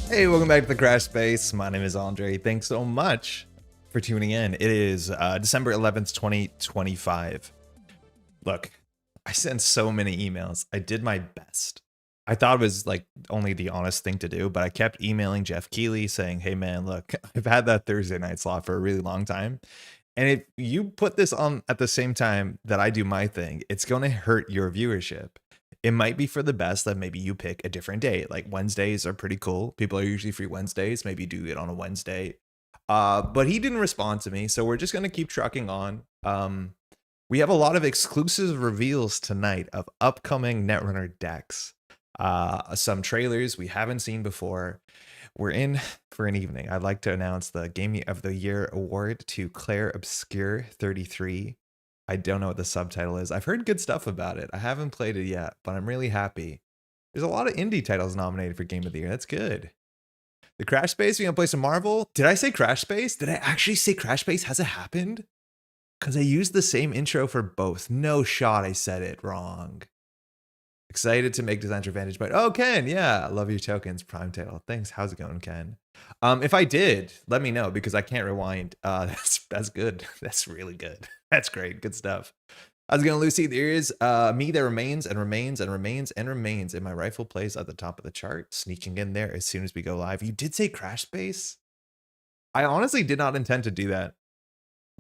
Hey, welcome back to the Crash Space. My name is Andre. Thanks so much for tuning in. It is December 11th, 2025. Look, I sent so many emails. I did my best. I thought it was like only the honest thing to do, but I kept emailing Geoff Keighley saying, hey man, look, I've had that Thursday night slot for a really long time. And if you put this on at the same time that I do my thing, it's going to hurt your viewership. It might be for the best that maybe you pick a different day. Like Wednesdays are pretty cool. People are usually free Wednesdays. Maybe do it on a Wednesday. But he didn't respond to me, so we're just going to keep trucking on. We have a lot of exclusive reveals tonight of upcoming Netrunner decks. Some trailers we haven't seen before. We're in for an evening. I'd like to announce the Game of the Year award to Claire Obscure 33. I don't know what the subtitle is. I've heard good stuff about it. I haven't played it yet, but I'm really happy. There's a lot of indie titles nominated for Game of the Year. That's good. The Crash Space, we gonna play some Marvel? Did I say Crash Space? Did I actually say Crash Space? Has it happened? Because I used the same intro for both. No shot I said it wrong. Excited to make Designs for Vantage, but oh, Ken, yeah, love your tokens, Prime Title. Thanks. How's it going, Ken? If I did, let me know because I can't rewind. That's good. That's really good. That's great. Good stuff. How's it going, Lucy? There is me that remains and remains and remains and remains in my rightful place at the top of the chart, sneaking in there as soon as we go live. You did say Crash Space? I honestly did not intend to do that.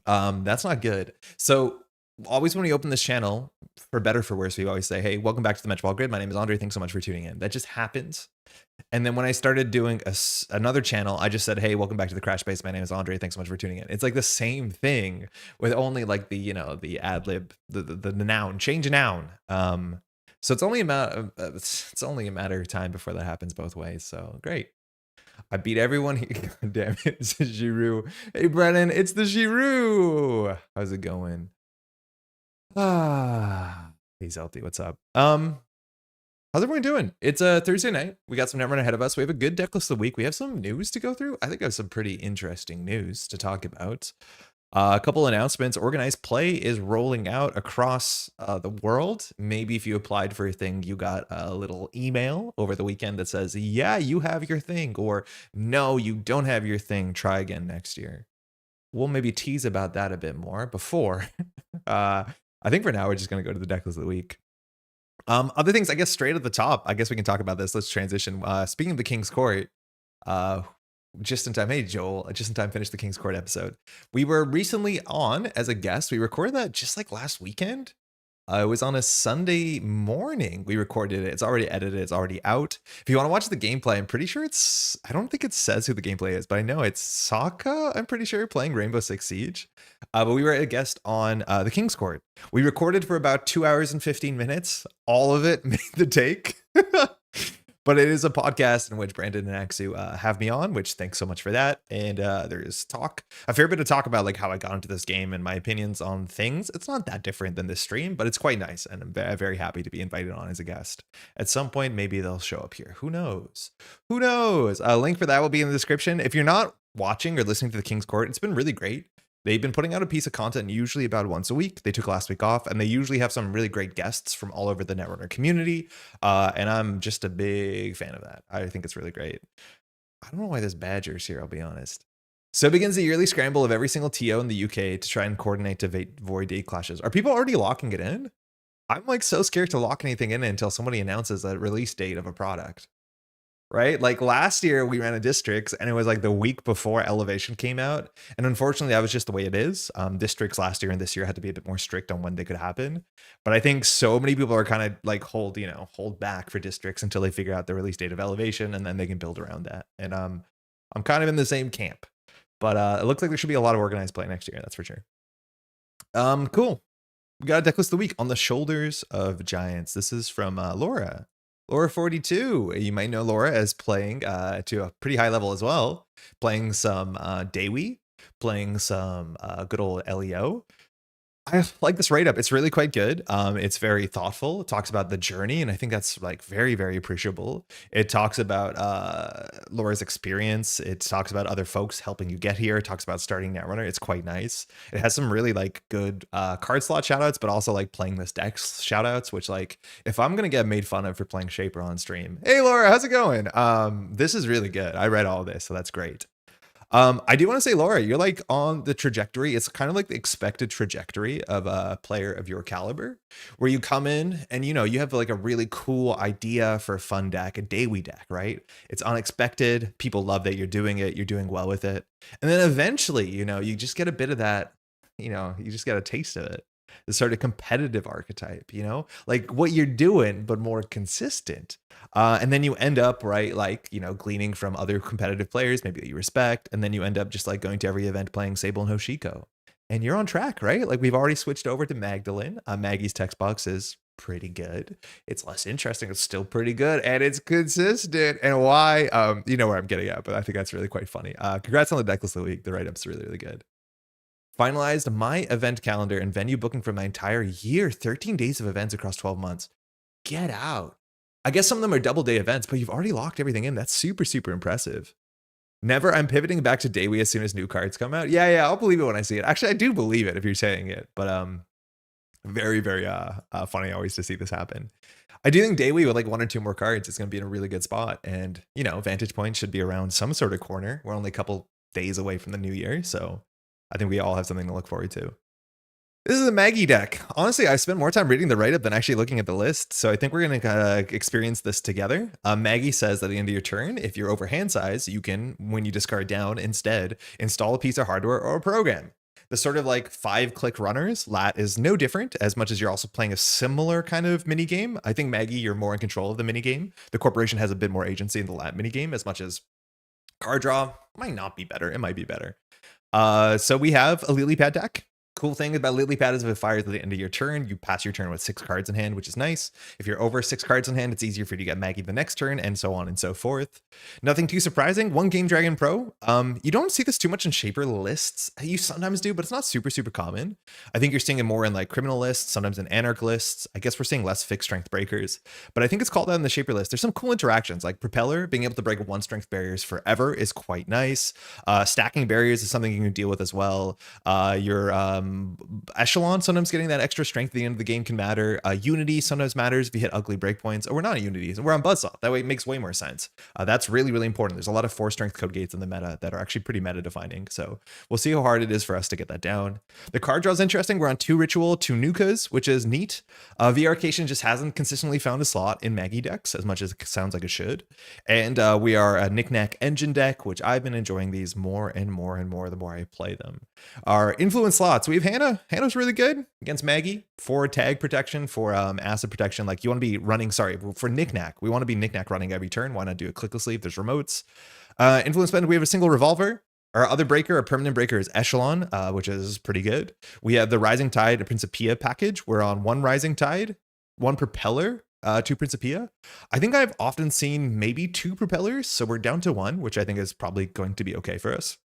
That's not good. So always when we open this channel, for better or for worse, we always say, hey, welcome back to the Métropole Grid. My name is Andre. Thanks so much for tuning in. That just happens. And then when I started doing another channel, I just said, hey, welcome back to the Crash Space. My name is Andre. Thanks so much for tuning in. It's like the same thing with only like the, you know, the ad lib, the noun, change a noun. So it's only a matter of time before that happens both ways. So great. I beat everyone here. God damn it. It's the Giroux. Hey, Brennan, it's the Giroux. How's it going? He's healthy. What's up? How's everyone doing? It's a Thursday night. We got some Netrunner ahead of us. We have a good deck list of the week. We have some news to go through. I think I have some pretty interesting news to talk about. A couple announcements. Organized play is rolling out across the world. Maybe if you applied for a thing, you got a little email over the weekend that says, yeah, you have your thing, or no, you don't have your thing. Try again next year. We'll maybe tease about that a bit more before. I think for now, we're just going to go to the deck list of the week. Other things, I guess, straight at the top, I guess we can talk about this. Let's transition. Speaking of the King's Court, just in time. Hey, Joel, just in time, finished the King's Court episode. We were recently on as a guest. We recorded that just like last weekend. It was on a Sunday morning. We recorded it. It's already edited. It's already out. If you want to watch the gameplay, I'm pretty sure I don't think it says who the gameplay is, but I know it's Sokka, I'm pretty sure, playing Rainbow Six Siege. But we were a guest on the King's Court. We recorded for about 2 hours and 15 minutes. All of it made the take. But it is a podcast in which Brandon and Aksu have me on, which thanks so much for that. And there is a fair bit of talk about like how I got into this game and my opinions on things. It's not that different than this stream, but it's quite nice. And I'm very happy to be invited on as a guest. At some point, maybe they'll show up here. Who knows? Who knows? A link for that will be in the description. If you're not watching or listening to the King's Court, it's been really great. They've been putting out a piece of content usually about once a week. They took last week off, and they usually have some really great guests from all over the Netrunner community. And I'm just a big fan of that. I think it's really great. I don't know why this badger's here, I'll be honest. So begins the yearly scramble of every single TO in the UK to try and coordinate to avoid date clashes. Are people already locking it in? I'm like so scared to lock anything in until somebody announces a release date of a product. Right? Like last year we ran a districts and it was like the week before Elevation came out. And unfortunately that was just the way it is. Districts last year and this year had to be a bit more strict on when they could happen. But I think so many people are kind of like hold back for districts until they figure out the release date of Elevation and then they can build around that. And I'm kind of in the same camp. But it looks like there should be a lot of organized play next year, that's for sure. Cool. We got a deck list of the week on the shoulders of giants. This is from Laura. Laura 42. You might know Laura as playing to a pretty high level as well, playing some Daewee playing some good old LEO. I like this write-up. It's really quite good. It's very thoughtful. It talks about the journey, and I think that's like very, very appreciable. It talks about Laura's experience. It talks about other folks helping you get here. It talks about starting Netrunner. It's quite nice. It has some really like good card slot shoutouts, but also like playing this deck shoutouts, which like if I'm gonna get made fun of for playing Shaper on stream, hey Laura, how's it going? This is really good. I read all this, so that's great. I do want to say, Laura, you're like on the trajectory. It's kind of like the expected trajectory of a player of your caliber, where you come in and, you know, you have like a really cool idea for a fun deck, a Dewey deck, right? It's unexpected. People love that you're doing it. You're doing well with it. And then eventually, you know, you just get a bit of that, you know, you just get a taste of it. The sort of competitive archetype, you know, like what you're doing, but more consistent. And then you end up, right, like, you know, gleaning from other competitive players, maybe that you respect. And then you end up just like going to every event playing Sable and Hoshiko. And you're on track, right? Like we've already switched over to Magdalene. Maggie's text box is pretty good. It's less interesting. It's still pretty good. And it's consistent. And why? You know where I'm getting at, but I think that's really quite funny. Congrats on the decklist of the week. The write-up's really, really good. Finalized my event calendar and venue booking for my entire year. 13 days of events across 12 months. Get out. I guess some of them are double day events, but you've already locked everything in. That's super, super impressive. Never. I'm pivoting back to Dewey as soon as new cards come out. Yeah, I'll believe it when I see it. Actually, I do believe it if you're saying it, but very, very funny always to see this happen. I do think Dewey with like 1 or 2 more cards is going to be in a really good spot. And, you know, Vantage Point should be around some sort of corner. We're only a couple days away from the new year, so I think we all have something to look forward to. This is a Maggie deck. Honestly, I spent more time reading the write-up than actually looking at the list, so I think we're going to experience this together. Maggie says that at the end of your turn, if you're over hand size, you can, when you discard down, instead install a piece of hardware or a program. The sort of like 5-click runners, LAT is no different, as much as you're also playing a similar kind of mini game. I think Maggie, you're more in control of the mini game. The corporation has a bit more agency in the LAT mini game, as much as card draw might not be better. It might be better. So we have a lily pad deck. Cool thing about lily pad is if it fires at the end of your turn, you pass your turn with 6 cards in hand, which is nice. If you're over 6 cards in hand, it's easier for you to get Maggie the next turn, and so on and so forth. Nothing too surprising. 1 Game Dragon Pro. You don't see this too much in Shaper lists. You sometimes do, but it's not super, super common. I think you're seeing it more in like criminal lists, sometimes in anarch lists. I guess we're seeing less fixed strength breakers, but I think it's called out in the Shaper list. There's some cool interactions, like Propeller, being able to break 1 strength barriers forever is quite nice. Stacking barriers is something you can deal with as well. Your Echelon, sometimes getting that extra strength at the end of the game can matter. Unity sometimes matters if you hit ugly breakpoints. Oh, we're not a Unity, we're on Buzzsaw. That way it makes way more sense. That's really, really important. There's a lot of 4-strength code gates in the meta that are actually pretty meta defining. So we'll see how hard it is for us to get that down. The card draw is interesting. We're on 2 Ritual, 2 Nukas, which is neat. VRcation just hasn't consistently found a slot in Maggie decks as much as it sounds like it should. And we are a Knickknack engine deck, which I've been enjoying these more and more and more the more I play them. Our influence slots, we have Hannah. Hannah's really good against Maggie for tag protection, for acid protection. Like you want to be running, for Knickknack. We want to be Knickknack running every turn. Why not do a clickless sleeve? There's remotes. Influence spend, we have a single revolver. Our other breaker, our permanent breaker is Echelon, which is pretty good. We have the Rising Tide, a Principia package. We're on 1 Rising Tide, 1 Propeller, 2 Principia. I think I've often seen maybe 2 Propellers, so we're down to 1, which I think is probably going to be okay for us.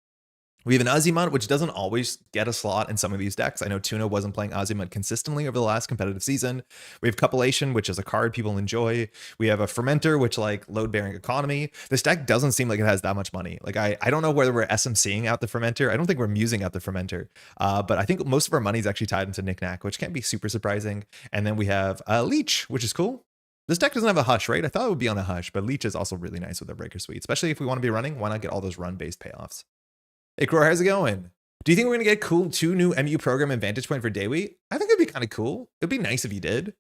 We have an Azimut, which doesn't always get a slot in some of these decks. I know Tuna wasn't playing Azimut consistently over the last competitive season. We have Cupellation, which is a card people enjoy. We have a Fermenter, which like load-bearing economy. This deck doesn't seem like it has that much money. Like I don't know whether we're SMCing out the Fermenter. I don't think we're musing out the Fermenter. But I think most of our money is actually tied into Knickknack, which can't be super surprising. And then we have Leech, which is cool. This deck doesn't have a Hush, right? I thought it would be on a Hush, but Leech is also really nice with a Breaker Suite, especially if we want to be running. Why not get all those run-based payoffs? Hey, Crow, how's it going? Do you think we're going to get cool 2 new MU program and Vantage Point for Dewey? I think it'd be kind of cool. It'd be nice if you did.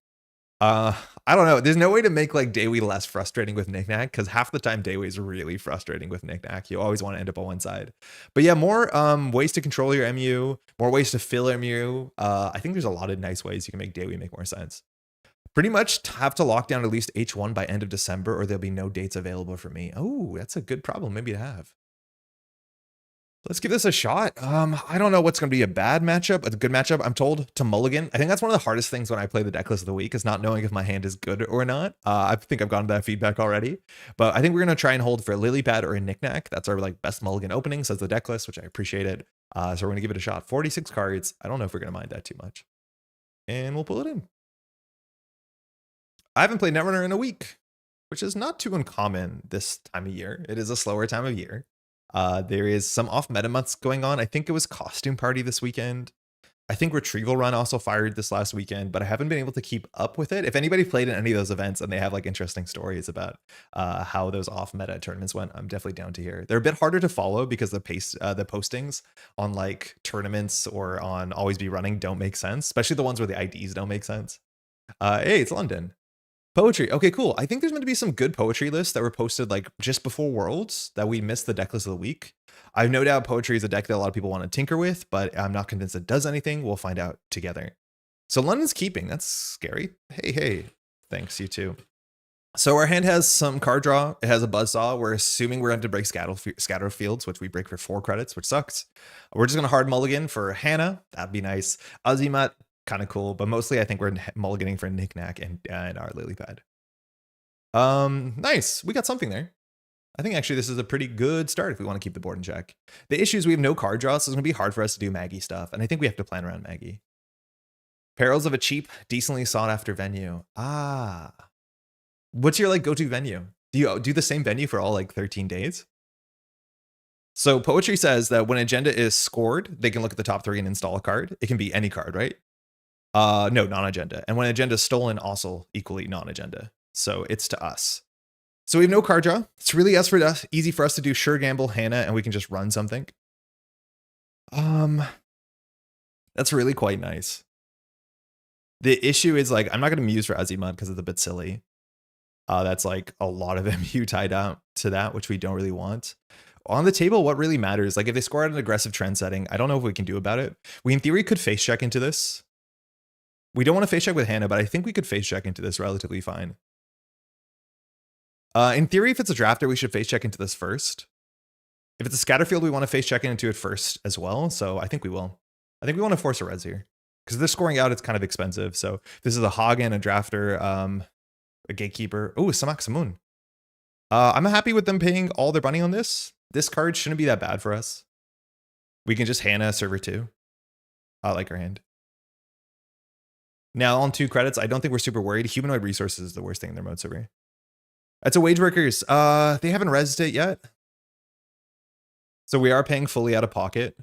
I don't know. There's no way to make like Dewey less frustrating with Knickknack, because half the time Dewey is really frustrating with Knickknack. You always want to end up on one side. But yeah, more ways to control your MU, more ways to fill MU. I think there's a lot of nice ways you can make Dewey make more sense. Pretty much have to lock down at least H1 by end of December, or there'll be no dates available for me. Oh, that's a good problem maybe to have. Let's give this a shot. I don't know what's going to be a bad matchup, a good matchup. I'm told to mulligan. I think that's one of the hardest things when I play the deck list of the week, is not knowing if my hand is good or not. I think I've gotten that feedback already, but I think we're going to try and hold for a lily pad or a Knickknack. That's our like best mulligan opening, says the deck list, which I appreciate it. So we're going to give it a shot. 46 cards. I don't know if we're going to mind that too much. And we'll pull it in. I haven't played Netrunner in a week, which is not too uncommon this time of year. It is a slower time of year. There is some off-meta months going on. I think it was Costume Party this weekend. I think Retrieval Run also fired this last weekend, but I haven't been able to keep up with it. If anybody played in any of those events and they have like interesting stories about how those off-meta tournaments went, I'm definitely down to hear. They're a bit harder to follow because the postings on like tournaments or on Always Be Running don't make sense, especially the ones where the IDs don't make sense. Hey, it's London. Poetry. Okay, cool. I think there's going to be some good poetry lists that were posted like just before Worlds that we missed the deck list of the week. I have no doubt poetry is a deck that a lot of people want to tinker with, but I'm not convinced it does anything. We'll find out together. So London's keeping. That's scary. Hey. Thanks, you too. So our hand has some card draw. It has a buzzsaw. We're assuming we're going to break scatter fields, which we break for 4 credits, which sucks. We're just going to hard mulligan for Hannah. That'd be nice. Azimat, kind of cool, but mostly I think we're mulliganing for Knickknack and our lily pad. Nice. We got something there. I think actually this is a pretty good start if we want to keep the board in check. The issue is we have no card draw, so it's going to be hard for us to do Maggie stuff, and I think we have to plan around Maggie. Perils of a cheap, decently sought after venue. What's your like go-to venue? Do you do the same venue for all like 13 days? So poetry says that when agenda is scored, they can look at the top 3 and install a card. It can be any card, right? No, non-agenda. And when agenda is stolen, also equally non-agenda. So it's to us. So we have no card draw. It's really easy for us to do Sure Gamble, Hannah, and we can just run something. That's really quite nice. The issue is like, I'm not going to muse for Azimut because it's a bit silly. That's like a lot of MU tied out to that, which we don't really want. On the table, what really matters, like if they score at an aggressive trend setting, I don't know if we can do about it. We in theory could face check into this. We don't want to face check with Hannah, but I think we could face check into this relatively fine. In theory, if it's a drafter, we should face check into this first. If it's a scatterfield, we want to face check into it first as well. So I think we will. I think we want to force a res here because if they're scoring out, it's kind of expensive. So this is a Hagen, a drafter, a gatekeeper. Oh, Samak Samun. I'm happy with them paying all their money on this. This card shouldn't be that bad for us. We can just Hannah server 2. I like our hand. Now on 2 credits, I don't think we're super worried. Humanoid resources is the worst thing in their mode server. That's a wage workers. They haven't rezzed it yet. So we are paying fully out of pocket.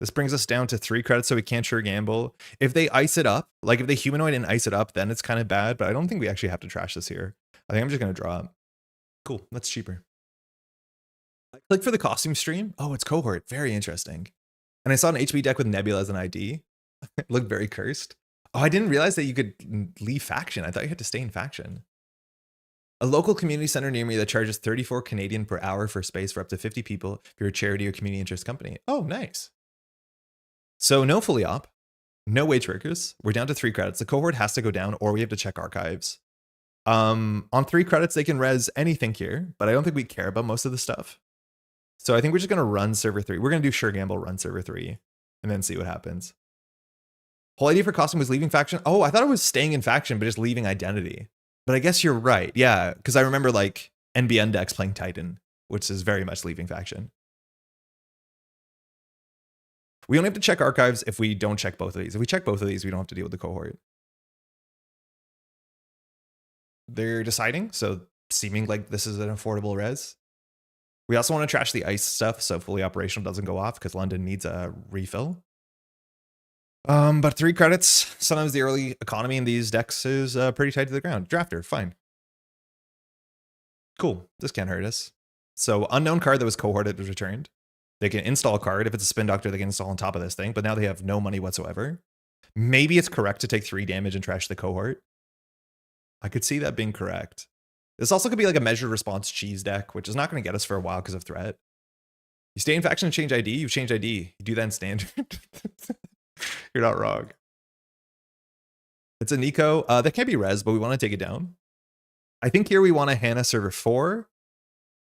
This brings us down to 3 credits, so we can't Sure Gamble. If they ice it up, like if they humanoid and ice it up, then it's kind of bad, but I don't think we actually have to trash this here. I think I'm just going to draw up. Cool, that's cheaper. I click for the costume stream. Oh, it's cohort. Very interesting. And I saw an HB deck with Nebula as an ID. It looked very cursed. Oh, I didn't realize that you could leave faction. I thought you had to stay in faction. A local community center near me that charges 34 Canadian per hour for space for up to 50 people if you're a charity or community interest company. Oh, nice. So no fully op, no wage workers. We're down to 3 credits. The cohort has to go down or we have to check archives. On 3 credits, they can res anything here, but I don't think we care about most of the stuff. So I think we're just going to run server 3. We're going to do Sure Gamble, run server 3, and then see what happens. Whole idea for costume was leaving faction. Oh, I thought it was staying in faction, but just leaving identity. But I guess you're right. Yeah, because I remember like NBN decks playing Titan, which is very much leaving faction. We only have to check archives if we don't check both of these. If we check both of these, we don't have to deal with the cohort. They're deciding, so seeming like this is an affordable res. We also want to trash the ice stuff, so fully operational doesn't go off because London needs a refill. But 3 credits. Sometimes the early economy in these decks is pretty tight to the ground. Drafter, fine. Cool. This can't hurt us. So unknown card that was cohorted was returned. They can install a card. If it's a spin doctor, they can install on top of this thing. But now they have no money whatsoever. Maybe it's correct to take 3 damage and trash the cohort. I could see that being correct. This also could be like a measured response cheese deck, which is not going to get us for a while because of threat. You stay in faction and change ID. You've changed ID. You do that in standard. You're not wrong. It's a Nico. That can't be res, but we want to take it down. I think here we want to Hannah server 4.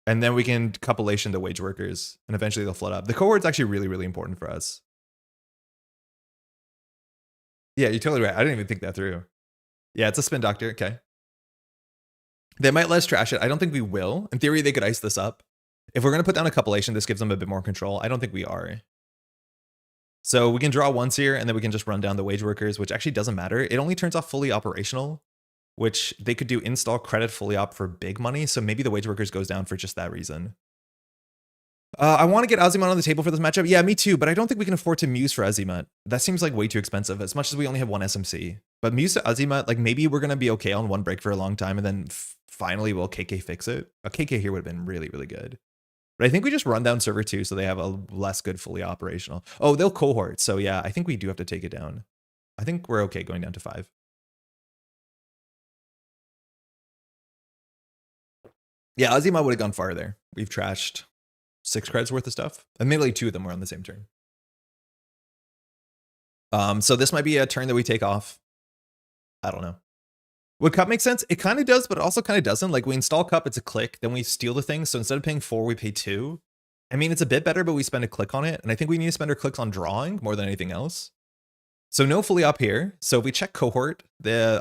And then we can coupulation the wage workers. And eventually they'll flood up. The cohort's actually really, really important for us. Yeah, you're totally right. I didn't even think that through. Yeah, it's a spin doctor. Okay. They might let us trash it. I don't think we will. In theory, they could ice this up. If we're going to put down a cupulation, this gives them a bit more control. I don't think we are. So we can draw once here, and then we can just run down the wage workers, which actually doesn't matter. It only turns off fully operational, which they could do install credit fully op for big money. So maybe the wage workers goes down for just that reason. I want to get Azimuth on the table for this matchup. Yeah, me too, but I don't think we can afford to Muse for Azimuth. That seems like way too expensive, as much as we only have one SMC. But Muse to Azimuth, like maybe we're going to be okay on one break for a long time, and then finally will KK fix it. A KK here would have been really, really good. But I think we just run down server 2 so they have a less good fully operational. Oh, they'll cohort. So yeah, I think we do have to take it down. I think we're okay going down to 5. Yeah, Azimuth would have gone far there. We've trashed 6 credits worth of stuff. And maybe like 2 of them were on the same turn. So this might be a turn that we take off. I don't know. Would cup make sense? It kind of does, but it also kind of doesn't. Like we install cup, it's a click, then we steal the thing. So instead of paying 4, we pay 2. I mean, it's a bit better, but we spend a click on it. And I think we need to spend our clicks on drawing more than anything else. So no fully up here. So if we check cohort,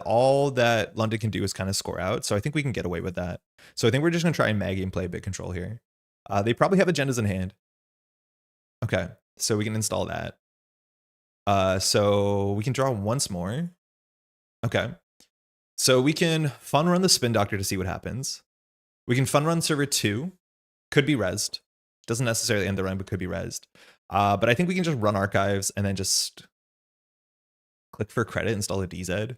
all that London can do is kind of score out. So I think we can get away with that. So I think we're just going to try and Maggie and play a bit control here. They probably have agendas in hand. Okay, so we can install that. So we can draw once more. Okay. So we can fun run the spin doctor to see what happens. We can fun run server 2. Could be rezzed. Doesn't necessarily end the run, but could be rezzed. But I think we can just run archives and then just click for credit, install a DZ.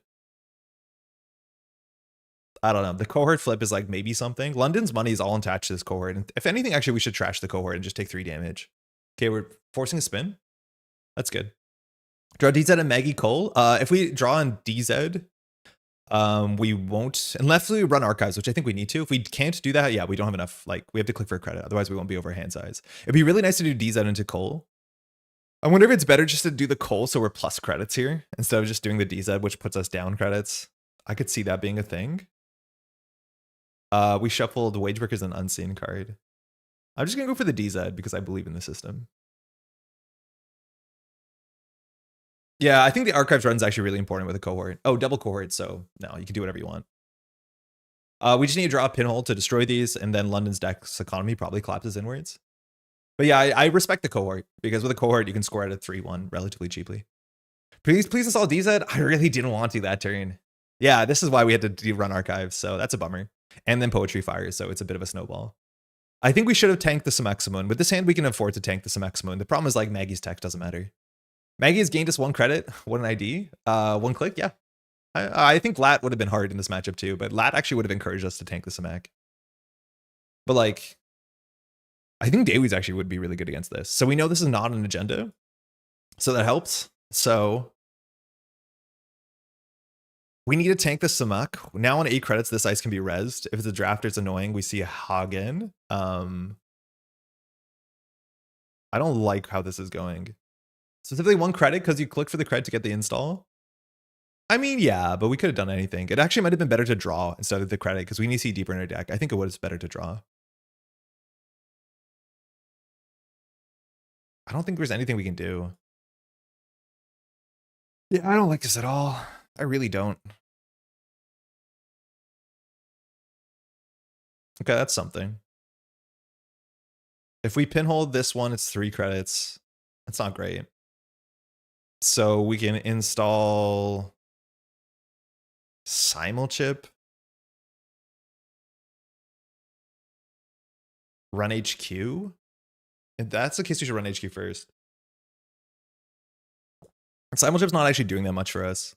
I don't know. The cohort flip is like maybe something. London's money is all attached to this cohort. And if anything, actually, we should trash the cohort and just take 3 damage. Okay, we're forcing a spin. That's good. Draw DZ and Maggie Cole. If we draw on DZ, we won't, unless we run archives, which I think we need to. If we can't do that, yeah, we don't have enough. Like, we have to click for credit. Otherwise, we won't be over hand size. It'd be really nice to do DZ into Cole. I wonder if it's better just to do the Cole so we're plus credits here instead of just doing the DZ, which puts us down credits. I could see that being a thing. We shuffled Wage Workers and Unseen card. I'm just going to go for the DZ because I believe in the system. Yeah, I think the archives run is actually really important with a cohort. Oh, double cohort, so no, you can do whatever you want. We just need to draw a pinhole to destroy these, and then London's deck's economy probably collapses inwards. But yeah, I respect the cohort, because with a cohort, you can score at a 3-1 relatively cheaply. Please install DZ. I really didn't want to that turn. Yeah, this is why we had to run archives, so that's a bummer. And then Poetry Fires, so it's a bit of a snowball. I think we should have tanked the Semaximun. With this hand, we can afford to tank the Semaximun. The problem is, like, Maggie's tech doesn't matter. Maggie has gained us 1 credit, 1 ID, 1 click, yeah. I think Lat would have been hard in this matchup too, but Lat actually would have encouraged us to tank the Semac. But like, I think Davies actually would be really good against this. So we know this is not an agenda, so that helps. So we need to tank the Semac. Now on 8 credits, this ice can be rezzed. If it's a drafter, it's annoying. We see a Hagen. I don't like how this is going. Specifically 1 credit because you click for the credit to get the install. I mean, yeah, but we could have done anything. It actually might have been better to draw instead of the credit because we need to see deeper in our deck. I think it was better to draw. I don't think there's anything we can do. Yeah, I don't like this at all. I really don't. Okay, that's something. If we pinhole this one, it's 3 credits. That's not great. So we can install Simulchip. Run HQ? If that's the case, we should run HQ first. Simulchip's not actually doing that much for us.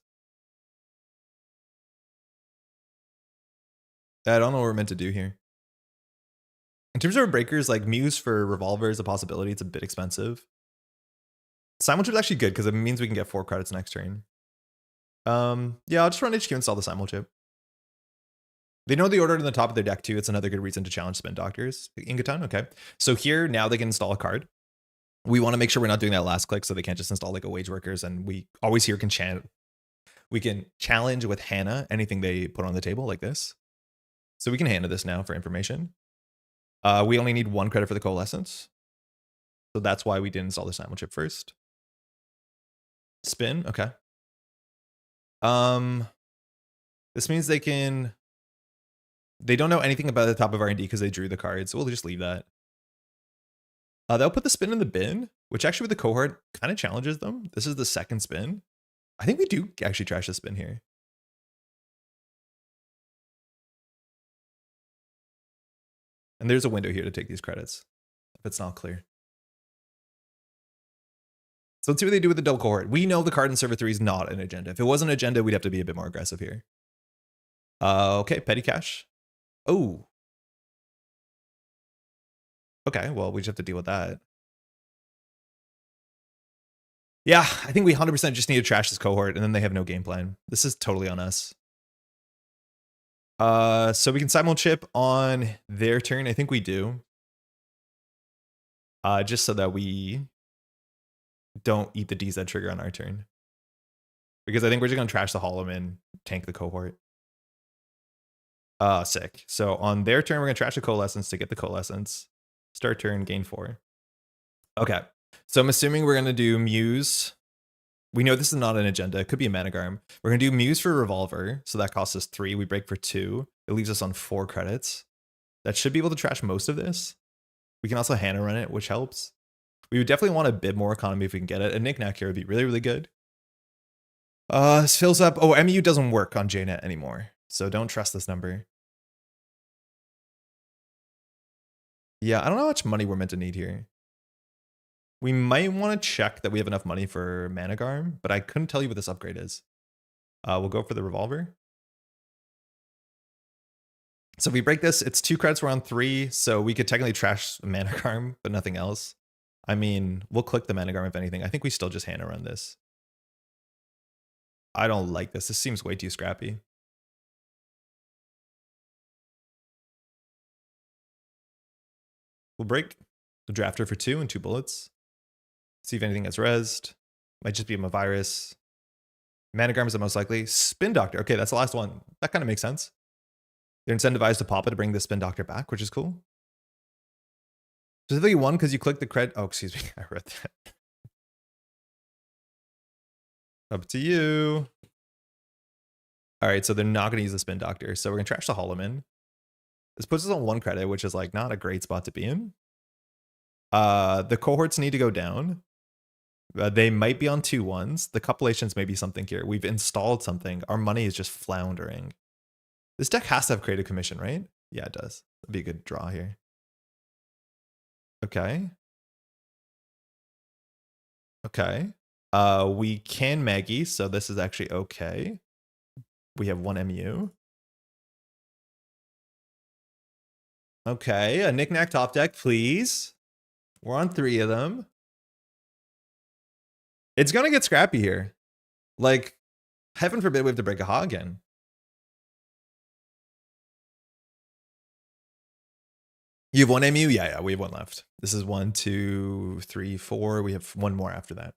I don't know what we're meant to do here. In terms of our breakers, like Muse for Revolver is a possibility. It's a bit expensive. Simulchip's actually good because it means we can get 4 credits next turn. Yeah, I'll just run HQ and install the Simulchip. They know the order in the top of their deck too. It's another good reason to challenge Spin Doctors. Ingaton, okay. So here, now they can install a card. We want to make sure we're not doing that last click so they can't just install like a Wage Workers, and we always here can we can challenge with Hannah anything they put on the table like this. So we can Hannah this now for information. We only need 1 credit for the Coalescence. So that's why we didn't install the Simulchip first. Spin, okay. This means they don't know anything about the top of R&D because they drew the card, so we'll just leave that. They'll put the spin in the bin, which actually with the cohort kind of challenges them. This is the second spin. I think we do actually trash the spin here. And there's a window here to take these credits, if it's not clear. So let's see what they do with the double cohort. We know the card in server 3 is not an agenda. If it was an agenda, we'd have to be a bit more aggressive here. Okay, petty cash. Oh. Okay, well, we just have to deal with that. Yeah, I think we 100% just need to trash this cohort, and then they have no game plan. This is totally on us. So we can simul chip on their turn. I think we do. Just so that we don't eat the DZ trigger on our turn. Because I think we're just going to trash the Holloman, tank the cohort. Sick. So on their turn, we're going to trash the Coalescence to get the Coalescence. Start turn, gain 4. Okay. So I'm assuming we're going to do Muse. We know this is not an agenda. It could be a Managarm. We're going to do Muse for Revolver. So that costs us 3. We break for 2. It leaves us on 4 credits. That should be able to trash most of this. We can also Hannah run it, which helps. We would definitely want a bit more economy if we can get it. A Knickknack here would be really, really good. This fills up. Oh, MU doesn't work on JNet anymore. So don't trust this number. Yeah, I don't know how much money we're meant to need here. We might want to check that we have enough money for Managarm, but I couldn't tell you what this upgrade is. We'll go for the Revolver. So if we break this, it's 2 credits, we're on 3, so we could technically trash Managarm, but nothing else. I mean, we'll click the Managarm if anything. I think we still just Hannah run this. I don't like this. This seems way too scrappy. We'll break. We'll draft her for 2 and 2 bullets. See if anything gets rezzed. Might just be a virus. Managarm is the most likely. Spin Doctor. Okay, that's the last one. That kind of makes sense. They're incentivized to pop it to bring the Spin Doctor back, which is cool. Specifically 1 because you click the cred. Oh, excuse me. I read that. Up to you. All right, so they're not going to use the Spin Doctor. So we're going to trash the Holloman. This puts us on 1 credit, which is like not a great spot to be in. The cohorts need to go down. They might be on 2 1s. The coupulations may be something here. We've installed something. Our money is just floundering. This deck has to have creative commission, right? Yeah, it does. That'd be a good draw here. Okay. Okay. We can Maggie, so this is actually okay. We have 1 MU. Okay, a Knickknack top deck, please. We're on 3 of them. It's gonna get scrappy here. Like, heaven forbid we have to break a Ha again. You have 1 MU? Yeah, we have 1 left. This is 1, 2, 3, 4. We have 1 more after that.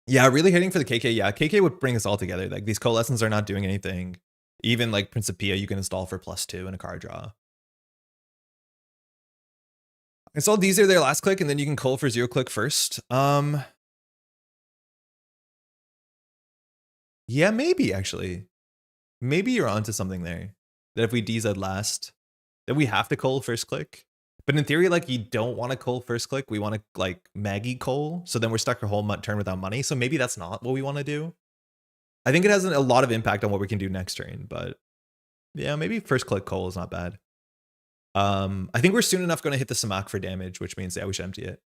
Yeah, really hitting for the KK. Yeah, KK would bring us all together. Like, these Coalescents are not doing anything. Even like Principia, you can install for +2 in a card draw. Install these are their last click, and then you can cull for 0 click first. Yeah, maybe actually. Maybe you're onto something there. That if we DZ last, that we have to cull first click. But in theory, like, you don't want to cull first click. We want to like Maggie cull. So then we're stuck our whole turn without money. So maybe that's not what we want to do. I think it has a lot of impact on what we can do next turn. But yeah, maybe first click cull is not bad. I think we're soon enough going to hit the Samak for damage, which means, yeah, we should empty it.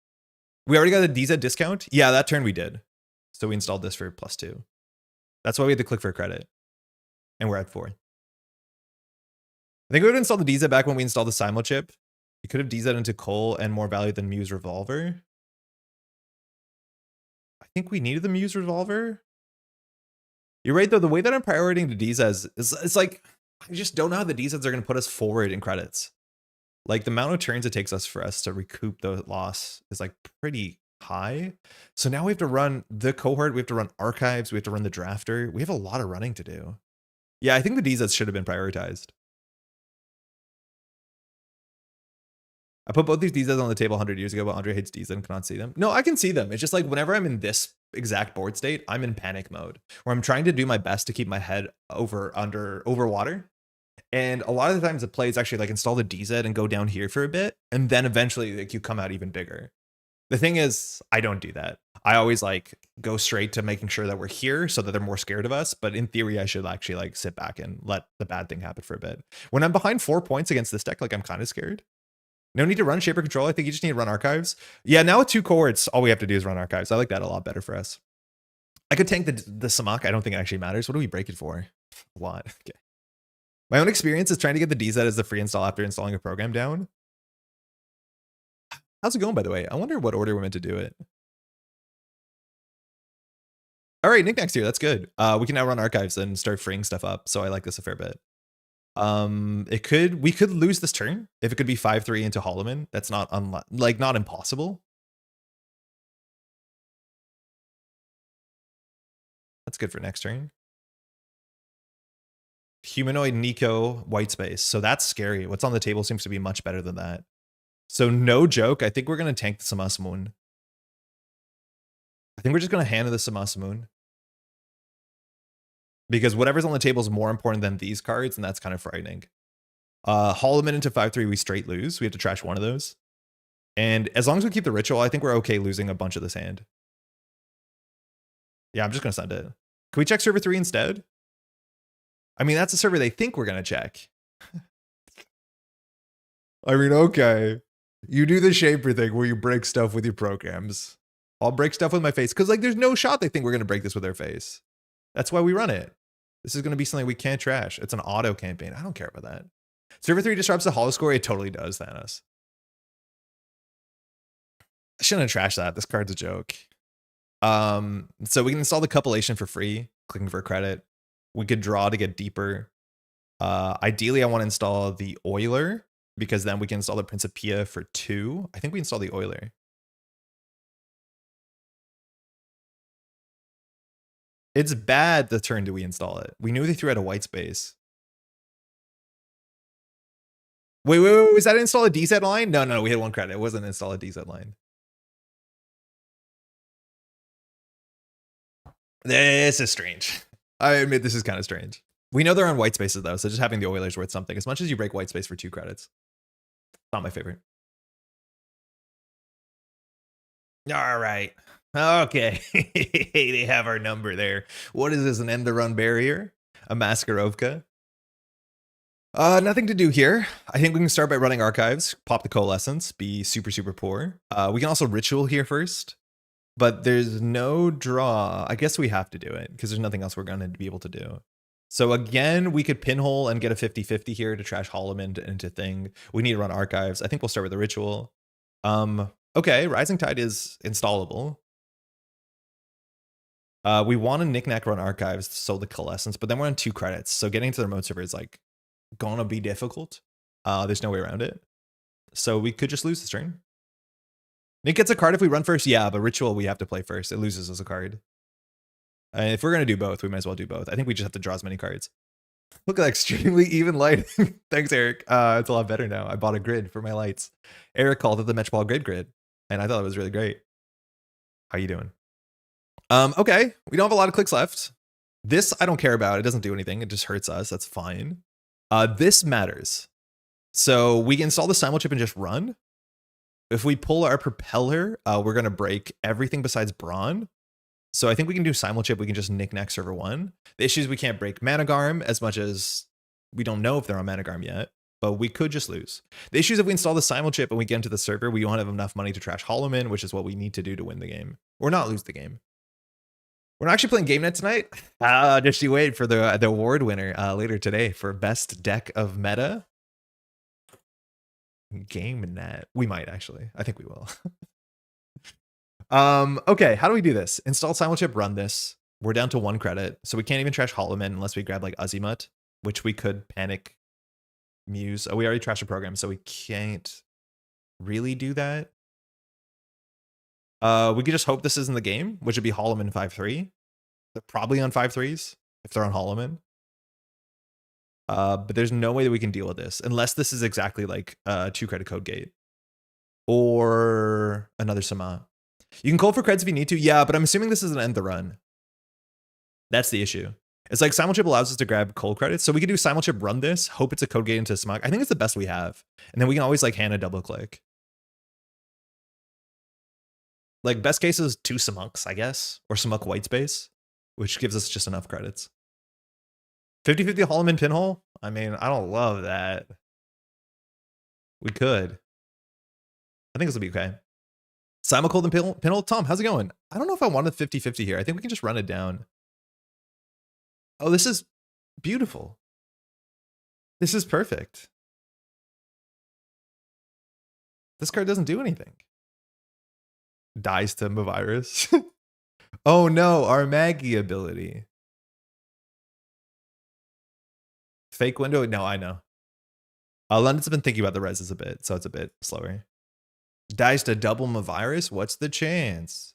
We already got a DZ discount. Yeah, that turn we did. So we installed this for +2. That's why we had to click for a credit. And we're at 4. I think we would install the DZ back when we installed the Simul chip. We could have DZ into Cole and more value than Muse Revolver. I think we needed the Muse Revolver. You're right, though. The way that I'm prioritizing the DZs is it's like, I just don't know how the DZs are going to put us forward in credits. Like, the amount of turns it takes us for us to recoup the loss is like pretty high. So now we have to run the cohort. We have to run archives. We have to run the drafter. We have a lot of running to do. Yeah, I think the DZs should have been prioritized. I put both these DZs on the table 100 years ago, but Andre hates DZ and cannot see them. No, I can see them. It's just like whenever I'm in this exact board state, I'm in panic mode where I'm trying to do my best to keep my head over water. And a lot of the times the play is actually like install the DZ and go down here for a bit. And then eventually like you come out even bigger. The thing is, I don't do that. I always like go straight to making sure that we're here so that they're more scared of us. But in theory, I should actually like sit back and let the bad thing happen for a bit. When I'm behind 4 points against this deck, like I'm kind of scared. No need to run Shaper Control. I think you just need to run Archives. Yeah, now with 2 cohorts, all we have to do is run Archives. I like that a lot better for us. I could tank the Samak. I don't think it actually matters. What do we break it for? A lot. Okay. My own experience is trying to get the DZ as the free install after installing a program down. How's it going, by the way? I wonder what order we're meant to do it. All right, Knickknack's here. That's good. We can now run Archives and start freeing stuff up. So I like this a fair bit. We could lose this turn if it could be 5-3 into Holloman. That's not not impossible. That's good for next turn. Humanoid Nico white space. So that's scary. What's on the table seems to be much better than that. So no joke, I think we're gonna tank the Samasamun. I think we're just gonna hand the Samasamun. Because whatever's on the table is more important than these cards, and that's kind of frightening. Holloman into 5-3, we straight lose. We have to trash one of those. And as long as we keep the ritual, I think we're okay losing a bunch of this hand. Yeah, I'm just gonna send it. Can we check server 3 instead? I mean, that's a server they think we're gonna check. I mean, okay. You do the Shaper thing where you break stuff with your programs. I'll break stuff with my face. Because like there's no shot they think we're gonna break this with their face. That's why we run it. This is gonna be something we can't trash. It's an auto campaign. I don't care about that. Server 3 disrupts the hollow score. It totally does, Thanos. I shouldn't have trashed that. This card's a joke. So we can install the Cupulation for free, clicking for credit. We could draw to get deeper. Ideally, I want to install the Oiler because then we can install the Principia for 2. I think we install the Oiler. It's bad the turn do we install it. We knew they threw out a white space. Wait, was that install a DZ line? No, we had 1 credit. It wasn't install a DZ line. This is strange. I admit this is kind of strange. We know they're on white spaces though, so just having the Oilers worth something. As much as you break white space for 2 credits. Not my favorite. All right. Okay. They have our number there. What is this, an end the run barrier? A Maskarovka? Nothing to do here. I think we can start by running Archives, pop the Coalescence, be super, super poor. We can also Ritual here first, but there's no draw. I guess we have to do it because there's nothing else we're going to be able to do. So again, we could Pinhole and get a 50-50 here to trash Holloman into thing. We need to run Archives. I think we'll start with the Ritual. Okay, Rising Tide is installable. We want to Knickknack run Archives, so the Coalescence, but then we're on 2 credits. So getting to the remote server is like gonna be difficult. There's no way around it. So we could just lose this turn. Nick gets a card if we run first. Yeah, but Ritual we have to play first. It loses as a card. And if we're gonna do both, we might as well do both. I think we just have to draw as many cards. Look at that extremely even lighting. Thanks, Eric. It's a lot better now. I bought a grid for my lights. Eric called it the Metropole Grid, and I thought it was really great. How you doing? Okay, we don't have a lot of clicks left. This I don't care about. It doesn't do anything. It just hurts us. That's fine. This matters. So we can install the Simulchip and just run. If we pull our Propeller, we're going to break everything besides Brawn. So I think we can do Simulchip. We can just Knickknack server 1. The issue is we can't break Managarm as much as we don't know if they're on Managarm yet, but we could just lose. The issue is if we install the Simulchip and we get into the server, we won't have enough money to trash Holloman, which is what we need to do to win the game or not lose the game. We're not actually playing GameNet tonight. Just you wait for the award winner later today for best deck of meta. GameNet. We might actually. I think we will. Okay, how do we do this? Install Simulchip, run this. We're down to 1 credit, so we can't even trash Holloman unless we grab like Azimut, which we could Panic Muse. Oh, we already trashed a program, so we can't really do that. We could just hope this isn't the game, which would be Holloman 5-3. They're probably on 5-3s if they're on Holloman. But there's no way that we can deal with this unless this is exactly like a 2 credit code gate or another Sama. You can call for creds if you need to. Yeah, but I'm assuming this is an end the run. That's the issue. It's like Simulchip allows us to grab cold credits. So we can do Simulchip run this, hope it's a code gate into Smug. I think it's the best we have. And then we can always like hand a double click. Like best case is 2 Smucks, I guess, or Smuck white space, which gives us just enough credits. 50-50 Holloman pinhole. I mean, I don't love that. We could. I think this will be okay. Simulcold and pinhole. Tom, how's it going? I don't know if I wanted 50-50 here. I think we can just run it down. Oh, this is beautiful. This is perfect. This card doesn't do anything. Dies to Mavirus. Oh no, our Maggie ability. Fake window? No, I know. London's been thinking about the reses a bit, so it's a bit slower. Dies to double Mavirus? What's the chance?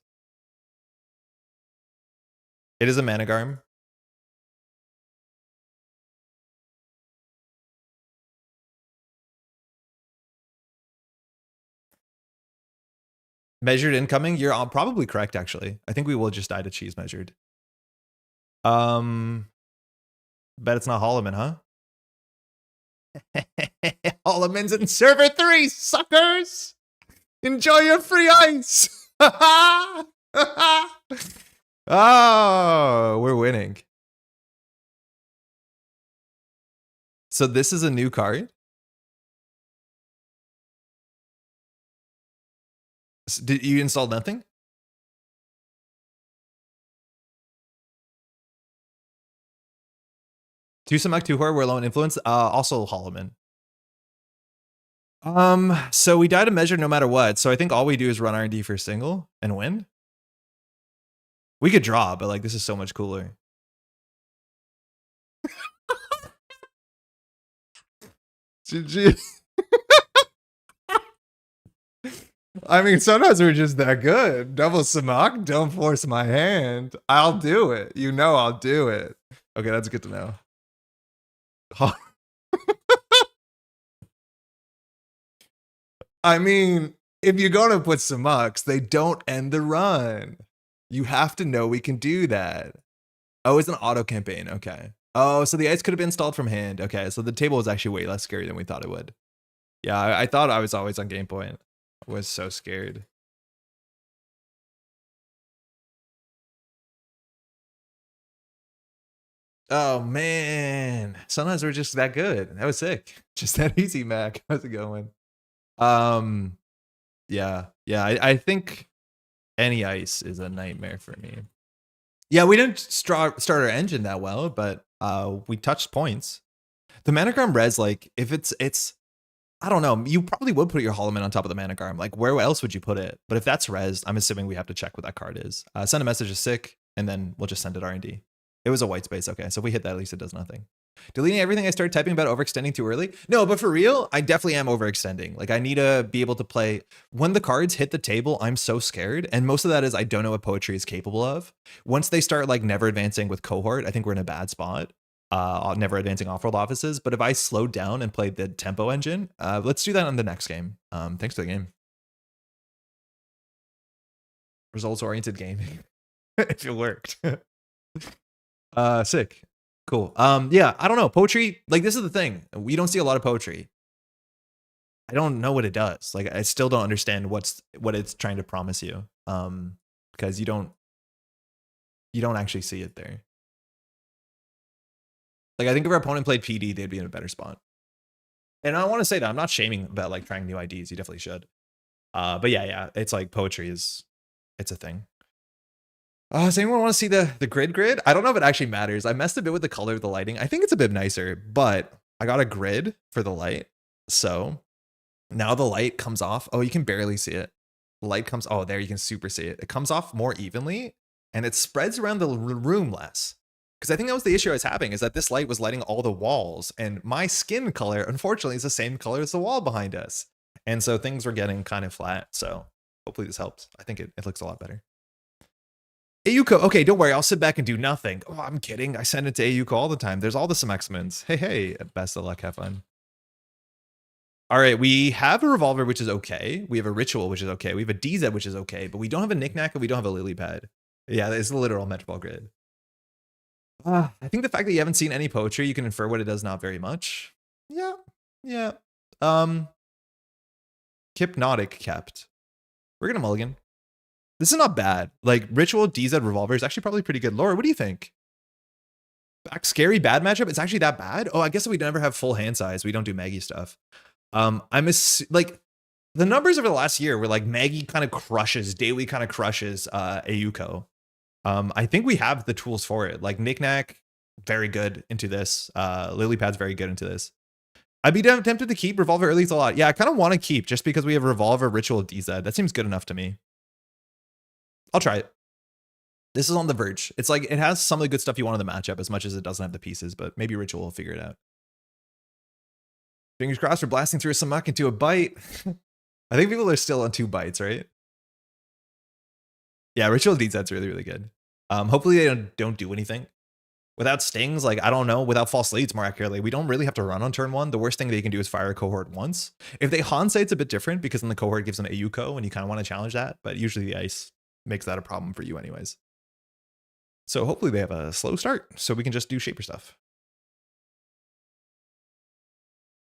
It is a Managarm. Measured incoming? You're probably correct, actually. I think we will just die to cheese measured. Bet it's not Holloman, huh? Holloman's in server 3, suckers! Enjoy your free ice! Oh, we're winning. So this is a new card? Did you install nothing? Two Samak, 2 Horror, we're low on influence. Also Holloman. So we die to measure no matter what. So I think all we do is run R&D for single and win. We could draw, but like this is so much cooler. GG. I mean, sometimes we're just that good. Double Samak, don't force my hand. I'll do it. You know I'll do it. Okay, that's good to know. I mean, if you're going to put Samuks, they don't end the run. You have to know we can do that. Oh, it's an auto campaign. Okay. Oh, so the ice could have been installed from hand. Okay, so the table was actually way less scary than we thought it would. Yeah, I thought I was always on game point. I was so scared. Oh man, sometimes we're just that good. That was sick. Just that easy, Mac. How's it going? Yeah, I think any ice is a nightmare for me. Yeah, we didn't start our engine that well, but we touched points. The Managarm res, like if it's I don't know, you probably would put your Holloman on top of the Managarm. Like where else would you put it? But if that's res, I'm assuming we have to check what that card is. Send a message is sick, and then we'll just send it R&D. It was a white space. Okay, so if we hit that, at least it does nothing. Deleting everything I started typing about overextending too early? No, but for real, I definitely am overextending. Like I need to be able to play when the cards hit the table. I'm so scared. And most of that is I don't know what poetry is capable of. Once they start like never advancing with cohort, I think we're in a bad spot. Never advancing off-world offices. But if I slowed down and played the tempo engine, let's do that on the next game. Thanks for the game. Results-oriented gaming. If it worked. Sick. Cool. Yeah, I don't know. Poetry, like this is the thing. We don't see a lot of poetry. I don't know what it does. Like I still don't understand what it's trying to promise you. Because you don't actually see it there. Like I think if our opponent played PD, they'd be in a better spot. And I want to say that I'm not shaming about like trying new IDs. You definitely should. But yeah, it's like poetry it's a thing. Does anyone want to see the grid? I don't know if it actually matters. I messed a bit with the color of the lighting. I think it's a bit nicer, but I got a grid for the light. So now the light comes off. Oh, you can barely see it. The light comes, oh, there you can super see it. It comes off more evenly and it spreads around the room less. Because I think that was the issue I was having, is that this light was lighting all the walls and my skin color, unfortunately, is the same color as the wall behind us. And so things were getting kind of flat. So hopefully this helps. I think it looks a lot better. Ayuko, okay, don't worry, I'll sit back and do nothing. Oh, I'm kidding. I send it to Ayuko all the time. There's all the Sumexmans. Hey, best of luck, have fun. All right, we have a Revolver, which is okay. We have a Ritual, which is okay. We have a DZ, which is okay, but we don't have a Knickknack and we don't have a Lily Pad. Yeah, it's the literal Metropole Grid. I think the fact that you haven't seen any poetry, you can infer what it does not very much. Yeah, yeah. Hypnotic kept. We're gonna mulligan. This is not bad. Like, Ritual, DZ, Revolver is actually probably pretty good. Laura, what do you think? Back scary bad matchup? It's actually that bad? Oh, I guess we never have full hand size. We don't do Maggie stuff. Like, the numbers over the last year were like Maggie kind of crushes, Daily kind of crushes Ayuko. I think we have the tools for it. Like, Knickknack, very good into this. Lilypad's very good into this. I'd be tempted to keep Revolver early's a lot. Yeah, I kind of want to keep just because we have Revolver, Ritual, DZ. That seems good enough to me. I'll try it. This is on the verge. It's like, it has some of the good stuff you want in the matchup as much as it doesn't have the pieces, but maybe Ritual will figure it out. Fingers crossed for blasting through some muck into a bite. I think people are still on 2 bites, right? Yeah, Ritual DZ's really, really good. Hopefully they don't do anything. Without stings, like, I don't know, without false leads more accurately, we don't really have to run on turn 1. The worst thing they can do is fire a cohort once. If they Hansei, it's a bit different because then the cohort gives them Ayuko and you kind of want to challenge that, but usually the ice makes that a problem for you anyways. So hopefully they have a slow start so we can just do Shaper stuff.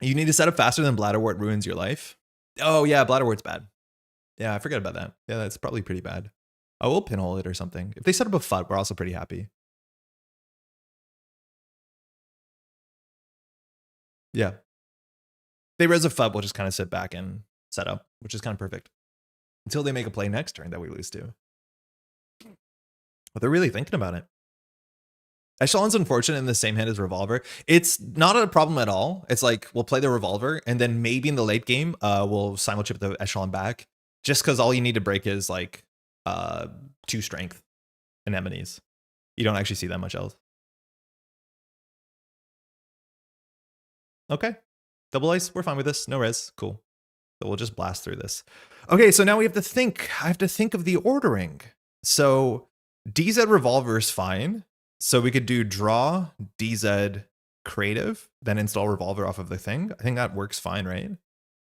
You need to set up faster than Bladderwort ruins your life. Oh yeah, Bladderwort's bad. Yeah, I forgot about that. Yeah, that's probably pretty bad. Oh, we'll pinhole it or something. If they set up a FUD, we're also pretty happy. Yeah. They res a FUD, we'll just kind of sit back and set up, which is kind of perfect. Until they make a play next turn that we lose to. But they're really thinking about it. Echelon's unfortunate in the same hand as Revolver. It's not a problem at all. It's like, we'll play the Revolver, and then maybe in the late game, we'll simul-chip the Echelon back. Just because all you need to break is like 2 strength anemones. You don't actually see that much else. Okay. Double ice, we're fine with this. No res, cool. So we'll just blast through this. Okay, so now we have to think. I have to think of the ordering. So DZ Revolver is fine. So we could do draw, DZ creative, then install Revolver off of the thing. I think that works fine, right?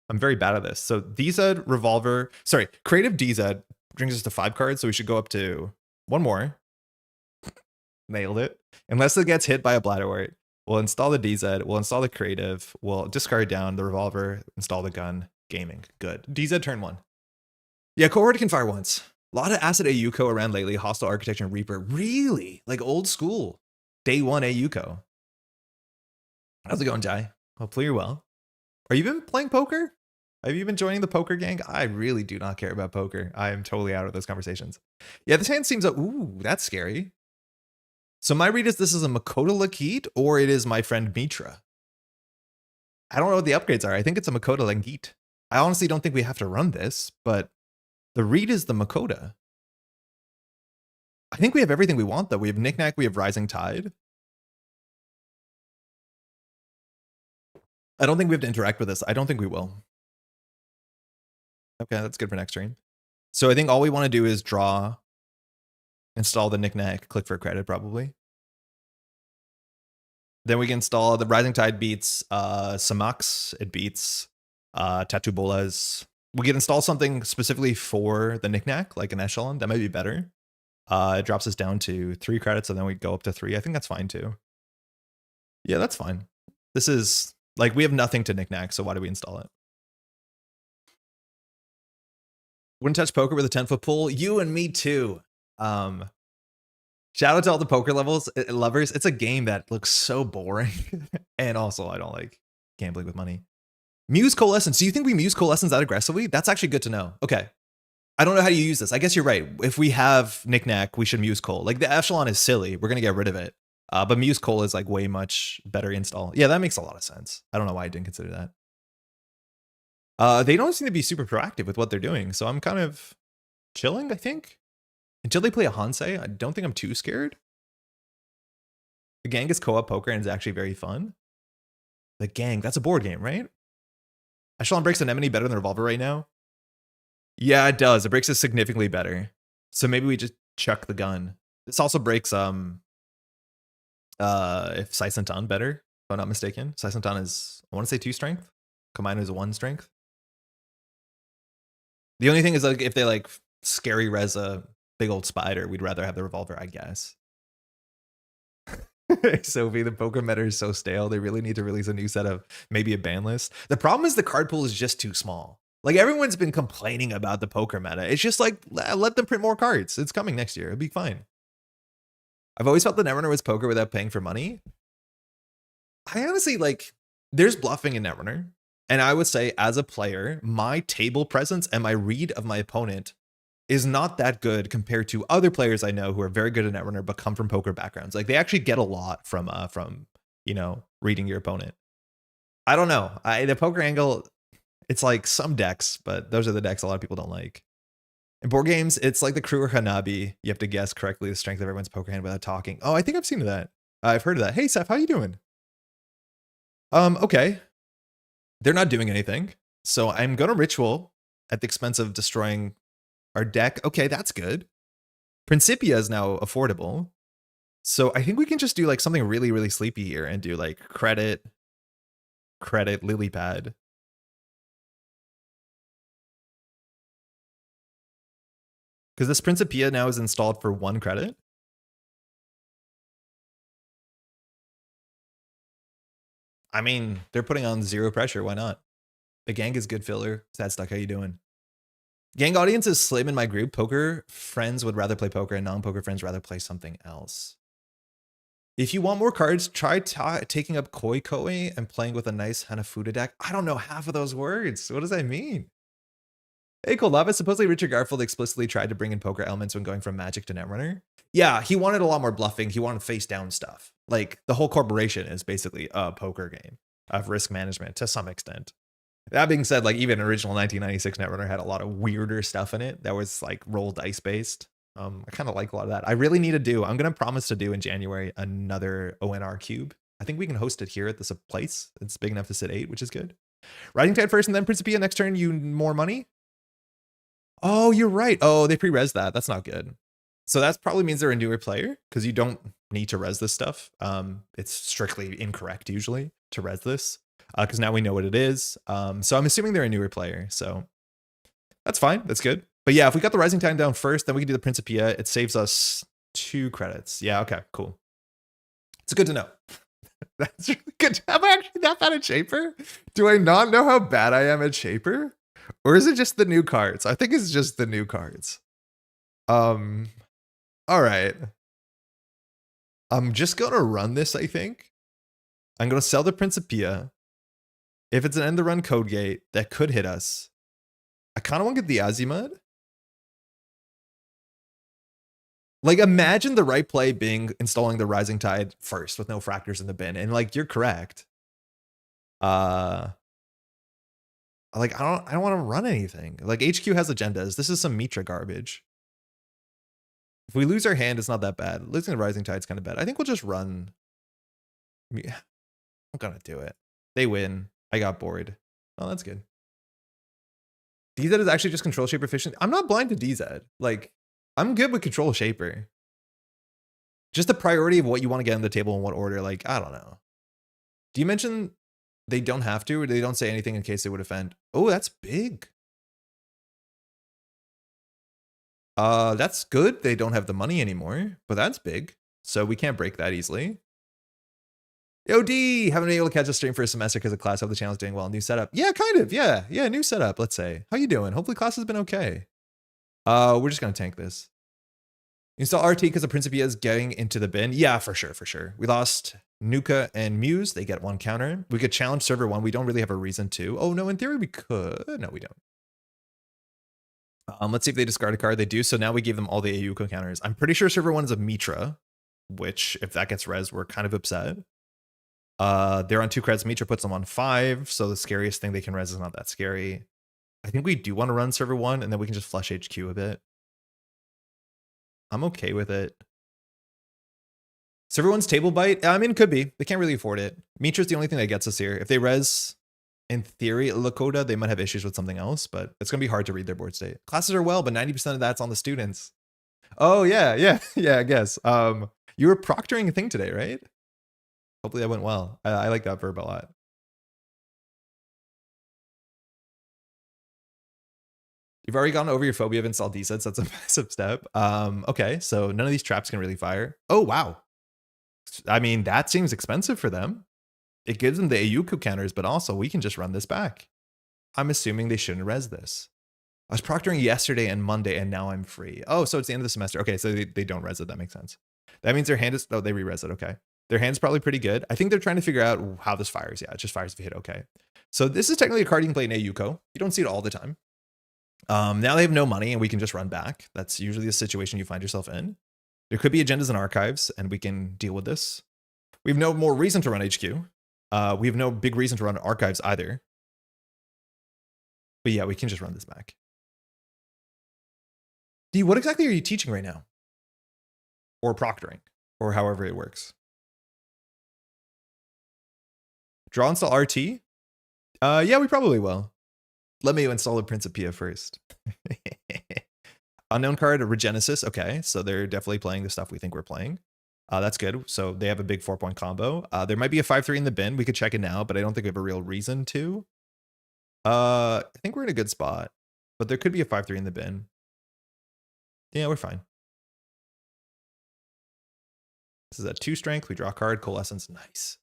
I'm very bad at this. So DZ Revolver, sorry, creative DZ brings us to 5 cards. So we should go up to 1 more. Nailed it. Unless it gets hit by a Bladderwort, we'll install the DZ, we'll install the creative, we'll discard down the Revolver, install the gun, gaming. Good. DZ turn 1. Yeah, cohort can fire once. A lot of Acid Ayuko around lately. Hostile Architecture and Reaper. Really? Like old school. Day 1 Ayuko. How's it going, Jai? Hopefully you're well. Are you been playing poker? Have you been joining the poker gang? I really do not care about poker. I am totally out of those conversations. Yeah, this hand seems... Ooh, that's scary. So my read is this is a Makoto Lakit or it is my friend Mitra. I don't know what the upgrades are. I think it's a Makoto Lakit. I honestly don't think we have to run this, but the read is the Makoto. I think we have everything we want, though. We have Knickknack, we have Rising Tide. I don't think we have to interact with this. I don't think we will. Okay, that's good for next turn. So I think all we want to do is draw, install the Knickknack, click for a credit probably. Then we can install the Rising Tide beats Samax, it beats Tattoo Bolas. We can install something specifically for the Knickknack, like an Echelon. That might be better. It drops us down to 3 credits, and then we go up to 3. I think that's fine too. Yeah, that's fine. This is like, we have nothing to Knickknack, so why do we install it? Wouldn't touch poker with a 10-foot pole. You and me too. Shout out to all the poker lovers. It's a game that looks so boring. And also, I don't like gambling with money. Muse Coalescence. Do you think we Muse Coalescence that aggressively? That's actually good to know. Okay. I don't know how you use this. I guess you're right. If we have Knickknack, we should Muse Coal. Like, the Echelon is silly. We're going to get rid of it. But Muse Coal is like way much better install. Yeah, that makes a lot of sense. I don't know why I didn't consider that. They don't seem to be super proactive with what they're doing. So I'm kind of chilling, I think. Until they play a Hansei, I don't think I'm too scared. The gang is co-op poker and is actually very fun. The gang, that's a board game, right? Echelon breaks Anemone better than Revolver right now. Yeah, it does. It breaks it significantly better. So maybe we just chuck the gun. This also breaks if Saisentan better, if I'm not mistaken. Saisentan is, I want to say 2 strength. Kamino is a 1 strength. The only thing is, like, if they like scary res a big old spider, we'd rather have the Revolver, I guess. Sophie, the poker meta is so stale. They really need to release a new set of maybe a ban list. The problem is the card pool is just too small. Like everyone's been complaining about the poker meta. It's just like, let them print more cards. It's coming next year. It'll be fine. I've always felt the Netrunner was poker without paying for money. I honestly like, there's bluffing in Netrunner. And I would say as a player, my table presence and my read of my opponent is not that good compared to other players I know who are very good at Netrunner but come from poker backgrounds. Like they actually get a lot from you know, reading your opponent. I don't know. The poker angle, it's like some decks, but those are the decks a lot of people don't like. In board games, it's like the crew or Hanabi. You have to guess correctly the strength of everyone's poker hand without talking. Oh, I think I've seen that. I've heard of that. Hey, Seth, how you doing? Okay. They're not doing anything. So I'm going to ritual at the expense of destroying our deck. Okay, that's good. Principia is now affordable. So I think we can just do like something really, really sleepy here and do like credit, lily pad. Because this Principia now is installed for 1 credit. I mean, they're putting on 0 pressure. Why not? The gang is good filler. Sad Stuck, how you doing? Gang audience is slim in my group. Poker friends would rather play poker and non-poker friends rather play something else. If you want more cards, try taking up Koi Koi and playing with a nice Hanafuda deck. I don't know half of those words. What does that mean? Hey, Kolava, supposedly Richard Garfield explicitly tried to bring in poker elements when going from Magic to Netrunner. Yeah, he wanted a lot more bluffing. He wanted face down stuff. Like the whole corporation is basically a poker game of risk management to some extent. That being said, like even original 1996 Netrunner had a lot of weirder stuff in it that was like roll dice based. I kind of like a lot of that. I really need to do, I'm going to promise to do in January another ONR cube. I think we can host it here at this place. It's big enough to sit 8, which is good. Rising Tide first and then Principia next turn, you more money? Oh, you're right. Oh, they pre-res that. That's not good. So that probably means they're a newer player because you don't need to res this stuff. It's strictly incorrect usually to res this because now we know what it is. So I'm assuming they're a newer player. So that's fine. That's good. But yeah, if we got the Rising Tide down first, then we can do the Principia. It saves us 2 credits. Yeah, okay, cool. It's good to know. That's really good. Am I actually that bad at Shaper? Do I not know how bad I am at Shaper? Or is it just the new cards? I think it's just the new cards. All right. I'm just going to run this, I think. I'm going to sell the Principia. If it's an end the run code gate, that could hit us. I kind of want to get the Azimut. Like, imagine the right play being installing the Rising Tide first with no fractors in the bin. And, like, you're correct. Like, I don't want to run anything. Like, HQ has agendas. This is some Mitra garbage. If we lose our hand, it's not that bad. Losing the Rising Tide is kind of bad. I think we'll just run. I'm going to do it. They win. I got bored. Oh, that's good. DZ is actually just control shaper efficient. I'm not blind to DZ. Like, I'm good with control shaper. Just the priority of what you want to get on the table in what order. Like, I don't know. Do you mention they don't have to, or they don't say anything in case they would offend? Oh, that's big. That's good. They don't have the money anymore, but that's big. So we can't break that easily. Yo, D, haven't been able to catch a stream for a semester because of class. Hope the channel's doing well. New setup. Yeah, kind of. Yeah, new setup, let's say. How you doing? Hopefully class has been okay. We're just going to tank this. Install RT because the Principia is getting into the bin. Yeah, for sure. We lost Nuka and Muse. They get 1 counter. We could challenge server 1. We don't really have a reason to. Oh, no, in theory we could. No, we don't. Let's see if they discard a card. They do. So now we gave them all the Ayuko counters. I'm pretty sure server 1 is a Mitra, which if that gets res, we're kind of upset. They're on 2 credits. Mitra puts them on 5. So the scariest thing they can res is not that scary. I think we do want to run server 1 and then we can just flush HQ a bit. I'm okay with it. Server 1's table bite. I mean, it could be. They can't really afford it. Mitra's the only thing that gets us here. If they res, in theory, Lakota, they might have issues with something else, but it's going to be hard to read their board state. Classes are well, but 90% of that's on the students. Oh, yeah, I guess. You were proctoring a thing today, right? Hopefully that went well. I like that verb a lot. You've already gone over your phobia of install D-sets. That's a massive step. Okay, so none of these traps can really fire. Oh, wow. I mean, that seems expensive for them. It gives them the Ayuko counters, but also we can just run this back. I'm assuming they shouldn't res this. I was proctoring yesterday and Monday, and now I'm free. Oh, so it's the end of the semester. Okay, so they don't res it. That makes sense. That means their hand is... Oh, they re-res it. Okay. Their hand's probably pretty good. I think they're trying to figure out how this fires. Yeah, it just fires if you hit okay. So this is technically a card you can play in Ayuko. You don't see it all the time. Now they have no money, and we can just run back. That's usually the situation you find yourself in. There could be agendas and archives, and we can deal with this. We have no more reason to run HQ. We have no big reason to run archives either. But yeah, we can just run this back. D, what exactly are you teaching right now? Or proctoring, or however it works. Draw install RT? Yeah, we probably will. Let me install the Principia first. Unknown card, Regenesis. Okay, so they're definitely playing the stuff we think we're playing. That's good. So they have a big 4-point combo. There might be a 5-3 in the bin. We could check it now, but I don't think we have a real reason to. I think we're in a good spot, but there could be a 5-3 in the bin. Yeah, we're fine. This is a 2 strength. We draw a card. Coalescence. Nice.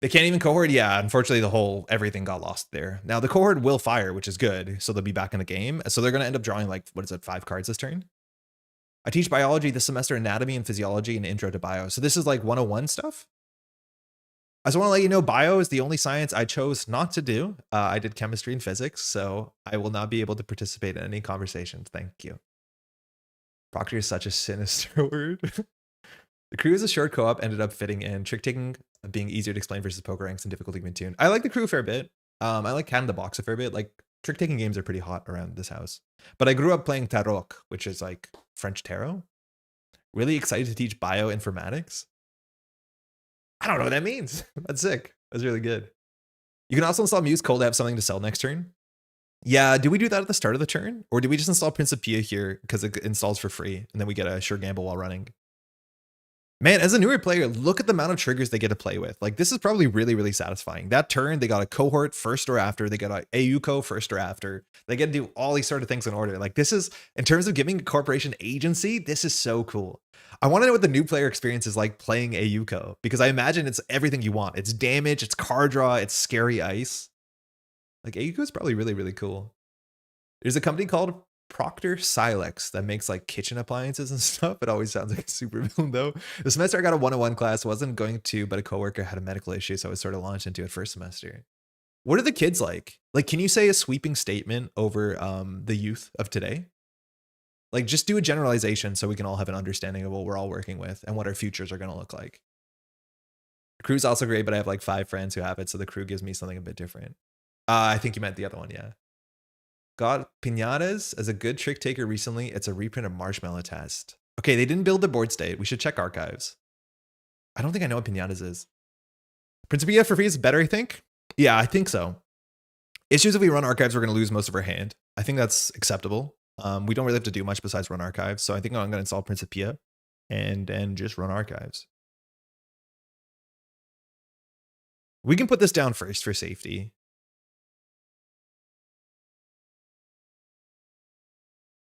They can't even cohort. Yeah, unfortunately, everything got lost there. Now the cohort will fire, which is good. So they'll be back in the game. So they're going to end up drawing like, what is it, 5 cards this turn? I teach biology this semester, anatomy and physiology and intro to bio. So this is like 101 stuff. I just want to let you know, bio is the only science I chose not to do. I did chemistry and physics, so I will not be able to participate in any conversations. Thank you. Proctor is such a sinister word. The crew is a short co-op, ended up fitting in. Trick taking being easier to explain versus poker ranks and difficulty to tune. I like the crew a fair bit. I like Cat in the Box a fair bit. Like, trick taking games are pretty hot around this house. But I grew up playing Tarot, which is like French tarot. Really excited to teach bioinformatics. I don't know what that means. That's sick. That's really good. You can also install Muse Cold to have something to sell next turn. Yeah, do we do that at the start of the turn? Or do we just install Principia here because it installs for free and then we get a sure gamble while running? Man, as a newer player, look at the amount of triggers they get to play with. Like, this is probably really, really satisfying. That turn, they got a cohort first or after. They got a AUCO first or after. They get to do all these sort of things in order. Like, this is, in terms of giving a corporation agency, this is so cool. I want to know what the new player experience is like playing AUCO, because I imagine it's everything you want. It's damage, it's card draw, it's scary ice. Like, AUCO is probably really, really cool. There's a company called Proctor Silex that makes like kitchen appliances and stuff. It always sounds like a super villain though. The semester I got a 101 class, wasn't going to, but a coworker had a medical issue, so I was sort of launched into it first semester. What are the kids like? Like, can you say a sweeping statement over the youth of today? Like, just do a generalization so we can all have an understanding of what we're all working with and what our futures are going to look like. The crew's also great, but I have like 5 friends who have it, so the crew gives me something a bit different. I think you meant the other one, yeah. Got Pinatas as a good trick taker recently. It's a reprint of Marshmallow Test. Okay, they didn't build the board state. We should check archives. I don't think I know what Pinatas is. Principia for free is better, I think. Yeah, I think so. Issues if we run archives, we're going to lose most of our hand. I think that's acceptable. We don't really have to do much besides run archives. So I think I'm going to install Principia and just run archives. We can put this down first for safety.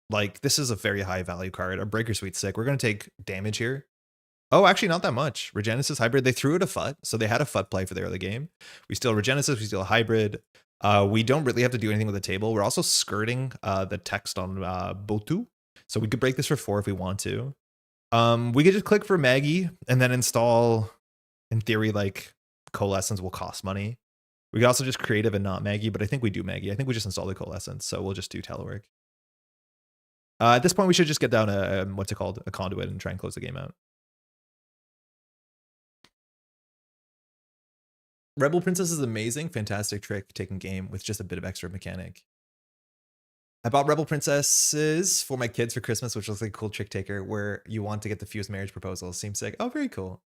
Like, this is a very high value card. Our Breaker Suite's sick. We're going to take damage here. Oh, actually, not that much. Regenesis Hybrid. They threw it a FUT, so they had a FUT play for the early game. We steal Regenesis. We steal a Hybrid. We don't really have to do anything with the table. We're also skirting the text on Botu, so we could break this for 4 if we want to. We could just click for Maggie and then install, in theory, like, Coalescence will cost money. We could also just creative and not Maggie, but I think we do Maggie. I think we just install the Coalescence, so we'll just do telework. At this point, we should just get down a, what's it called? A conduit and try and close the game out. Rebel Princess is amazing. Fantastic trick taking game with just a bit of extra mechanic. I bought Rebel Princesses for my kids for Christmas, which looks like a cool trick taker where you want to get the fused marriage proposal. Seems sick. Oh, very cool.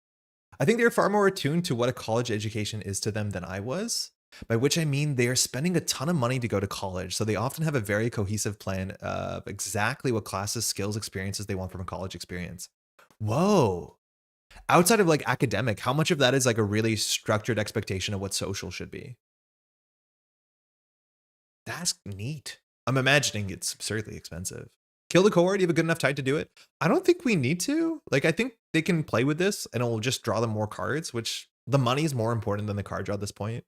I think they're far more attuned to what a college education is to them than I was. By which I mean they are spending a ton of money to go to college, so they often have a very cohesive plan of exactly what classes, skills, experiences they want from a college experience. Whoa. Outside of like academic, how much of that is like a really structured expectation of what social should be? That's neat. I'm imagining it's absurdly expensive. Kill the cohort, you have a good enough tide to do it. I don't think we need to. Like, I think they can play with this and it'll just draw them more cards, which the money is more important than the card draw at this point.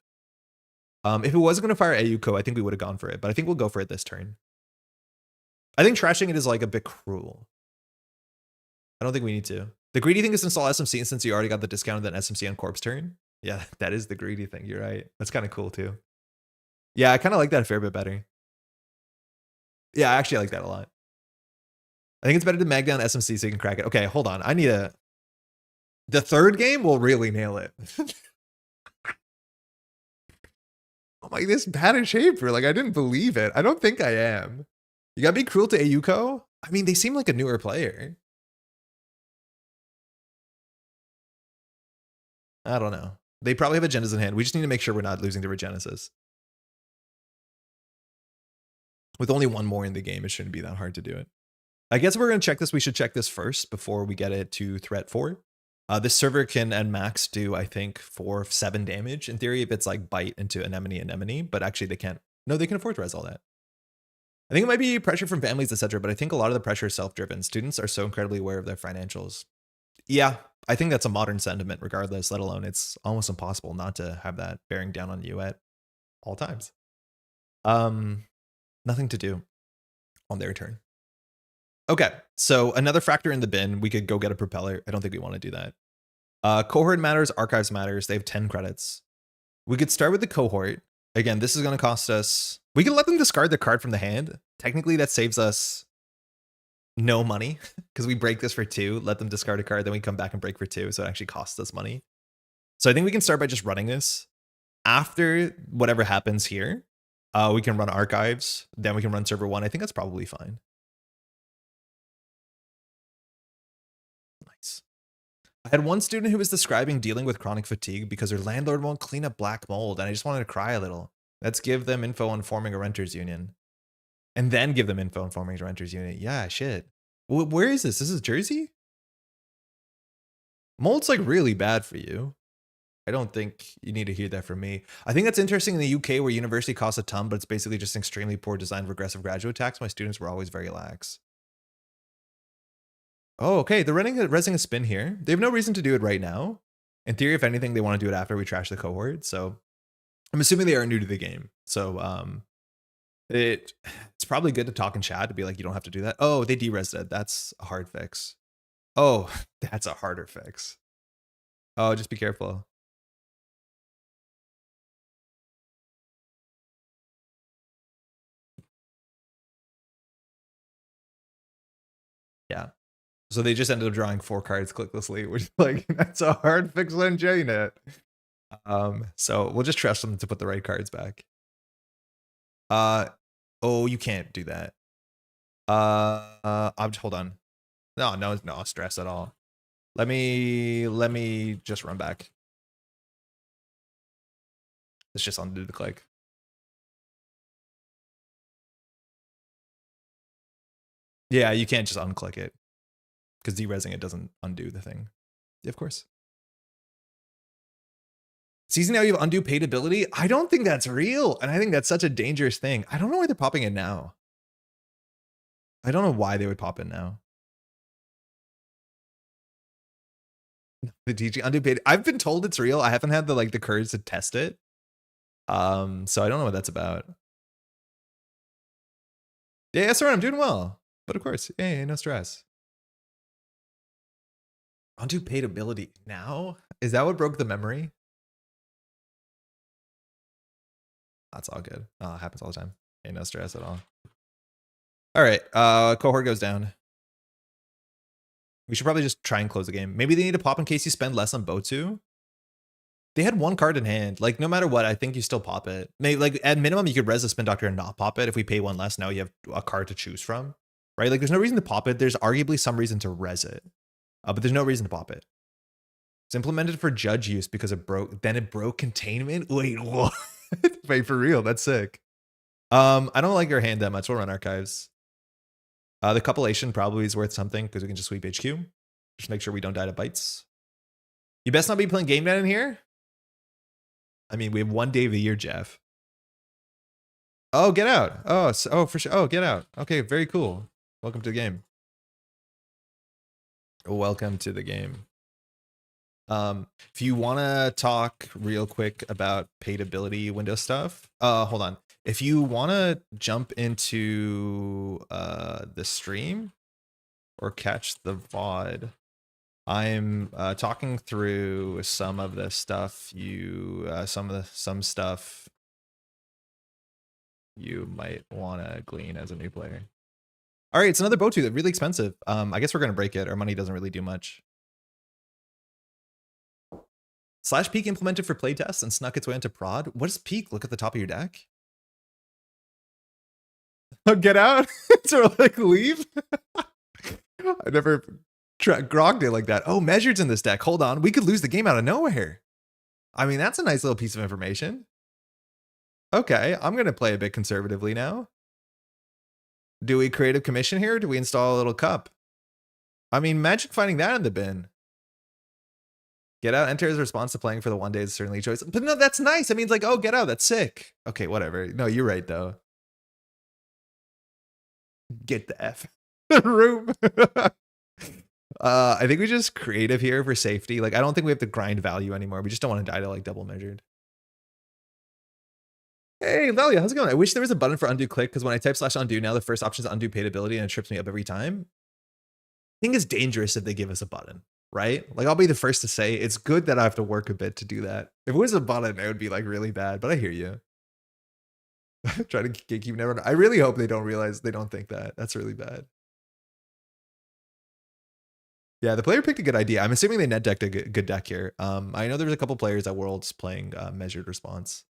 If it was going to fire Ayuko, I think we would have gone for it, but I think we'll go for it this turn. I think trashing it is like a bit cruel. I don't think we need to. The greedy thing is install SMC, and since you already got the discount, then SMC on Corpse turn. Yeah, that is the greedy thing. You're right. That's kind of cool too. Yeah, I kind of like that a fair bit better. Yeah, I actually like that a lot. I think it's better to mag down SMC so you can crack it. Okay, hold on. I need a... The third game will really nail it. I'm like, this bad in Shaper. Like, I didn't believe it. I don't think I am. You gotta be cruel to Ayuko? I mean, they seem like a newer player. I don't know. They probably have agendas in hand. We just need to make sure we're not losing to Regenesis. With only one more in the game, it shouldn't be that hard to do it. I guess if we're going to check this, we should check this first before we get it to threat 4. This server can and max do, I think, 7 damage in theory if it's like bite into anemone, but actually they can't. No, they can afford to res all that. I think it might be pressure from families, etc., but I think a lot of the pressure is self-driven. Students are so incredibly aware of their financials. Yeah, I think that's a modern sentiment regardless, let alone it's almost impossible not to have that bearing down on you at all times. Nothing to do on their turn. Okay, so another fractor in the bin. We could go get a propeller. I don't think we want to do that. Cohort matters, archives matters. They have 10 credits. We could start with the cohort. Again, this is going to cost us... We can let them discard the card from the hand. Technically, that saves us no money because we break this for 2, let them discard a card, then we come back and break for 2, so it actually costs us money. So I think we can start by just running this. After whatever happens here, we can run archives, then we can run server 1. I think that's probably fine. Nice. I had one student who was describing dealing with chronic fatigue because their landlord won't clean up black mold, and I just wanted to cry a little. Let's give them info on forming a renters union. And then give them info on forming a renters unit. Yeah, shit. Where is this? This is Jersey? Mold's like really bad for you. I don't think you need to hear that from me. I think that's interesting in the UK where university costs a ton, but it's basically just an extremely poor design regressive graduate tax. My students were always very lax. Oh, okay. They're resing a spin here. They have no reason to do it right now. In theory, if anything, they want to do it after we trash the cohort. So I'm assuming they are new to the game. So it's probably good to talk in chat to be like, you don't have to do that. Oh, they de-resed it. That's a hard fix. Oh, that's a harder fix. Oh, just be careful. Yeah. So they just ended up drawing 4 cards clicklessly, which is like, that's a hard fix on GameNET. So we'll just trust them to put the right cards back. Oh, you can't do that. Hold on. No stress at all. Let me just run back. Let's just undo the click. Yeah, you can't just unclick it because de-resing it doesn't undo the thing. Yeah, of course. Season now you have undo paid ability. I don't think that's real, and I think that's such a dangerous thing. I don't know why they're popping it now. I don't know why they would pop it now. The DG undo paid. I've been told it's real. I haven't had the courage to test it. So I don't know what that's about. Yeah, yes, sir. I'm doing well, but of course, yeah, no stress. Undo paid ability now. Is that what broke the memory? That's all good. Oh, it happens all the time. Ain't no stress at all. All right, cohort goes down. We should probably just try and close the game. Maybe they need to pop in case you spend less on Botu. They had 1 card in hand. Like, no matter what, I think you still pop it. Maybe, like, at minimum, you could res the Spin Doctor and not pop it. If we pay 1 less, now you have a card to choose from, right? Like, there's no reason to pop it. There's arguably some reason to res it, but there's no reason to pop it. It's implemented for judge use because it broke. Then it broke containment. Wait, what? Wait, for real? That's sick. I don't like your hand that much. We'll run archives. The compilation probably is worth something because we can just sweep HQ. Just make sure we don't die to bites. You best not be playing GameNET in here. I mean, we have 1 day of the year, Geoff. Oh, get out. Oh, for sure. Oh, get out. Okay, very cool. Welcome to the game. Welcome to the game. If you want to talk real quick about paidability window stuff, hold on. If you want to jump into the stream or catch the VOD, I'm talking through some of the stuff some stuff you might want to glean as a new player. All right, it's another Botu that's really expensive. I guess we're gonna break it. Our money doesn't really do much. Slash Peak implemented for playtests and snuck its way into prod. What does Peak look at the top of your deck? Oh, get out? So like leave? I never grogged it like that. Oh, Measured's in this deck. Hold on. We could lose the game out of nowhere. I mean, that's a nice little piece of information. Okay, I'm going to play a bit conservatively now. Do we create a commission here? Or do we install a little cup? I mean, Magic finding that in the bin. Get out, enter his response to playing for the 1 day is certainly a choice. But no, that's nice. I mean, it's like, oh, get out. That's sick. Okay, whatever. No, you're right, though. Get the F room. I think we just creative here for safety. Like, I don't think we have to grind value anymore. We just don't want to die to like double measured. Hey, Valia, how's it going? I wish there was a button for undo click because when I type /undo now, the first option is undo paidability and it trips me up every time. I think it's dangerous if they give us a button, right? Like, I'll be the first to say it's good that I have to work a bit to do that. If it was a button, it would be like really bad, but I hear you. Try to gatekeep Netrunner. I really hope they don't realize, they don't think that. That's really bad. Yeah, the player picked a good idea. I'm assuming they net decked a good deck here. I know there's a couple players at Worlds playing measured response.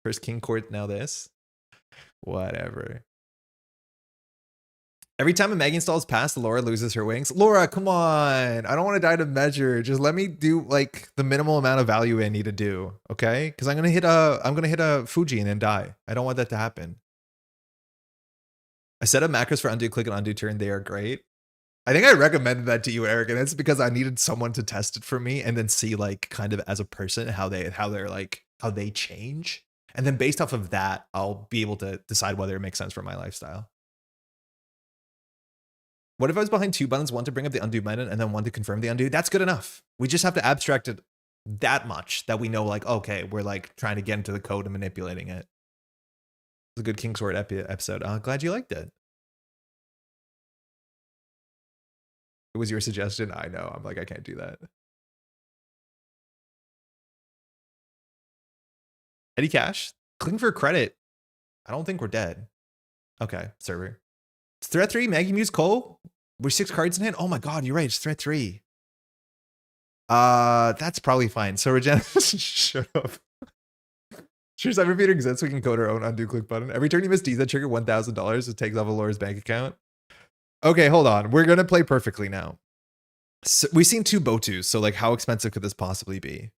First King Court, now this. Whatever. Every time a Maggie installs pass, Laura loses her wings. Laura, come on. I don't want to die to measure. Just let me do like the minimal amount of value I need to do. Okay? Because I'm gonna hit a Fuji and then die. I don't want that to happen. I set up macros for undo click and undo turn. They are great. I think I recommended that to you, Eric, and it's because I needed someone to test it for me and then see like kind of as a person how they change. And then based off of that, I'll be able to decide whether it makes sense for my lifestyle. What if I was behind two buttons, one to bring up the undo button and then one to confirm the undo? That's good enough. We just have to abstract it that much that we know like, okay, we're like trying to get into the code and manipulating it. It's a good King Sword episode. Glad you liked it. It was your suggestion. I know. I'm like, I can't do that. Eddie Cash, clicking for credit. I don't think we're dead. Okay, server. It's threat 3, Maggie Muse Cole. We're 6 cards in hand. Oh my god, you're right. It's threat 3. That's probably fine. So Regina, shut up. Sure, cyber feeder exists. We can code our own undo click button. Every turn you miss D's that trigger $1,000. It takes off a Laura's bank account. Okay, hold on. We're gonna play perfectly now. So we've seen 2 Botus, so like how expensive could this possibly be?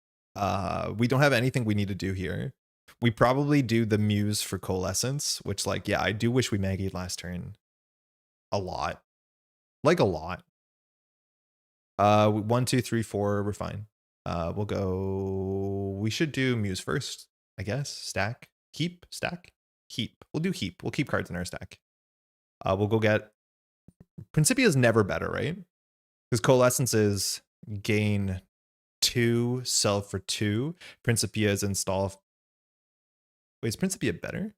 We don't have anything we need to do here. We probably do the Muse for Coalescence, which like, yeah, I do wish we Maggied last turn. A lot. Like a lot. 1, 2, 3, 4, we're fine. We'll go, we should do Muse first, I guess. Stack, heap, stack, heap. We'll do heap. We'll keep cards in our stack. We'll go get, Principia is never better, right? Because Coalescence is gain 2, sell for 2. Principia is install. Wait, is Principia better?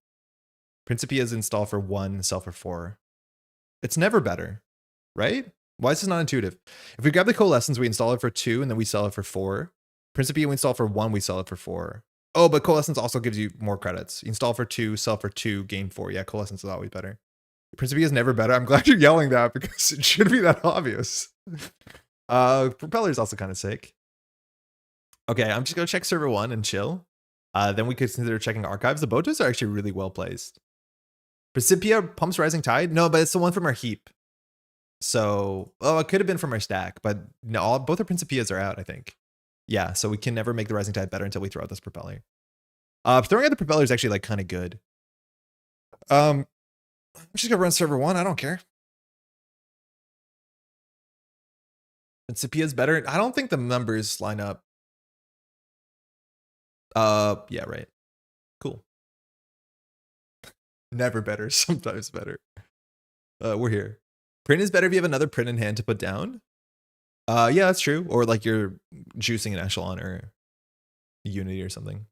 Principia is install for 1, sell for 4. It's never better, right? Why is this not intuitive? If we grab the Coalescence, we install it for 2, and then we sell it for 4. Principia, we install for 1, we sell it for 4. Oh, but Coalescence also gives you more credits. You install for 2, sell for 2, gain 4. Yeah, Coalescence is always better. Principia is never better. I'm glad you're yelling that because it should be that obvious. Propeller is also kind of sick. Okay, I'm just gonna check server 1 and chill. Then we could consider checking archives. The Botus are actually really well placed. Principia pumps Rising Tide? No, but it's the one from our heap. So, oh, it could have been from our stack, but no, both our Principias are out, I think. Yeah, so we can never make the Rising Tide better until we throw out this Propeller. Throwing out the Propeller is actually like kind of good. I'm just gonna run server 1. I don't care. Principia is better. I don't think the numbers line up. Yeah, right. Cool. Never better, sometimes better. We're here. Print is better if you have another print in hand to put down. Yeah, that's true. Or like you're juicing an echelon or unity or something.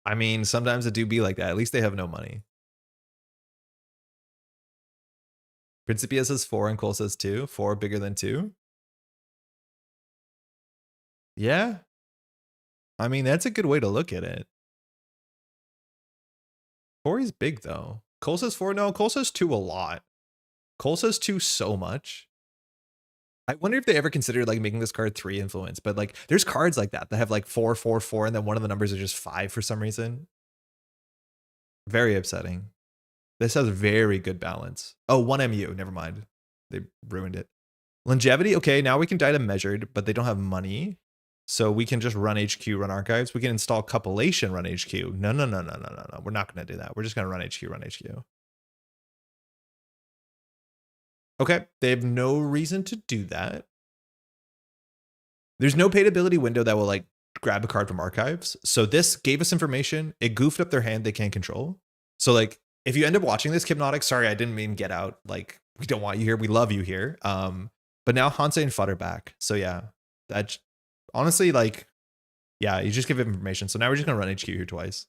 I mean, sometimes it do be like that. At least they have no money. Principia says 4 and Cole says 2. 4 bigger than 2. Yeah. I mean, that's a good way to look at it. 4 is big though. Cole says 4. No, Cole says 2 a lot. Cole says 2 so much. I wonder if they ever considered like making this card 3 influence, but like there's cards like that have like 4, 4, 4, and then one of the numbers are just 5 for some reason. Very upsetting. This has very good balance. Oh, 1 MU. Never mind. They ruined it. Longevity. Okay, now we can die to measured, but they don't have money. So we can just run HQ, run archives. We can install compilation, run HQ. No. We're not going to do that. We're just going to run HQ, run HQ. Okay, they have no reason to do that. There's no paid ability window that will like grab a card from archives. So this gave us information. It goofed up their hand they can't control. So like if you end up watching this, Hypnotic, sorry, I didn't mean get out. Like we don't want you here. We love you here. But now Hanse and Fudd are back. So yeah, that honestly, like, yeah, you just give him information. So now we're just gonna run HQ here twice.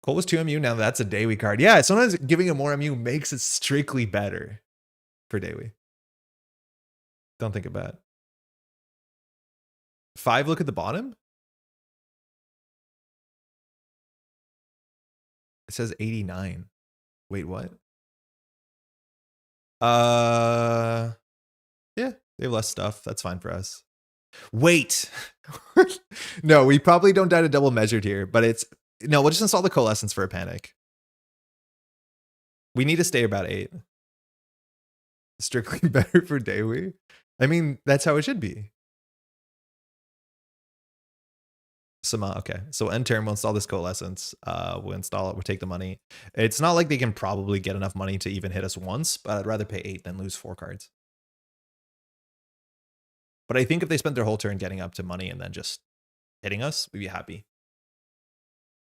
Cole was 2 MU. Now that's a Daywee card. Yeah, sometimes giving him more MU makes it strictly better for Daywee. Don't think about it. 5, look at the bottom. It says 89. Wait, what? Yeah, they have less stuff. That's fine for us. Wait. No, we probably don't die to double measured here, but it's no, we'll just install the coalescence for a panic. We need to stay about 8. Strictly better for Daywee. I mean, that's how it should be. Sama, okay. So end turn, we'll install this coalescence. We'll install it, we'll take the money. It's not like they can probably get enough money to even hit us once, but I'd rather pay 8 than lose 4 cards. But I think if they spent their whole turn getting up to money and then just hitting us, we'd be happy.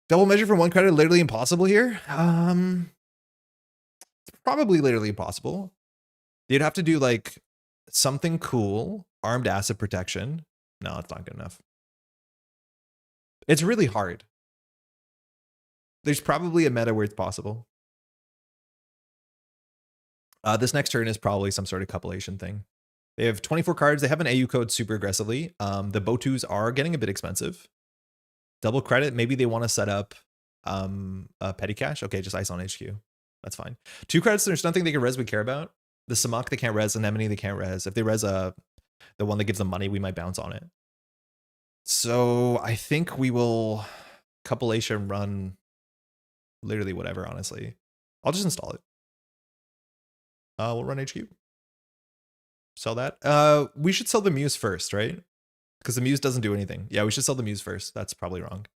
Double measure for 1 credit, literally impossible here. It's probably literally impossible. You'd have to do like something cool, armed acid protection. No, it's not good enough. It's really hard. There's probably a meta where it's possible. This next turn is probably some sort of couplation thing. They have 24 cards. They have an AU code super aggressively. The Botus are getting a bit expensive. Double credit. Maybe they want to set up a petty cash. Okay, just ice on HQ. That's fine. 2 credits. There's nothing they can res we care about. The Samak they can't res. Anemone they can't res. If they res the one that gives them money, we might bounce on it. So I think we will couplation run literally whatever, honestly. I'll just install it. We'll run HQ. Sell that. We should sell the Muse first, right? Because the Muse doesn't do anything. Yeah, we should sell the Muse first. That's probably wrong.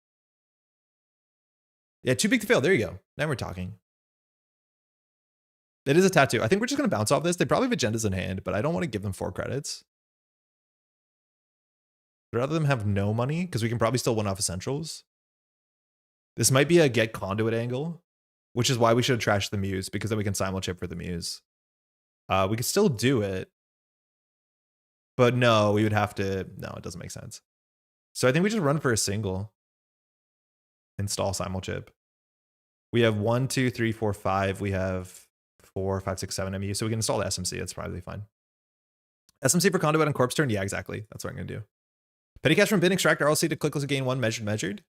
Yeah, too big to fail. There you go. Now we're talking. It is a tattoo. I think we're just going to bounce off this. They probably have agendas in hand, but I don't want to give them 4 credits. I'd rather them have no money because we can probably still win off essentials. This might be a get conduit angle, which is why we should have trashed the Muse, because then we can simul-chip for the Muse. We could still do it. But no, we would have to... No, it doesn't make sense. So I think we just run for a single. Install simul-chip. We have 1, 2, 3, 4, 5. We have 4, 5, 6, 7 MU. So we can install the SMC. That's probably fine. SMC for conduit on corpse turn? Yeah, exactly. That's what I'm going to do. Petty cash from bin extractor. RLC to clickless gain 1 measured.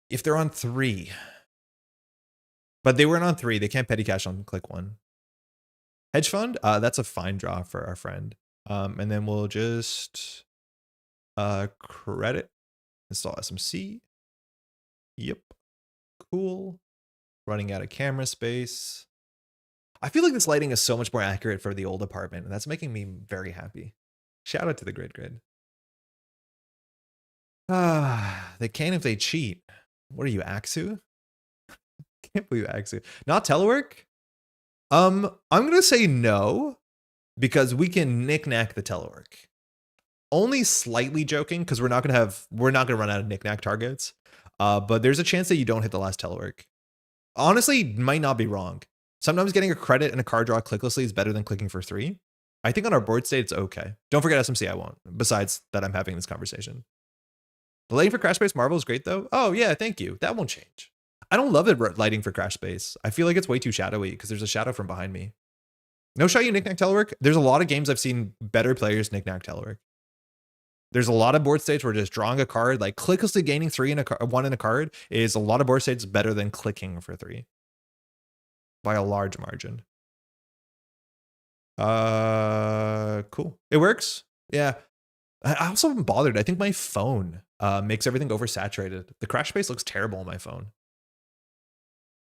If they're on 3. But they weren't on 3. They can't petty cash on click 1. Hedge fund? That's a fine draw for our friend. And then we'll just credit. Install SMC. Yep. Cool. Running out of camera space. I feel like this lighting is so much more accurate for the old apartment, and that's making me very happy. Shout out to the grid. They can if they cheat. What are you, Axu? Can't believe Axu. Not telework? I'm gonna say no, because we can knickknack the telework. Only slightly joking, because we're not gonna run out of knickknack targets. But there's a chance that you don't hit the last telework. Honestly, might not be wrong. Sometimes getting a credit and a card draw clicklessly is better than clicking for 3. I think on our board state, it's okay. Don't forget SMC, I won't. Besides that, I'm having this conversation. The lighting for Crash Space Marvel is great, though. Oh, yeah, thank you. That won't change. I don't love it lighting for Crash Space. I feel like it's way too shadowy because there's a shadow from behind me. No shot you Knickknack Telework. There's a lot of games I've seen better players Knickknack Telework. There's a lot of board states where just drawing a card, like clicklessly gaining 1 in a card is a lot of board states better than clicking for 3 by a large margin. Cool. It works. Yeah. I also haven't bothered. I think my phone makes everything oversaturated. The Crash Space looks terrible on my phone.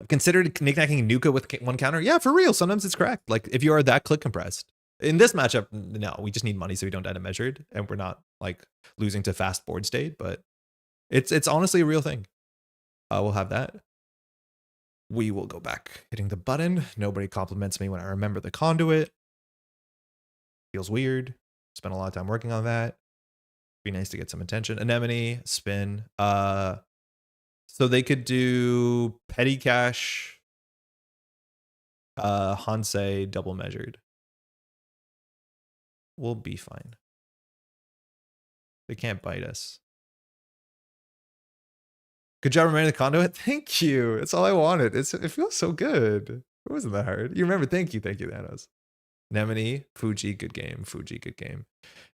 I've considered knickknacking Nuka with 1 counter. Yeah, for real. Sometimes it's correct. Like if you are that click compressed. In this matchup, no, we just need money so we don't end it measured. And we're not like losing to fast board state, but it's honestly a real thing. We'll have that. We will go back hitting the button. Nobody compliments me when I remember the conduit. Feels weird. Spent a lot of time working on that. Be nice to get some attention. Anemone, spin. So they could do petty cash, Hansei double measured. We'll be fine. They can't bite us. Good job remembering the conduit. Thank you. That's all I wanted. It feels so good. It wasn't that hard. You remember? Thank you, Thanos. Anemone, Fuji, good game. Fuji, good game.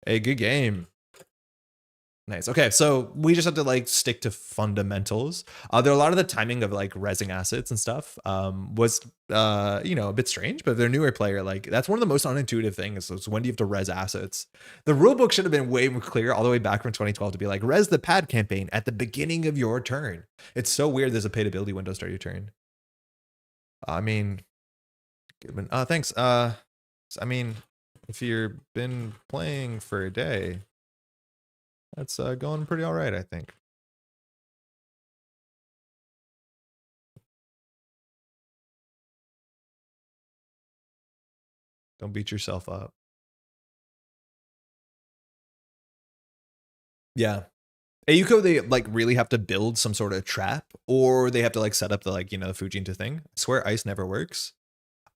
A good game. Nice. Okay, so we just have to like stick to fundamentals. There are a lot of the timing of like rezzing assets and stuff was you know, a bit strange, but if they're a newer player, like that's one of the most unintuitive things. So when do you have to res assets? The rule book should have been way more clear all the way back from 2012 to be like res the pad campaign at the beginning of your turn. It's so weird. There's a paid ability window start your turn. I mean, thanks. I mean, if you've been playing for a day, that's going pretty all right, I think. Don't beat yourself up. Yeah. Ayuko, they like really have to build some sort of trap, or they have to like set up the like, you know, the Fujinta thing. I swear ice never works.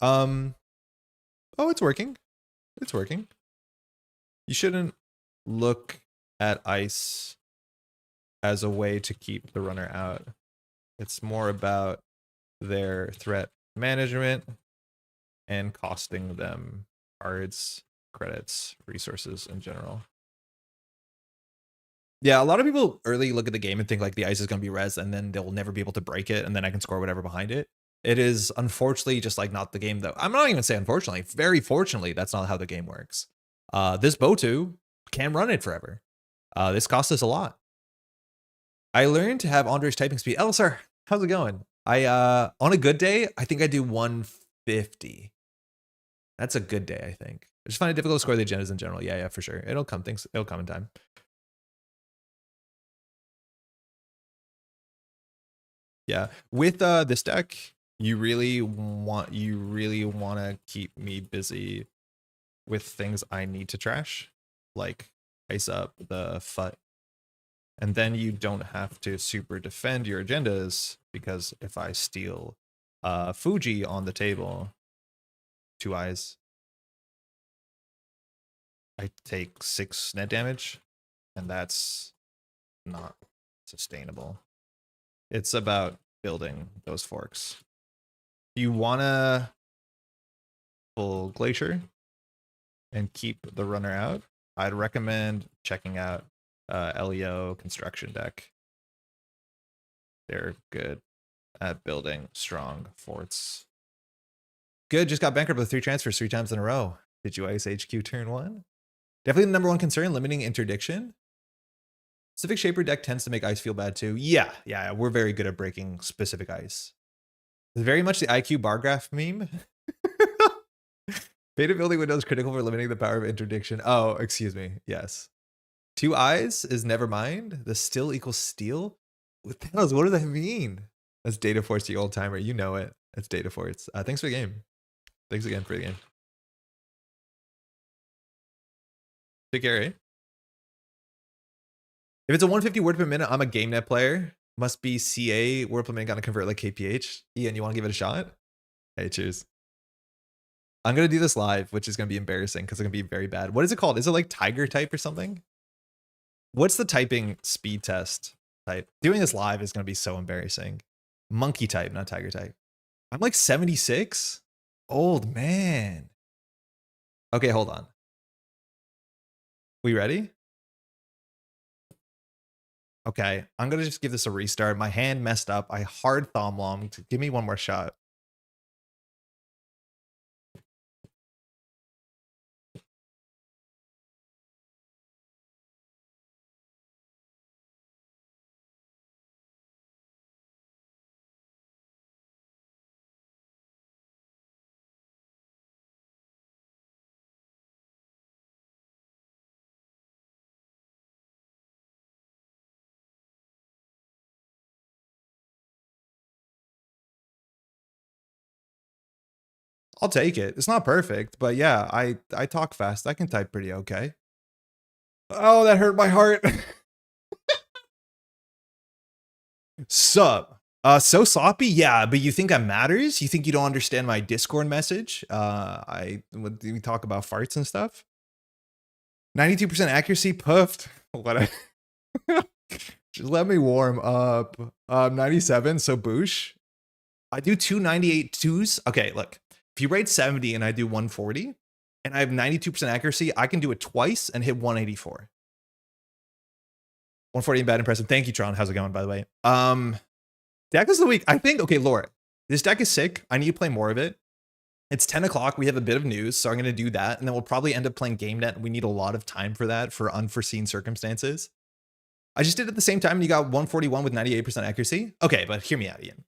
Oh, it's working. It's working. You shouldn't look at ice as a way to keep the runner out. It's more about their threat management and costing them cards, credits, resources in general. Yeah, a lot of people early look at the game and think like the ice is going to be res and then they'll never be able to break it and then I can score whatever behind it. It is unfortunately just like not the game though. I'm not even saying unfortunately, very fortunately, that's not how the game works. This Botu can run it forever. This cost us a lot. I learned to have Andre's typing speed. Elsar, how's it going? I on a good day, I think I do 150. That's a good day, I think. I just find it difficult to score the agendas in general. Yeah, for sure. It'll come in time. Yeah, with this deck, you really want to keep me busy with things I need to trash, like ice up the FUT. And then you don't have to super defend your agendas, because if I steal Fuji on the table, 2 eyes, I take 6 net damage, and that's not sustainable. It's about building those forks. You want to pull Glacier and keep the runner out, I'd recommend checking out LEO construction deck. They're good at building strong forts. Good, just got bankrupt with 3 transfers 3 times in a row. Did you ice HQ turn 1? Definitely the #1 concern, limiting interdiction. Specific Shaper deck tends to make ice feel bad too. Yeah, we're very good at breaking specific ice. It's very much the IQ bar graph meme. Beta building window is critical for limiting the power of interdiction. Oh, excuse me. Yes. 2 eyes is never mind. The still equals steal. What does that mean? That's Data Force, the old timer. You know it. That's Data Force. Thanks for the game. Thanks again for the game. Take care, eh? If it's a 150 word per minute, I'm a GameNet player. Must be CA. Wordplay gonna convert like KPH. Ian, you want to give it a shot? Hey, cheers. I'm gonna do this live, which is gonna be embarrassing because it's gonna be very bad. What is it called? Is it like tiger type or something? What's the typing speed test type? Doing this live is gonna be so embarrassing. Monkey type, not tiger type. I'm like 76. Old man. Okay, hold on. We ready? Okay, I'm gonna just give this a restart. My hand messed up. I hard thumb longed. Give me one more shot. I'll take it. It's not perfect, but yeah, I talk fast. I can type pretty okay. Oh, that hurt my heart. Sup? So sloppy? Yeah, but you think that matters? You think you don't understand my Discord message? We talk about farts and stuff. 92% accuracy, puffed. What? Just let me warm up. 97, so boosh. I do 298 twos. Okay, look. If you rate 70 and I do 140, and I have 92% accuracy, I can do it twice and hit 184. 140 and bad impressive. Thank you, Tron. How's it going, by the way? Deck of the week. I think, okay, Laura, this deck is sick. I need to play more of it. It's 10 o'clock. We have a bit of news, so I'm going to do that. And then we'll probably end up playing GameNet. We need a lot of time for that for unforeseen circumstances. I just did it at the same time and you got 141 with 98% accuracy. Okay, but hear me out, Ian.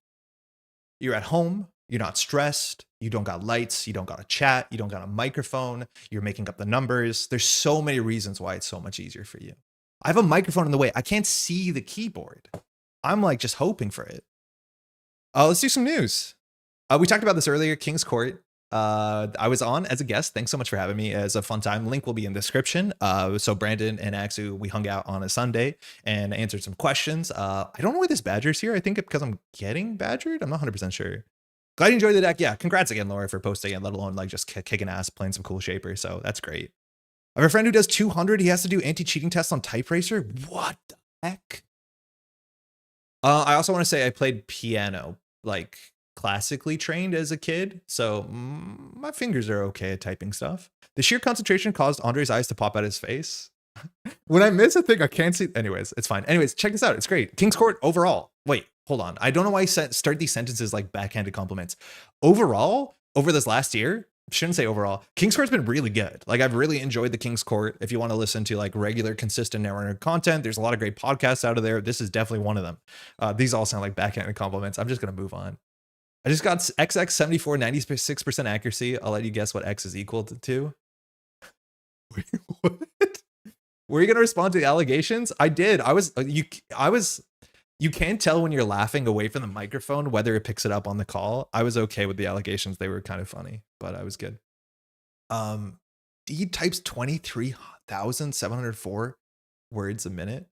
You're at home. You're not stressed. You don't got lights. You don't got a chat. You don't got a microphone. You're making up the numbers. There's so many reasons why it's so much easier for you. I have a microphone in the way. I can't see the keyboard. I'm like just hoping for it. Let's do some news. We talked about this earlier. King's Court. I was on as a guest. Thanks so much for having me. As a fun time. Link will be in the description. So Brandon and Axu, we hung out on a Sunday and answered some questions. I don't know why this badger's here. I think because I'm getting badgered. I'm not 100% sure. Glad you enjoyed the deck. Yeah, congrats again, Laura, for posting it, let alone like just kicking ass, playing some cool shaper. So that's great. I have a friend who does 200. He has to do anti-cheating tests on Type Racer. What the heck? I also want to say I played piano, like classically trained as a kid. So my fingers are okay at typing stuff. The sheer concentration caused Andre's eyes to pop out his face. When I miss a thing, I can't see. Anyways, it's fine. Anyways, check this out. It's great. King's Court overall. Wait, hold on. I don't know why I start these sentences like backhanded compliments. Overall, over this last year, shouldn't say overall, King's Court's been really good. Like I've really enjoyed the King's Court. If you want to listen to like regular, consistent Netrunner content, there's a lot of great podcasts out of there. This is definitely one of them. These all sound like backhanded compliments. I'm just going to move on. I just got XX74, 96% accuracy. I'll let you guess what X is equal to. Wait, what? Were you going to respond to the allegations? I did. You can't tell when you're laughing away from the microphone whether it picks it up on the call. I was okay with the allegations. They were kind of funny, but I was good. D types 23,704 words a minute.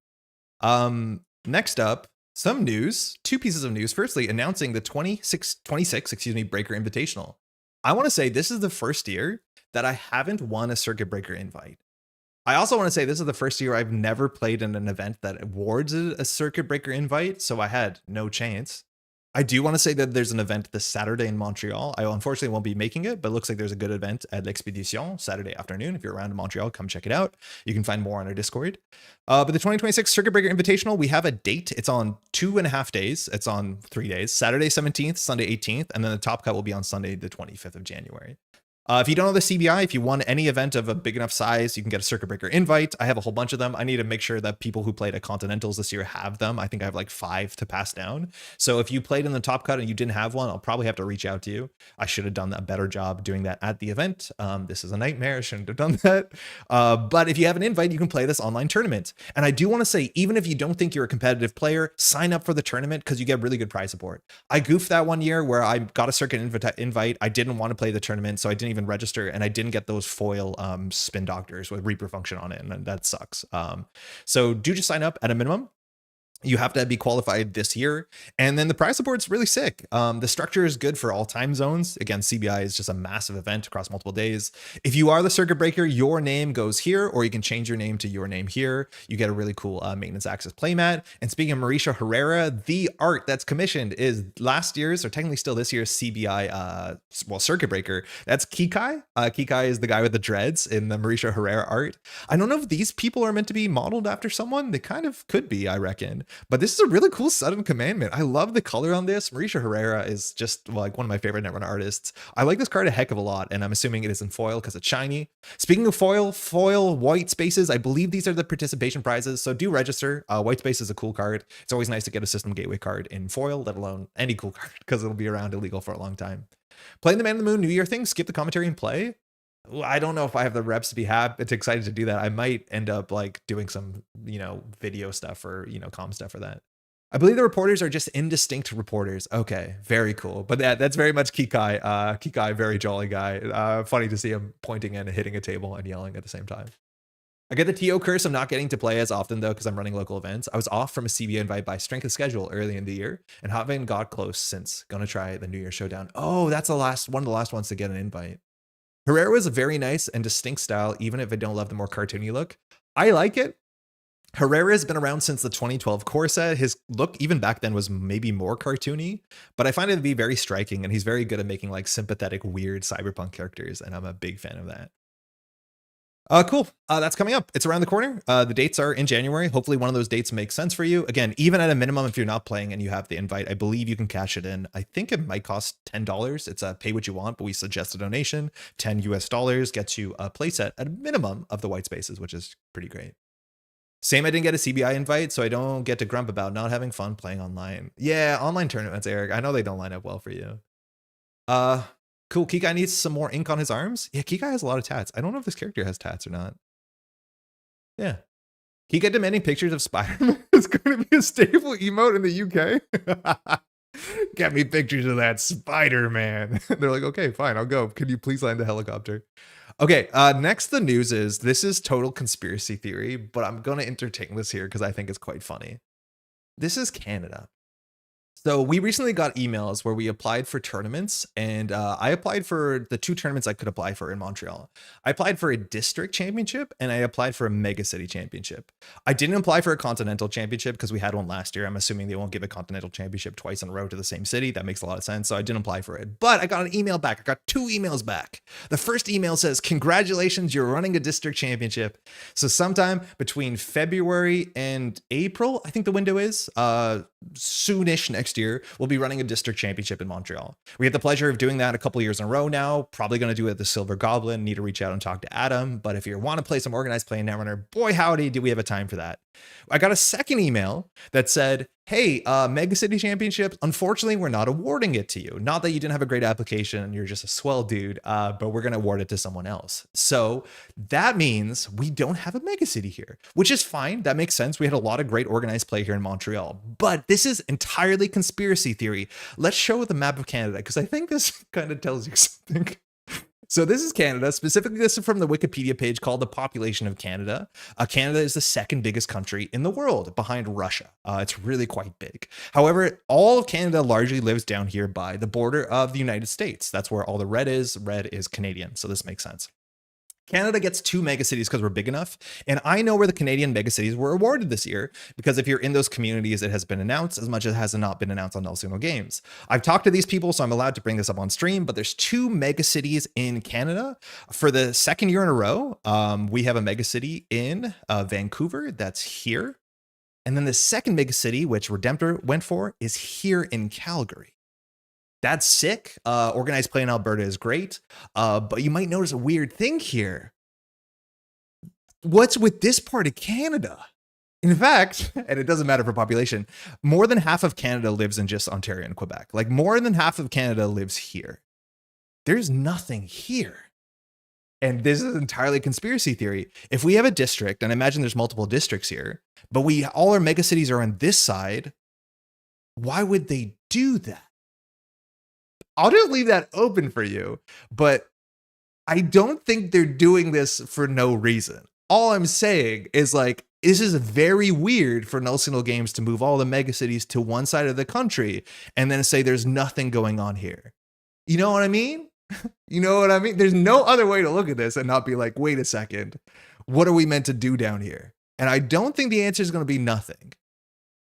Next up, some news, two pieces of news. Firstly, announcing the 26, Breaker Invitational. I want to say this is the first year that I haven't won a Circuit Breaker invite. I also want to say this is the first year I've never played in an event that awards a Circuit Breaker invite, so I had no chance. I do want to say that there's an event this Saturday in Montreal. I unfortunately won't be making it, but it looks like there's a good event at L'Expedition Saturday afternoon. If you're around in Montreal, come check it out. You can find more on our Discord. But the 2026 Circuit Breaker Invitational, we have a date. It's on 2.5 days. It's on 3 days. Saturday 17th, Sunday 18th, and then the top cut will be on Sunday the 25th of January. If you don't know the CBI, if you won any event of a big enough size, you can get a Circuit Breaker invite. I have a whole bunch of them. I need to make sure that people who played at Continentals this year have them. I think I have like 5 to pass down. So if you played in the top cut and you didn't have one, I'll probably have to reach out to you. I should have done a better job doing that at the event. This is a nightmare. I shouldn't have done that. But if you have an invite, you can play this online tournament. And I do want to say, even if you don't think you're a competitive player, sign up for the tournament because you get really good prize support. I goofed that one year where I got a Circuit invite. I didn't want to play the tournament, so I didn't even register, and I didn't get those foil spin doctors with Reaper function on it, and that sucks. So do just sign up at a minimum. You have to be qualified this year. And then the prize support's really sick. The structure is good for all time zones. Again, CBI is just a massive event across multiple days. If you are the circuit breaker, your name goes here, or you can change your name to your name here. You get a really cool maintenance access playmat. And speaking of Mauricio Herrera, the art that's commissioned is last year's, or technically still this year's CBI, circuit breaker. That's Kikai. Kikai is the guy with the dreads in the Mauricio Herrera art. I don't know if these people are meant to be modeled after someone. They kind of could be, I reckon. But this is a really cool sudden commandment. I love the color on this. Mauricio Herrera is just like one of my favorite Netrunner artists. I like this card a heck of a lot, and I'm assuming it is in foil because it's shiny. Speaking of foil white spaces, I believe these are the participation prizes, so do register. White space is a cool card. It's always nice to get a system gateway card in foil, let alone any cool card, because it'll be around illegal for a long time. Playing the Man in the Moon New Year thing, skip the commentary and play. I don't know if I have the reps to be happy. It's excited to do that. I might end up like doing some, video stuff or, comm stuff for that. I believe the reporters are just indistinct reporters. Okay, very cool. But that's very much Kikai. Kikai, very jolly guy. Funny to see him pointing and hitting a table and yelling at the same time. I get the TO curse of not getting to play as often though, because I'm running local events. I was off from a CBA invite by strength of schedule early in the year and haven't got close since. Gonna try the New Year Showdown. Oh, that's one of the last ones to get an invite. Herrera was a very nice and distinct style, even if I don't love the more cartoony look. I like it. Herrera has been around since the 2012 core set. His look, even back then, was maybe more cartoony, but I find it to be very striking, and he's very good at making like sympathetic, weird cyberpunk characters, and I'm a big fan of that. Cool. That's coming up. It's around the corner. The dates are in January. Hopefully one of those dates makes sense for you. Again, even at a minimum, if you're not playing and you have the invite, I believe you can cash it in. I think it might cost $10. It's a pay what you want, but we suggest a donation. $10 US gets you a playset at a minimum of the white spaces, which is pretty great. Same, I didn't get a CBI invite, so I don't get to grump about not having fun playing online. Yeah, online tournaments, Eric. I know they don't line up well for you. Cool. Kikai needs some more ink on his arms. Yeah, Kikai has a lot of tats. I don't know if this character has tats or not. Yeah. Kikai demanding pictures of Spider-Man is going to be a staple emote in the UK. Get me pictures of that Spider-Man. They're like, okay, fine, I'll go. Could you please land the helicopter? Okay, next the news is, this is total conspiracy theory, but I'm going to entertain this here because I think it's quite funny. This is Canada. So we recently got emails where we applied for tournaments, and I applied for the 2 tournaments I could apply for in Montreal. I applied for a district championship and I applied for a mega city championship. I didn't apply for a continental championship because we had one last year. I'm assuming they won't give a continental championship twice in a row to the same city. That makes a lot of sense. So I didn't apply for it, but I got an email back. I got 2 emails back. The first email says, congratulations, you're running a district championship. So sometime between February and April, I think the window is, soonish next year, we'll be running a district championship in Montreal. We had the pleasure of doing that a couple years in a row now. Probably going to do it at the Silver Goblin. Need to reach out and talk to Adam. But if you want to play some organized play in Netrunner, boy howdy, do we have a time for that. I got a second email that said, hey, Mega City Championship, unfortunately, we're not awarding it to you. Not that you didn't have a great application and you're just a swell dude, but we're going to award it to someone else. So that means we don't have a Mega City here, which is fine. That makes sense. We had a lot of great organized play here in Montreal, but this is entirely conspiracy theory. Let's show the map of Canada, because I think this kind of tells you something. So this is Canada. Specifically, this is from the Wikipedia page called The Population of Canada. Canada is the 2nd biggest country in the world behind Russia. It's really quite big. However, all of Canada largely lives down here by the border of the United States. That's where all the red is. Red is Canadian. So this makes sense. Canada gets 2 megacities because we're big enough. And I know where the Canadian megacities were awarded this year, because if you're in those communities, it has been announced, as much as it has not been announced on El Sumo Games. I've talked to these people, so I'm allowed to bring this up on stream, but there's 2 megacities in Canada. For the 2nd year in a row, we have a megacity in Vancouver. That's here. And then the 2nd megacity, which Redemptor went for, is here in Calgary. That's sick. Organized play in Alberta is great. But you might notice a weird thing here. What's with this part of Canada? In fact, and it doesn't matter for population, more than half of Canada lives in just Ontario and Quebec. Like, more than half of Canada lives here. There's nothing here. And this is entirely conspiracy theory. If we have a district, and I imagine there's multiple districts here, but all our megacities are on this side, why would they do that? I'll just leave that open for you, but I don't think they're doing this for no reason. All I'm saying is, like, This is very weird for Null Signal Games to move all the megacities to one side of the country and then say there's nothing going on here. You know what I mean? You know what I mean? There's no other way to look at this and not be like, wait a second, what are we meant to do down here? And I don't think the answer is going to be nothing.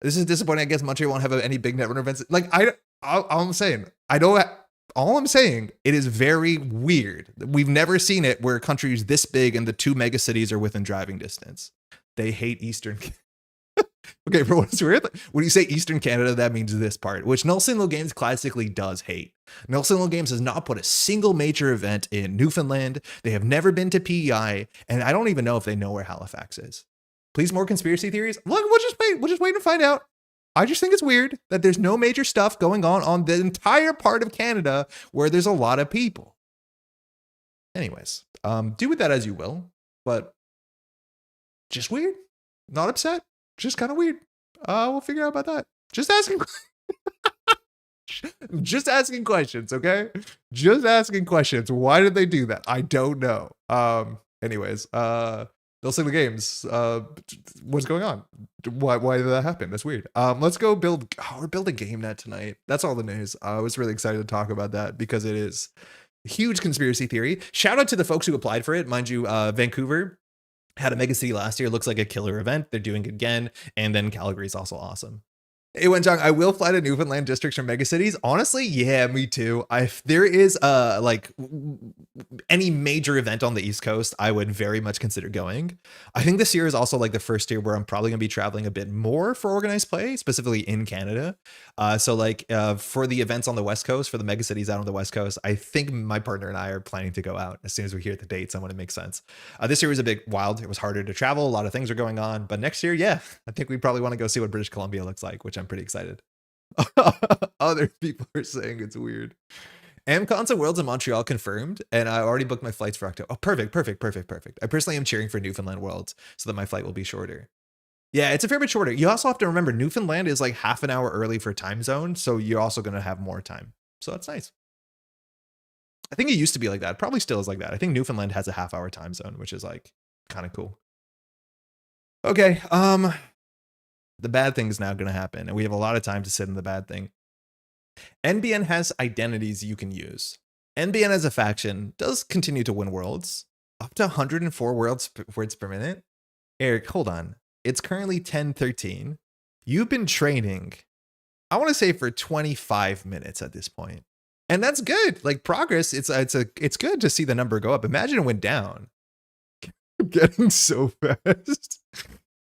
This is disappointing. I guess Montreal won't have any big Netrunner events. Like, all I'm saying, all I'm saying, it is very weird. We've never seen it where a country is this big and the two mega cities are within driving distance. They hate Eastern. Okay, for what it's worth, when you say Eastern Canada, that means this part, which Null Signal Games classically does hate. Null Signal Games has not put a single major event in Newfoundland. They have never been to PEI, and I don't even know if they know where Halifax is. Please, more conspiracy theories? Look, we'll just wait and find out. I just think it's weird that there's no major stuff going on the entire part of Canada where there's a lot of people. Anyways, do with that as you will, but just weird. Not upset. Just kind of weird. We'll figure out about that. Just asking. Just asking questions, okay? Just asking questions. Why did they do that? I don't know. Anyways, Null Signal Games. What's going on? Why did that happen? That's weird. Let's go build. Oh, we're building GameNet tonight. That's all the news. I was really excited to talk about that because it is a huge conspiracy theory. Shout out to the folks who applied for it. Mind you, Vancouver had a mega city last year. Looks like a killer event. They're doing it again. And then Calgary is also awesome. Hey, Wenjong, I will fly to Newfoundland districts from megacities. Honestly, yeah, me too. If there is like any major event on the East Coast, I would very much consider going. I think this year is also like the first year where I'm probably gonna be traveling a bit more for organized play, specifically in Canada. So like for the events on the West Coast, for the megacities out on the West Coast, I think my partner and I are planning to go out as soon as we hear the dates and when it makes sense. This year was a bit wild. It was harder to travel. A lot of things are going on, but next year, yeah, I think we probably want to go see what British Columbia looks like, which I'm pretty excited. Other people are saying it's weird. AmCons and Worlds in Montreal confirmed, and I already booked my flights for October. Oh, perfect. I personally am cheering for Newfoundland Worlds so that my flight will be shorter. Yeah, it's a fair bit shorter. You also have to remember Newfoundland is like half an hour early for time zone, so you're also going to have more time. So that's nice. I think it used to be like that. It probably still is like that. I think Newfoundland has a half-hour time zone, which is like kind of cool. Okay, the bad thing is now going to happen, and we have a lot of time to sit in the bad thing. NBN has identities you can use. NBN as a faction does continue to win worlds, up to 104 words per minute. Eric, hold on. It's currently 10:13. You've been training, I want to say, for 25 minutes at this point. And that's good. Like progress, it's good to see the number go up. Imagine it went down. Getting so fast.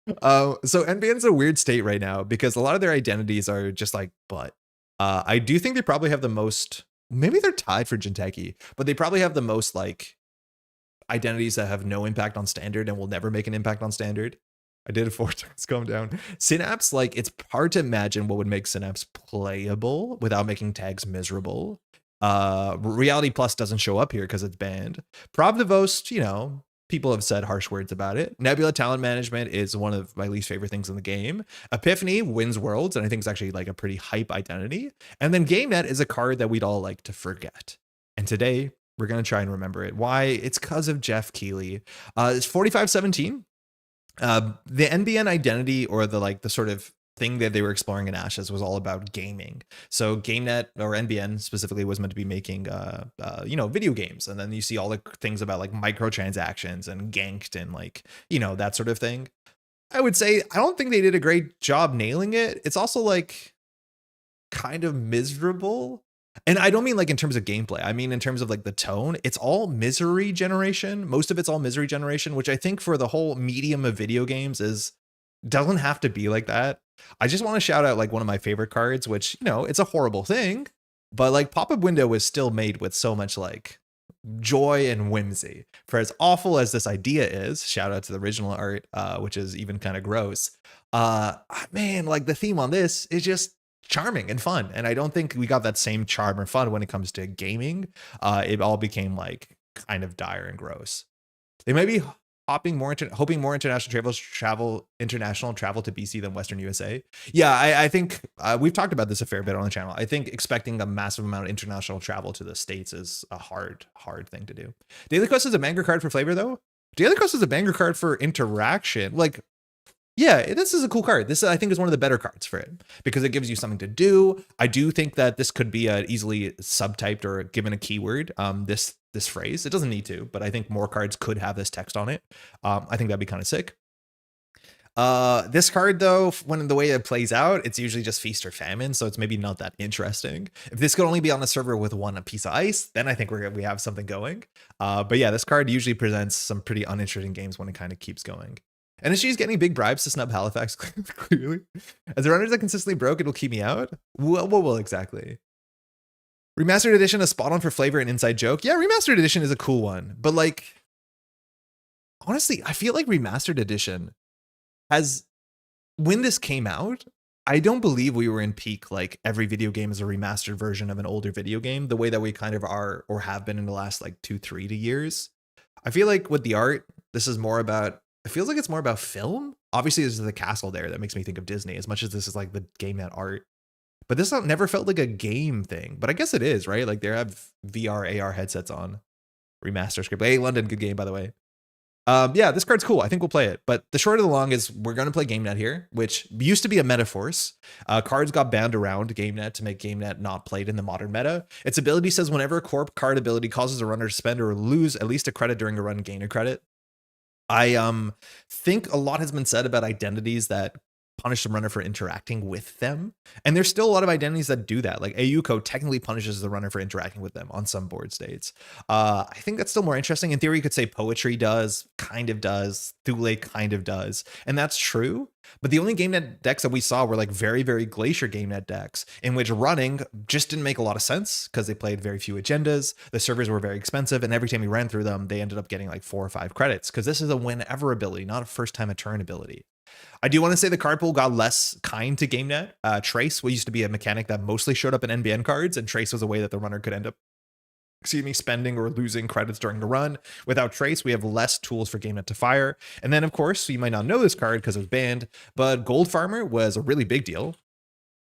So NBN's a weird state right now because a lot of their identities are just like, but I do think they probably have the most, maybe they're tied for Jinteki, but they probably have the most like identities that have no impact on standard and will never make an impact on standard. I did it 4 times, calm down. Synapse, like it's hard to imagine what would make Synapse playable without making tags miserable. Reality Plus doesn't show up here because it's banned. Probdivost, you know, people have said harsh words about it. Nebula Talent Management is one of my least favorite things in the game. Epiphany wins worlds, and I think it's actually like a pretty hype identity. And then GameNet is a card that we'd all like to forget. And today, we're going to try and remember it. Why? It's because of Geoff Keighley. It's 4517. The NBN identity, or the sort of thing that they were exploring in Ashes, was all about gaming. So GameNet, or NBN specifically, was meant to be making video games, and then you see all the things about like microtransactions and ganked and like, you know, that sort of thing. I would say I don't think they did a great job nailing it. It's also like kind of miserable. And I don't mean like in terms of gameplay. I mean in terms of like the tone. It's all misery generation. Most of it's all misery generation, which I think for the whole medium of video games doesn't have to be like that. I just want to shout out like one of my favorite cards, which, you know, it's a horrible thing, but like Pop-Up Window was still made with so much like joy and whimsy. For as awful as this idea is, shout out to the original art, which is even kind of gross. Man, like the theme on this is just charming and fun. And I don't think we got that same charm or fun when it comes to gaming. It all became like kind of dire and gross. They might be hoping more international travel to BC than Western USA. Yeah, I think we've talked about this a fair bit on the channel. I think expecting a massive amount of international travel to the States is a hard thing to do. Daily Quest is a banger card for flavor, though. Daily Quest is a banger card for interaction. Like, Yeah, this is a cool card. This, I think, is one of the better cards for it because it gives you something to do. I do think that this could be easily subtyped or given a keyword. This phrase, it doesn't need to, but I think more cards could have this text on it. I think that'd be kind of sick. This card, though, when the way it plays out, it's usually just feast or famine, so it's maybe not that interesting. If this could only be on a server with one piece of ice, then I think we have something going. But yeah, this card usually presents some pretty uninteresting games when it kind of keeps going. And if she's getting big bribes to snub Halifax, clearly. As the runners that consistently broke, it'll keep me out. Well, exactly. Remastered edition, a spot on for flavor and inside joke. Yeah, remastered edition is a cool one, but like, honestly, I feel like remastered edition has, when this came out, I don't believe we were in peak, like every video game is a remastered version of an older video game, the way that we kind of are or have been in the last like 2-3 years. I feel like with the art, this is more about, it feels like it's more about film. Obviously, there's the castle there that makes me think of Disney as much as this is like the GameNet art. But this never felt like a game thing. But I guess it is, right? Like they have VR, AR headsets on. Remaster script. Hey, London, good game, by the way. Yeah, this card's cool. I think we'll play it. But the short of the long is we're going to play GameNet here, which used to be a metaforce. Cards got banned around GameNet to make GameNet not played in the modern meta. Its ability says whenever a corp card ability causes a runner to spend or lose at least a credit during a run, gain a credit. I think a lot has been said about identities that punish the runner for interacting with them. And there's still a lot of identities that do that. Like AUCO technically punishes the runner for interacting with them on some board states. I think that's still more interesting. In theory, you could say poetry does, kind of does, Thule kind of does. And that's true. But the only GameNet decks that we saw were like very, very Glacier GameNet decks in which running just didn't make a lot of sense because they played very few agendas. The servers were very expensive. And every time we ran through them, they ended up getting like 4 or 5 credits because this is a whenever ability, not a first time a turn ability. I do want to say the card pool got less kind to GameNet. Trace used to be a mechanic that mostly showed up in NBN cards, and Trace was a way that the runner could end up, spending or losing credits during the run. Without Trace, we have less tools for GameNet to fire. And then, of course, you might not know this card because it was banned, but Gold Farmer was a really big deal.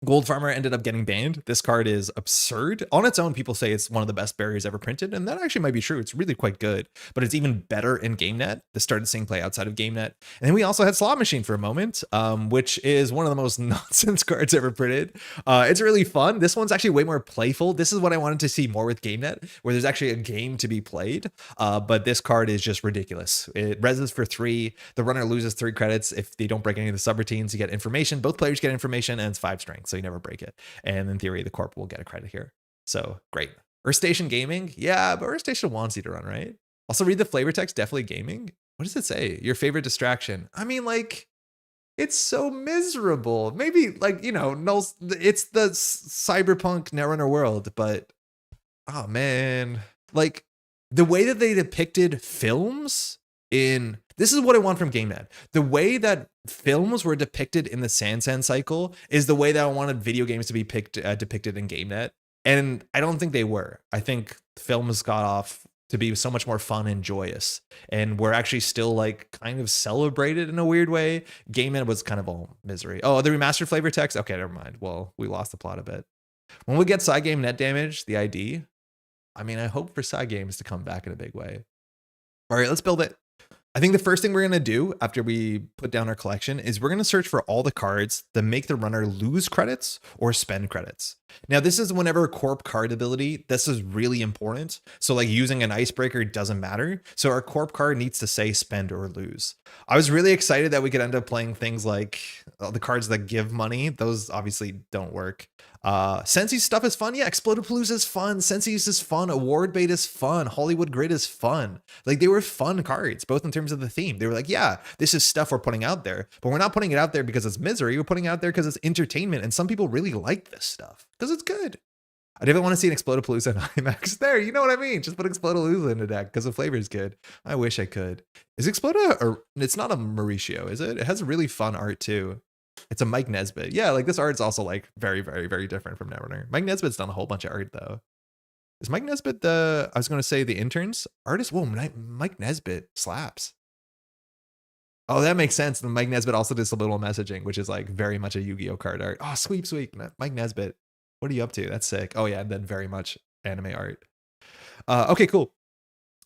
Gold Farmer ended up getting banned. This card is absurd. On its own, people say it's one of the best barriers ever printed, and that actually might be true. It's really quite good, but it's even better in GameNet. This started seeing play outside of GameNet. And then we also had Slot Machine for a moment, which is one of the most nonsense cards ever printed. It's really fun. This one's actually way more playful. This is what I wanted to see more with GameNet, where there's actually a game to be played. But this card is just ridiculous. It reses for 3. The runner loses 3 credits. If they don't break any of the subroutines, you get information. Both players get information, and it's 5 strength. So you never break it. And in theory, the corp will get a credit here. So great. Earth Station Gaming. Yeah, but Earth Station wants you to run, right? Also read the flavor text, definitely gaming. What does it say? Your favorite distraction. I mean, like, it's so miserable. Maybe like, it's the cyberpunk Netrunner world, but oh man, like the way that they depicted films in, this is what I want from GameNet. The way that films were depicted in the Sansan cycle is the way that I wanted video games to be depicted in GameNet. And I don't think they were. I think films got off to be so much more fun and joyous. And we're actually still like kind of celebrated in a weird way. GameNet was kind of all misery. Oh, the remastered flavor text? Okay, never mind. Well, we lost the plot a bit. When we get side game net damage, the ID, I mean, I hope for side games to come back in a big way. All right, let's build it. I think the first thing we're going to do after we put down our collection is we're going to search for all the cards that make the runner lose credits or spend credits. Now, this is whenever a corp card ability, this is really important. So like using an icebreaker doesn't matter. So our corp card needs to say spend or lose. I was really excited that we could end up playing things like the cards that give money. Those obviously don't work. Sensi's stuff is fun. Yeah, Explodapalooza is fun. Sensi's is fun. Award Bait is fun. Hollywood Grid is fun. Like they were fun cards, both in terms of the theme. They were like, yeah, this is stuff we're putting out there, but we're not putting it out there because it's misery. We're putting it out there because it's entertainment. And some people really like this stuff because it's good. I didn't want to see an Explodapalooza and IMAX there. You know what I mean? Just put Explodapalooza in the deck because the flavor is good. I wish I could. Is Exploda, or it's not a Mauricio, is it? It has really fun art too. It's a Mike Nesbitt. Yeah, like this art's also like very, very, very different from Netrunner. Mike Nesbitt's done a whole bunch of art though. Is Mike Nesbitt the, I was going to say the interns artist? Whoa, Mike Nesbitt slaps. Oh, that makes sense. The Mike Nesbitt also did Subliminal Messaging, which is like very much a Yu-Gi-Oh card art. Oh, sweep. Mike Nesbitt. What are you up to? That's sick. Oh yeah, and then very much anime art. Okay, cool.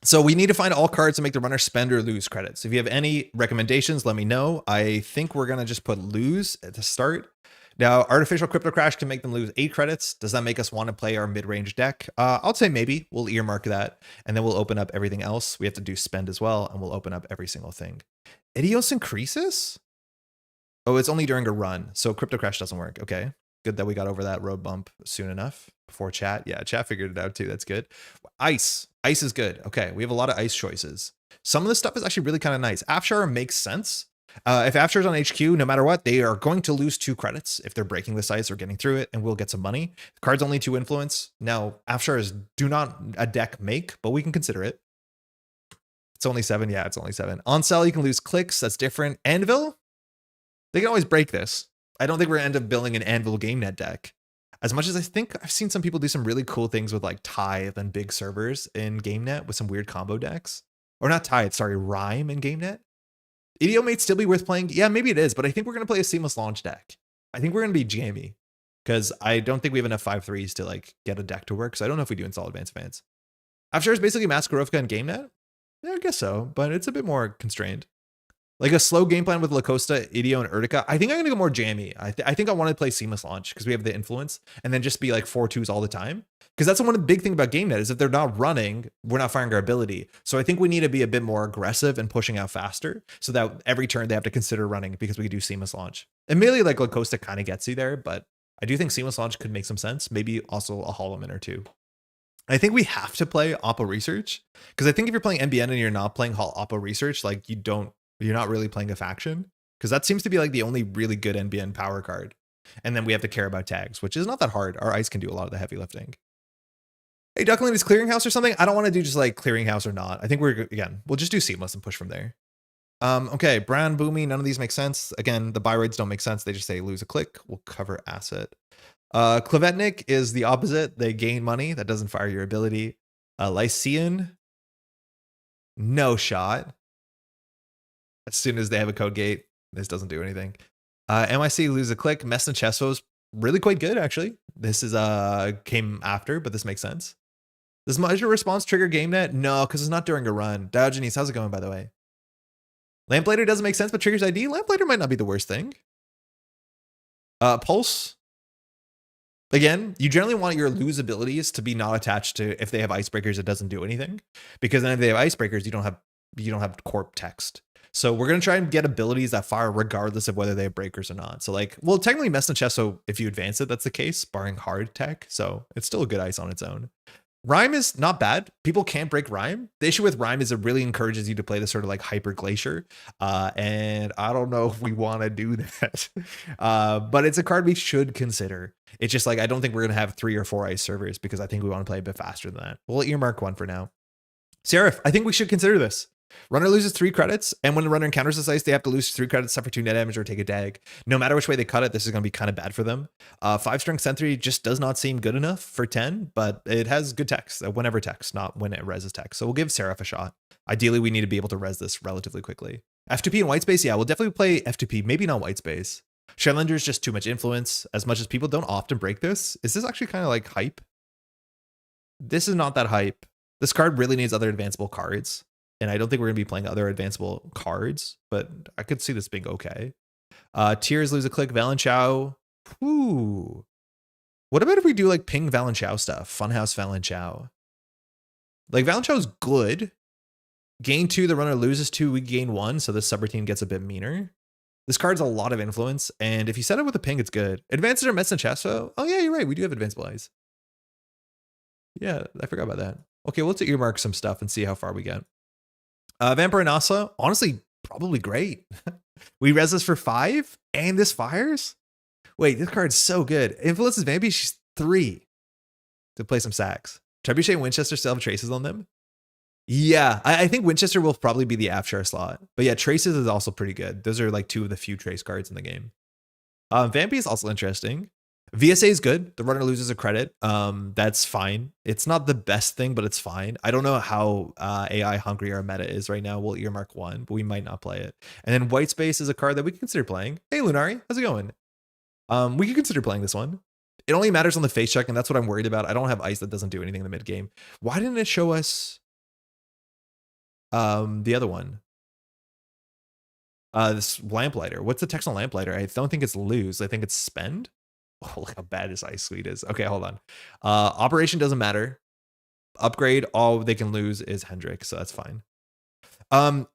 So we need to find all cards to make the runner spend or lose credits. If you have any recommendations, let me know. I think we're going to just put lose at the start. Now, Artificial Crypto Crash can make them lose 8 credits. Does that make us want to play our mid-range deck? I'll say maybe. We'll earmark that, and then we'll open up everything else. We have to do spend as well, and we'll open up every single thing. Idiosyncresis? Oh, it's only during a run, so Crypto Crash doesn't work. Okay, good that we got over that road bump soon enough before chat. Yeah, chat figured it out too. That's good. Ice. Ice is good. Okay, we have a lot of ice choices. Some of this stuff is actually really kind of nice. Afshar makes sense. If Afshar's on HQ, no matter what, they are going to lose 2 credits if they're breaking this ice or getting through it, and we'll get some money. The card's only 2 influence. Now, Afshar is do not a deck make, but we can consider it. It's only 7. Yeah, it's only 7. On sell, you can lose clicks. That's different. Anvil? They can always break this. I don't think we're going to end up building an Anvil GameNet deck. As much as I think I've seen some people do some really cool things with like Tithe and big servers in GameNet with some weird combo decks. Or not Tithe, sorry, Rhyme in GameNet. Idio might still be worth playing. Yeah, maybe it is, but I think we're going to play a seamless launch deck. I think we're going to be jammy because I don't think we have enough 5/3s to like get a deck to work. So I don't know if we do in Solid Advance. Afshar is basically Maskarovka and GameNet. Yeah, I guess so, but it's a bit more constrained. Like a slow game plan with Lacosta, Idio, and Urtica. I think I'm going to go more jammy. I think I want to play Seamless Launch because we have the influence and then just be like 4/2s all the time. Because that's one of the big thing about GameNet is if they're not running, we're not firing our ability. So I think we need to be a bit more aggressive and pushing out faster so that every turn they have to consider running because we could do Seamless Launch. And mainly like Lacosta kind of gets you there, but I do think Seamless Launch could make some sense. Maybe also a Holloman or 2. I think we have to play Oppo Research because I think if you're playing NBN and you're not playing Oppo Research, like you're not really playing a faction because that seems to be like the only really good NBN power card. And then we have to care about tags, which is not that hard. Our ice can do a lot of the heavy lifting. Hey, Duckling is Clearinghouse or something. I don't want to do just like Clearinghouse or not. I think we'll just do Seamless and push from there. Okay, Brown, Boomy, none of these make sense. Again, the Byroids don't make sense. They just say lose a click. We'll cover asset. Klavetnik is the opposite. They gain money. That doesn't fire your ability. Lycean, no shot. As soon as they have a code gate, this doesn't do anything. MIC, lose a click. Messna Chesso is really quite good, actually. This is came after, but this makes sense. Does measure response trigger GameNet? No, because it's not during a run. Diogenes, how's it going, by the way? Lamplighter doesn't make sense, but triggers ID. Lamplighter might not be the worst thing. Pulse. Again, you generally want your lose abilities to be not attached to if they have icebreakers, it doesn't do anything. Because then if they have icebreakers, you don't have corp text. So we're going to try and get abilities that fire regardless of whether they have breakers or not. So like, well, technically Messna Chesso, if you advance it, that's the case, barring hard tech. So it's still a good ice on its own. Rhyme is not bad. People can't break Rhyme. The issue with Rhyme is it really encourages you to play this sort of like Hyper Glacier. And I don't know if we want to do that. But it's a card we should consider. It's just like, I don't think we're going to have 3 or 4 ice servers because I think we want to play a bit faster than that. We'll earmark 1 for now. Seraph, I think we should consider this. Runner loses 3 credits, and when the runner encounters this ice, they have to lose 3 credits, suffer 2 net damage, or take a dag. No matter which way they cut it, this is going to be kind of bad for them. 5 strength sentry just does not seem good enough for 10, but it has good text, whenever text, not when it reses text. So we'll give Seraph a shot. Ideally, we need to be able to res this relatively quickly. F2P and white space, yeah, we'll definitely play F2P, maybe not white space. Shylander is just too much influence. As much as people don't often break this, is this actually kind of like hype? This is not that hype. This card really needs other advanceable cards. And I don't think we're going to be playing other advanceable cards, but I could see this being okay. Tears lose a click. Valenchow. Ooh. What about if we do like ping Valenchow stuff? Funhouse Valenchow. Like Valenchow's good. Gain 2, the runner loses 2, we gain 1. So this subroutine gets a bit meaner. This card's a lot of influence. And if you set it with a ping, it's good. Advances are Mets and Chesso. Oh yeah, you're right. We do have advanceable eyes. Yeah, I forgot about that. Okay, we'll earmark some stuff and see how far we get. Vampire Nasa, honestly, probably great. We res this for 5, and this fires? Wait, this card's so good. Influences maybe she's 3 to play some sacks. Trebuchet and Winchester still have traces on them. Yeah, I think Winchester will probably be the Afshar slot. But yeah, traces is also pretty good. Those are like 2 of the few trace cards in the game. Vampy is also interesting. VSA is good. The runner loses a credit. That's fine. It's not the best thing, but it's fine. I don't know how AI hungry our meta is right now. We'll earmark 1, but we might not play it. And then White Space is a card that we can consider playing. Hey, Lunari, how's it going? We can consider playing this one. It only matters on the face check, and that's what I'm worried about. I don't have ice that doesn't do anything in the mid game. Why didn't it show us? The other one. This lamplighter. What's the text on lamplighter? I don't think it's lose. I think it's spend. Oh, look how bad this ice sweet is. Okay, hold on. Operation doesn't matter. Upgrade, all they can lose is Hendrik, so that's fine.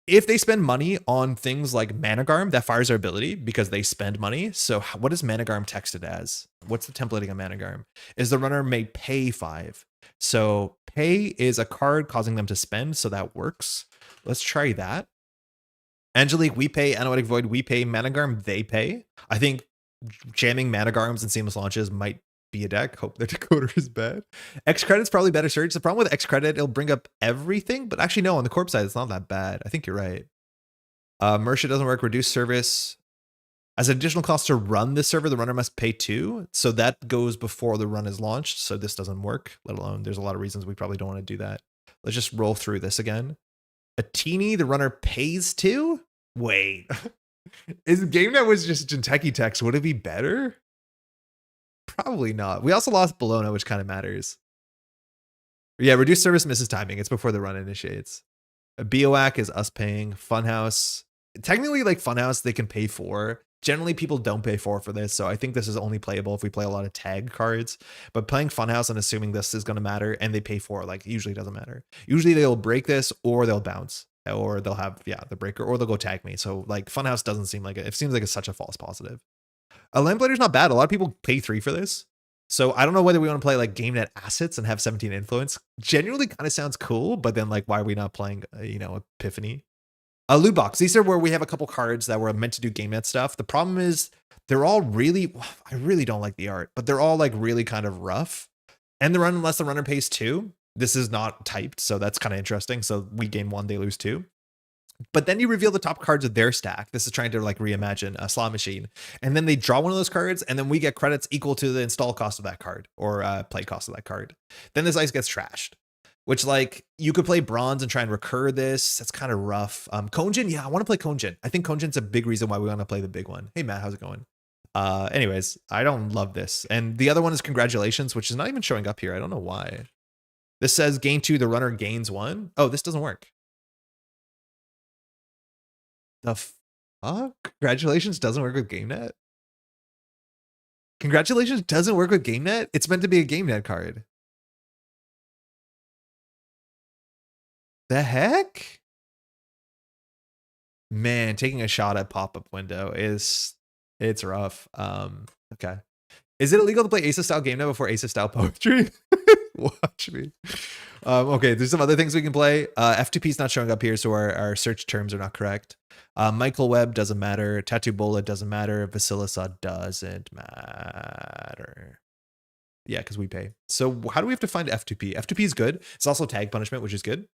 If they spend money on things like Managarm, that fires their ability because they spend money. So what is Managarm texted as? What's the templating of Managarm? Is the runner may pay 5. So pay is a card causing them to spend, so that works. Let's try that. Angelique, we pay. Anoetic Void, we pay. Managarm, they pay. I think jamming Managarms and seamless launches might be a deck. Hope their decoder is bad. X credit's probably better search. The problem with X credit, it'll bring up everything, but actually no, on the corp side, it's not that bad. I think you're right. Mercia doesn't work. Reduce service. As an additional cost to run this server, the runner must pay 2. So that goes before the run is launched. So this doesn't work, let alone there's a lot of reasons we probably don't want to do that. Let's just roll through this again. A teeny, the runner pays 2? Wait. Is GameNet was just Jinteki text, would it be better? Probably not. We also lost Bologna, which kind of matters. Yeah, reduced service misses timing. It's before the run initiates. A BOAC is us paying. Funhouse. Technically, like Funhouse, they can pay 4. Generally, people don't pay 4 for this, so I think this is only playable if we play a lot of tag cards. But playing Funhouse and assuming this is going to matter, and they pay 4, like, usually doesn't matter. Usually they'll break this, or they'll bounce. Or they'll have, the breaker, or they'll go tag me. So, like, Funhouse doesn't seem like it. It seems like it's such a false positive. A Lamplighter's not bad. A lot of people pay 3 for this. So I don't know whether we want to play like GameNet assets and have 17 influence. Genuinely kind of sounds cool, but then like, why are we not playing, Epiphany? A loot box. These are where we have a couple cards that were meant to do GameNet stuff. The problem is they're all really, I really don't like the art, but they're all like really kind of rough. And the run, unless the runner pays 2, this is not typed. So that's kind of interesting. So we gain 1, they lose 2. But then you reveal the top cards of their stack. This is trying to like reimagine a slot machine. And then they draw one of those cards, and then we get credits equal to the install cost of that card or play cost of that card. Then this ice gets trashed, which like you could play bronze and try and recur this. That's kind of rough. Konjin, yeah, I want to play Konjin. I think Konjin's a big reason why we want to play the big one. Hey, Matt, how's it going? Anyways, I don't love this. And the other one is Congratulations, which is not even showing up here. I don't know why. This says gain 2, the runner gains 1. Oh, this doesn't work. The fuck? Congratulations doesn't work with GameNet? Congratulations doesn't work with GameNet? It's meant to be a GameNet card. The heck? Man, taking a shot at pop-up window it's rough. Okay. Is it illegal to play Aces style GameNet before Aces style poetry? Watch me. Okay, there's some other things we can play. F2P's not showing up here, so our search terms are not correct. Michael Webb doesn't matter. Tattoo Bola doesn't matter. Vasilisa doesn't matter. Yeah, because we pay. So how do we have to find F2P? F2P is good. It's also tag punishment, which is good.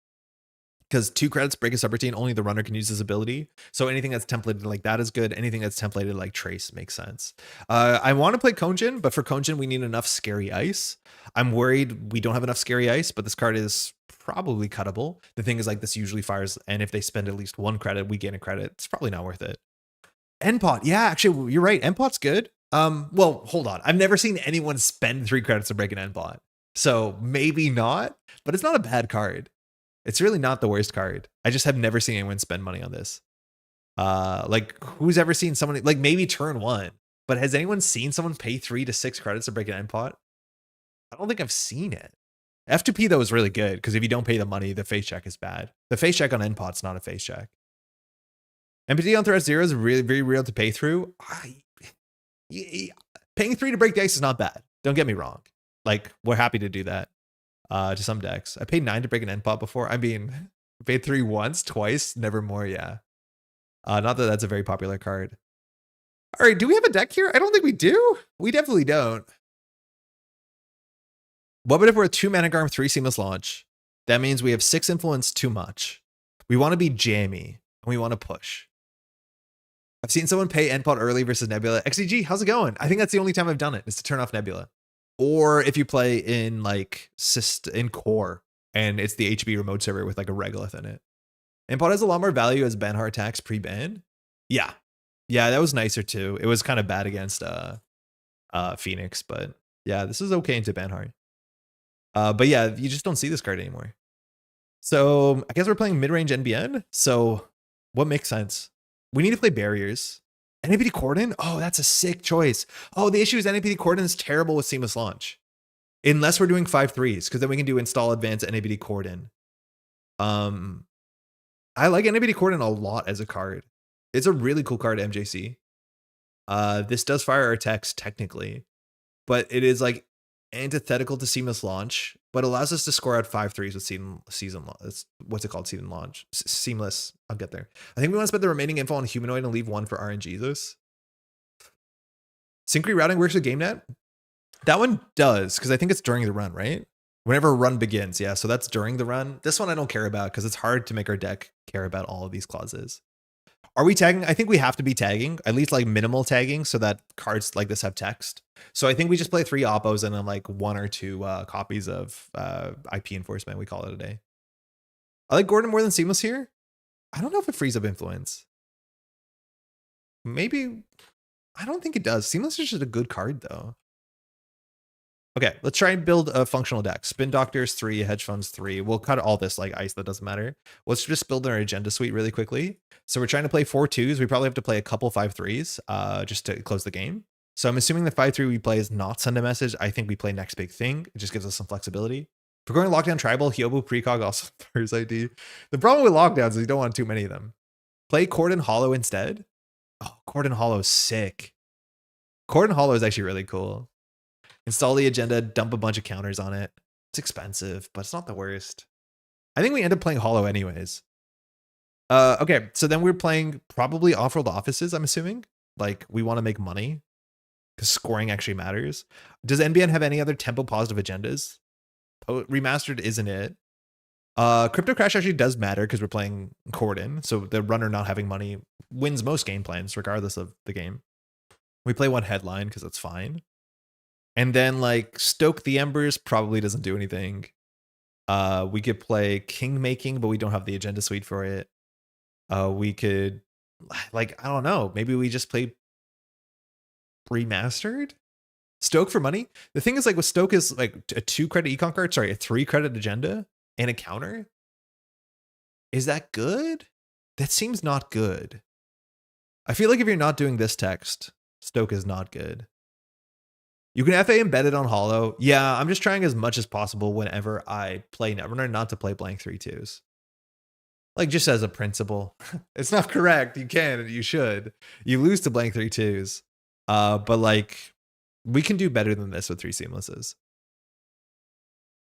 Because 2 credits break a subroutine, only the runner can use this ability. So anything that's templated like that is good. Anything that's templated like Trace makes sense. I want to play Konjin, but for Konjin, we need enough Scary Ice. I'm worried we don't have enough Scary Ice, but this card is probably cuttable. The thing is like this usually fires, and if they spend at least 1 credit, we gain a credit. It's probably not worth it. Endpot. Yeah, actually, you're right. Endpot's good. Well, hold on. I've never seen anyone spend 3 credits to break an Endpot. So maybe not, but it's not a bad card. It's really not the worst card. I just have never seen anyone spend money on this. Like who's ever seen someone like maybe turn 1, but has anyone seen someone pay 3 to 6 credits to break an Endpot? I don't think I've seen it. F2P though is really good because if you don't pay the money, the face check is bad. The face check on Endpot's not a face check. MPD on threat 0 is really very real to pay through. Paying 3 to break the ice is not bad. Don't get me wrong. Like we're happy to do that. To some decks. I paid 9 to break an Endpot before. I mean, I paid 3 once, twice, never more. Yeah. Not that that's a very popular card. All right. Do we have a deck here? I don't think we do. We definitely don't. What if we're a 2 Managarm, 3 Seamless Launch? That means we have 6 influence too much. We want to be jammy and we want to push. I've seen someone pay Endpot early versus Nebula. XDG, how's it going? I think that's the only time I've done it is to turn off Nebula. Or if you play in like in core and it's the HB remote server with like a regolith in it. Endpot has a lot more value as Banhar attacks pre-ban. Yeah. Yeah, that was nicer too. It was kind of bad against Phoenix, but yeah, this is okay into Banhar. But yeah, you just don't see this card anymore. So I guess we're playing mid-range NBN. So what makes sense? We need to play barriers. NAPD Cordon? Oh, that's a sick choice. Oh, the issue is NAPD Cordon is terrible with seamless launch. Unless we're doing 5-3s, because then we can do install advanced NAPD Cordon. I like NAPD Cordon a lot as a card. It's a really cool card, MJC. This does fire our text technically, but it is like antithetical to seamless launch, but allows us to score out 5-3s with season what's it called? Season launch. Seamless. I'll get there. I think we want to spend the remaining info on humanoid and leave one for RNGesus. Synchry routing works with GameNet. That one does, because I think it's during the run, right? Whenever a run begins, yeah. So that's during the run. This one I don't care about because it's hard to make our deck care about all of these clauses. Are we tagging? I think we have to be tagging, at least like minimal tagging, so that cards like this have text. So I think we just play 3 oppos and then like 1 or 2 copies of IP enforcement. We call it a day. I like Gordon more than Seamless here. I don't know if it frees up influence. Maybe. I don't think it does. Seamless is just a good card though. Okay, let's try and build a functional deck. Spin Doctors 3, Hedge Funds 3. We'll cut all this like ice, that doesn't matter. Let's just build our agenda suite really quickly. So we're trying to play 4-2s. We probably have to play a couple 5-3s just to close the game. So I'm assuming the 5-3 we play is not send a message. I think we play next big thing. It just gives us some flexibility. If we're going lockdown tribal, Hyobu precog also Thurs ID. The problem with lockdowns is you don't want too many of them. Play Cordon Hollow instead. Oh, Cordon Hollow is sick. Cordon Hollow is actually really cool. Install the agenda, dump a bunch of counters on it. It's expensive, but it's not the worst. I think we end up playing Hollow anyways. Okay, so then we're playing probably off-world offices, I'm assuming. Like, we want to make money because scoring actually matters. Does NBN have any other tempo positive agendas? Remastered isn't it? Crypto Crash actually does matter because we're playing Cordon, so the runner not having money wins most game plans regardless of the game. We play 1 headline because that's fine. And then like Stoke the Embers probably doesn't do anything. We could play King Making, but we don't have the agenda suite for it. We could like, I don't know, maybe we just play Remastered? Stoke for money? The thing is like with Stoke is like a 2 credit econ card, sorry, a 3 credit agenda and a counter. Is that good? That seems not good. I feel like if you're not doing this text, Stoke is not good. You can FA embedded on Hollow. Yeah, I'm just trying as much as possible whenever I play Netrunner not to play blank 3-2s. Like just as a principle. It's not correct. You can, you should. You lose to blank 3-2s. But like we can do better than this with 3 seamlesses.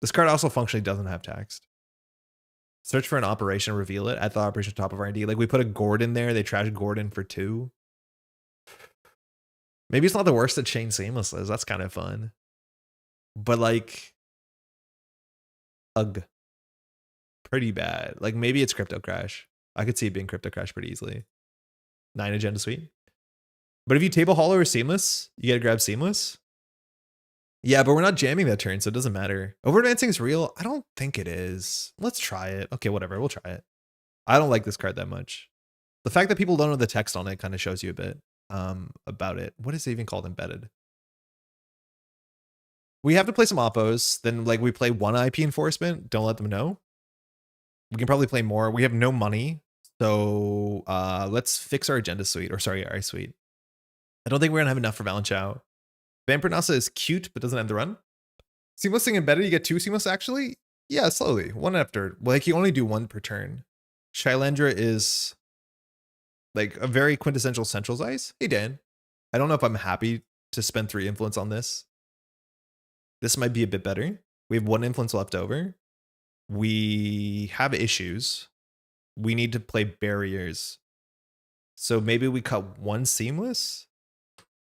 This card also functionally doesn't have text. Search for an operation, reveal it at the operation top of R&D. Like we put a Gordon there, they trash Gordon for 2. Maybe it's not the worst that chain seamlesses. That's kind of fun. But like, ugh, pretty bad. Like maybe it's Crypto Crash. I could see it being Crypto Crash pretty easily. 9 agenda suite. But if you table Hollow or Seamless, you gotta grab Seamless. Yeah, but we're not jamming that turn, so it doesn't matter. Over advancing is real? I don't think it is. Let's try it. Okay, whatever. We'll try it. I don't like this card that much. The fact that people don't know the text on it kind of shows you a bit about it. What is it even called? Embedded. We have to play some oppos. Then like we play 1 IP enforcement. Don't let them know. We can probably play more. We have no money. So let's fix our agenda suite. Or sorry, our suite. I don't think we're going to have enough for Valenchow. Vampire Nasa is cute, but doesn't end the run. Seamless thing embedded, you get 2 seamless actually? Yeah, slowly. 1 after. Like you only do 1 per turn. Shylendra is like a very quintessential Central's Ice. Hey, Dan. I don't know if I'm happy to spend 3 influence on this. This might be a bit better. We have 1 influence left over. We have issues. We need to play barriers. So maybe we cut 1 seamless.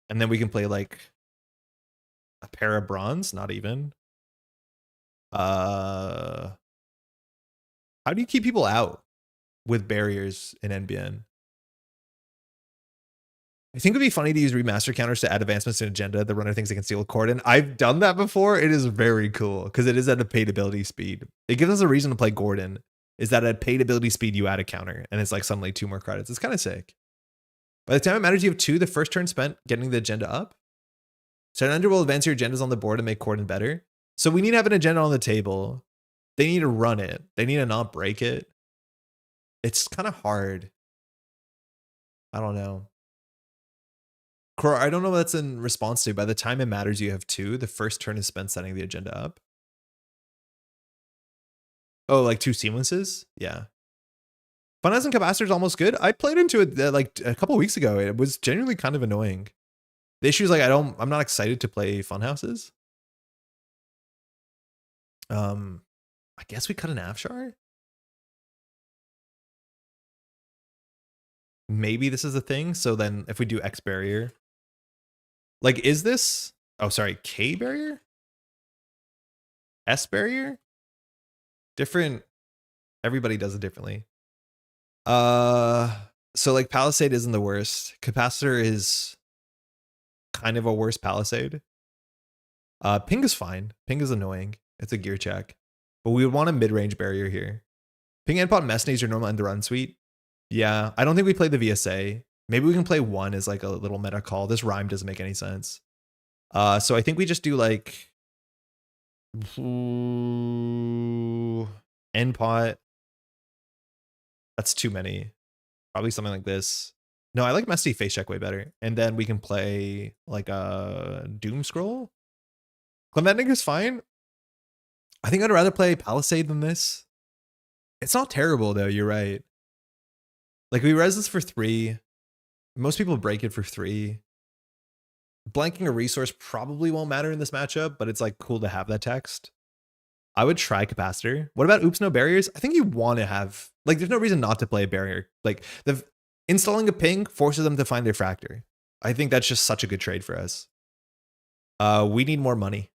And then we can play like a pair of bronze, not even. How do you keep people out with barriers in NBN? I think it would be funny to use remaster counters to add advancements in agenda. The runner thinks they can steal a Cordon. I've done that before. It is very cool because it is at a paid ability speed. It gives us a reason to play Gordon. Is that at paid ability speed you add a counter and it's like suddenly 2 more credits. It's kind of sick. By the time it matters, you have 2 the first turn spent getting the agenda up. So an will advance your agendas on the board and make Cordon better. So we need to have an agenda on the table. They need to run it. They need to not break it. It's kind of hard. I don't know. I don't know what that's in response to. By the time it matters, you have 2. The first turn is spent setting the agenda up. Oh, like 2 sequences? Yeah. Funhouse and Capacitor is almost good. I played into it like a couple weeks ago. It was genuinely kind of annoying. The issue is like I'm not excited to play Funhouses. I guess we cut an Afshar. Maybe this is a thing. So then if we do X barrier, like, is this, oh, sorry, K barrier? S barrier? Different. Everybody does it differently. So like Palisade isn't the worst. Capacitor is kind of a worse Palisade. Ping is fine. Ping is annoying. It's a gear check. But we would want a mid-range barrier here. Ping and pot Messney is your normal end run suite. Yeah, I don't think we play the VSA. Maybe we can play 1 as like a little meta call. This rhyme doesn't make any sense. So I think we just do like end pot. That's too many. Probably something like this. No, I like Messy face check way better. And then we can play like a Doom Scroll. Clementic is fine. I think I'd rather play Palisade than this. It's not terrible though, you're right. Like we res this for 3. Most people break it for 3. Blanking a resource probably won't matter in this matchup, but it's like cool to have that text. I would try Capacitor. What about Oops No Barriers? I think you want to have, like, there's no reason not to play a barrier. Like, installing a ping forces them to find their fractor. I think that's just such a good trade for us. We need more money.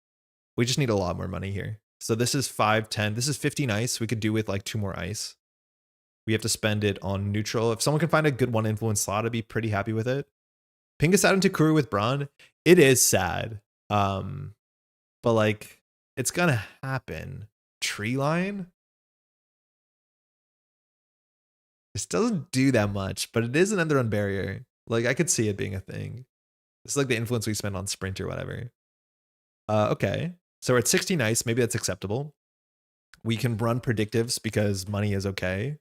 We just need a lot more money here. So this is 5, 10. This is 15 ice. We could do with like 2 more ice. We have to spend it on neutral. If someone can find a good 1 influence slot, I'd be pretty happy with it. Ping us out into Kuru with Braun. It is sad. But like, it's gonna happen. Tree line? This doesn't do that much, but it is an end run barrier. Like, I could see it being a thing. This is like the influence we spend on sprint or whatever. Okay. So we're at 16 ice. Maybe that's acceptable. We can run predictives because money is okay.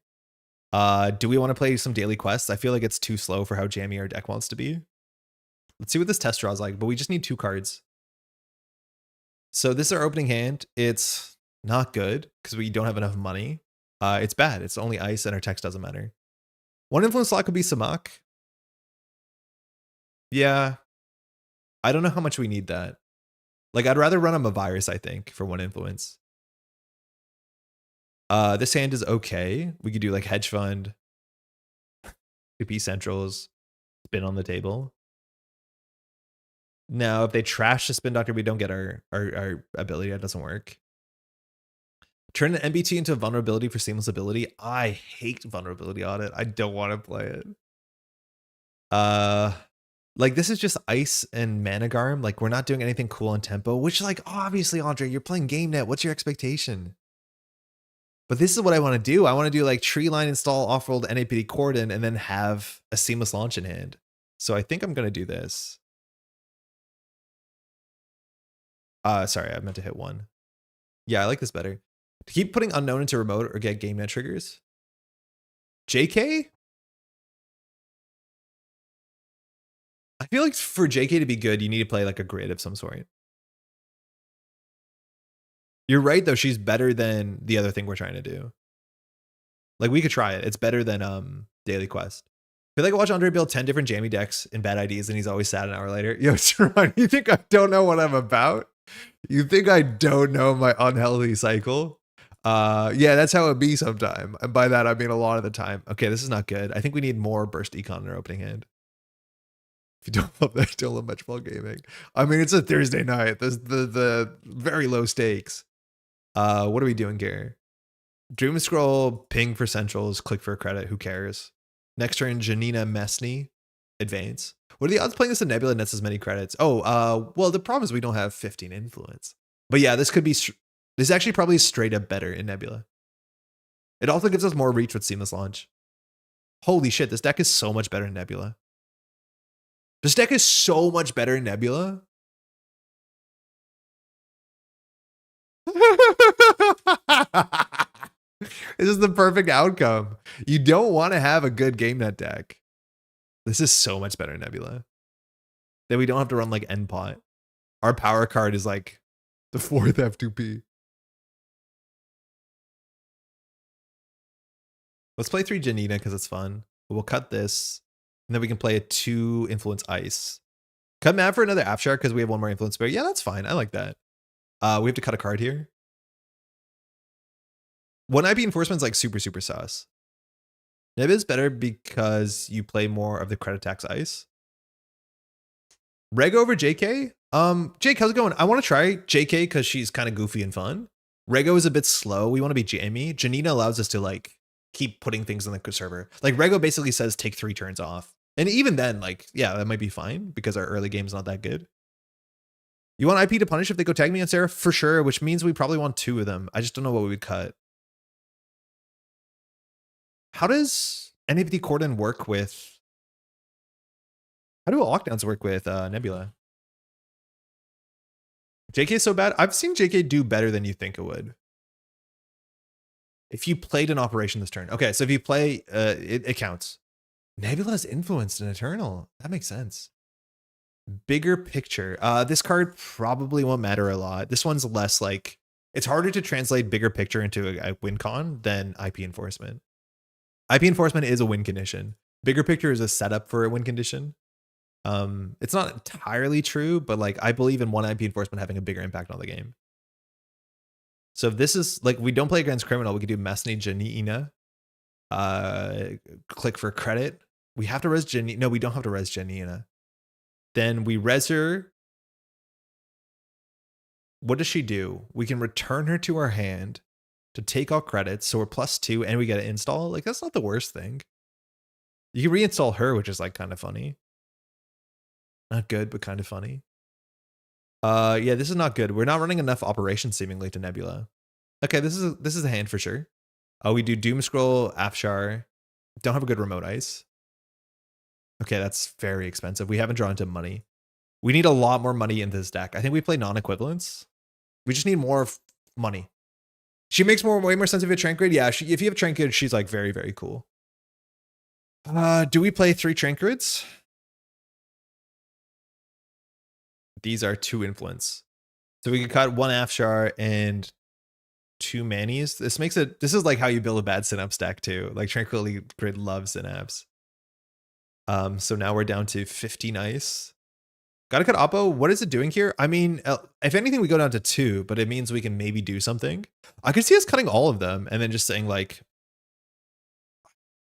Do we want to play some daily quests? I feel like it's too slow for how jammy our deck wants to be. Let's see what this test draw is like, but we just need 2 cards. So this is our opening hand. It's not good because we don't have enough money. It's bad. It's only ice and our text doesn't matter. 1 influence slot could be Samak. Yeah. I don't know how much we need that. Like, I'd rather run him a virus, I think, for 1 influence. This hand is okay. We could do like hedge fund, 2P centrals, spin on the table. Now, if they trash the spin doctor, we don't get our ability. That doesn't work. Turn an MBT into a vulnerability for seamless ability. I hate vulnerability audit. I don't want to play it. Like, this is just ice and Managarm. Like, we're not doing anything cool on tempo, which, like, obviously, Andre, you're playing GameNet. What's your expectation? But this is what I want to do. I want to do like tree line install off-world NAPD Cordon and then have a seamless launch in hand. So I think I'm going to do this. Sorry, I meant to hit 1. Yeah, I like this better. To keep putting unknown into remote or get GameNet triggers. JK? I feel like for JK to be good, you need to play like a grid of some sort. You're right, though. She's better than the other thing we're trying to do. Like, we could try it. It's better than Daily Quest. I feel like I watch Andre build 10 different jammy decks in bad IDs, and he's always sad an hour later. Yo, Teron, you think I don't know what I'm about? You think I don't know my unhealthy cycle? Yeah, that's how it be sometime. And by that, I mean a lot of the time. Okay, this is not good. I think we need more burst econ in our opening hand. If you don't love that, don't love Metropole Gaming. I mean, it's a Thursday night. There's the very low stakes. What are we doing here? Doom Scroll, ping for centrals, click for a credit. Who cares? Next turn, Janina Messney, advance. What are the odds playing this in Nebula nets as many credits? Oh, well, the problem is we don't have 15 influence. But yeah, this could be, this is actually probably straight up better in Nebula. It also gives us more reach with seamless launch. Holy shit, this deck is so much better in Nebula. This deck is so much better in Nebula. This is the perfect outcome. You don't want to have a good GameNet deck. This is so much better, Nebula. Then we don't have to run like NPOT. Our power card is like the 4th F2P. Let's play 3 Janina because it's fun. We'll cut this, and then we can play a 2 Influence Ice. Cut Mav for another Afshar because we have 1 more Influence Bear. Yeah, that's fine. I like that. We have to cut a card here. 1 IP Enforcement's like super sus. Neb is better because you play more of the credit tax ice. Rego over JK? Jake, how's it going? I want to try JK because she's kind of goofy and fun. Rego is a bit slow. We want to be jammy. Janina allows us to like keep putting things on the server. Like Rego basically says take 3 turns off. And even then, like, yeah, that might be fine because our early game's not that good. You want IP to punish if they go tag me on Sarah? For sure, which means we probably want 2 of them. I just don't know what we would cut. How does NAPD Cordon work with... How do lockdowns work with Nebula? JK is so bad. I've seen JK do better than you think it would. If you played an operation this turn. Okay, so if you play, it counts. Nebula's influenced an Eternal. That makes sense. Bigger picture. This card probably won't matter a lot. This one's less like... It's harder to translate bigger picture into a win con than IP Enforcement. IP Enforcement is a win condition. Bigger picture is a setup for a win condition. It's not entirely true, but like I believe in 1 IP Enforcement having a bigger impact on the game. So if this is like we don't play against criminal, we could do Mesni Janina. Click for credit. We have to res Janina. No, we don't have to res Janina. Then we res her. What does she do? We can return her to our hand to take all credits. So we're +2 and we get to install. Like that's not the worst thing. You can reinstall her, which is like kind of funny. Not good, but kind of funny. Yeah, this is not good. We're not running enough operations seemingly to Nebula. Okay, this is a hand for sure. We do Doom Scroll, Afshar. Don't have a good remote ice. Okay, that's very expensive. We haven't drawn into money. We need a lot more money in this deck. I think we play non-equivalents. We just need more money. She makes way more sense if you have Trank Grid. Yeah, if you have Trank Grid, she's like very, very cool. Do we play 3 Trank Grids? These are 2 influence. So we can cut 1 Afshar and 2 Manis. This makes it, this is like how you build a bad Synapse deck too. Like Tranquility Grid loves Synapse. So now we're down to 50 ice. Gotta cut Oppo. What is it doing here? I mean, if anything, we go down to 2, but it means we can maybe do something. I could see us cutting all of them and then just saying like,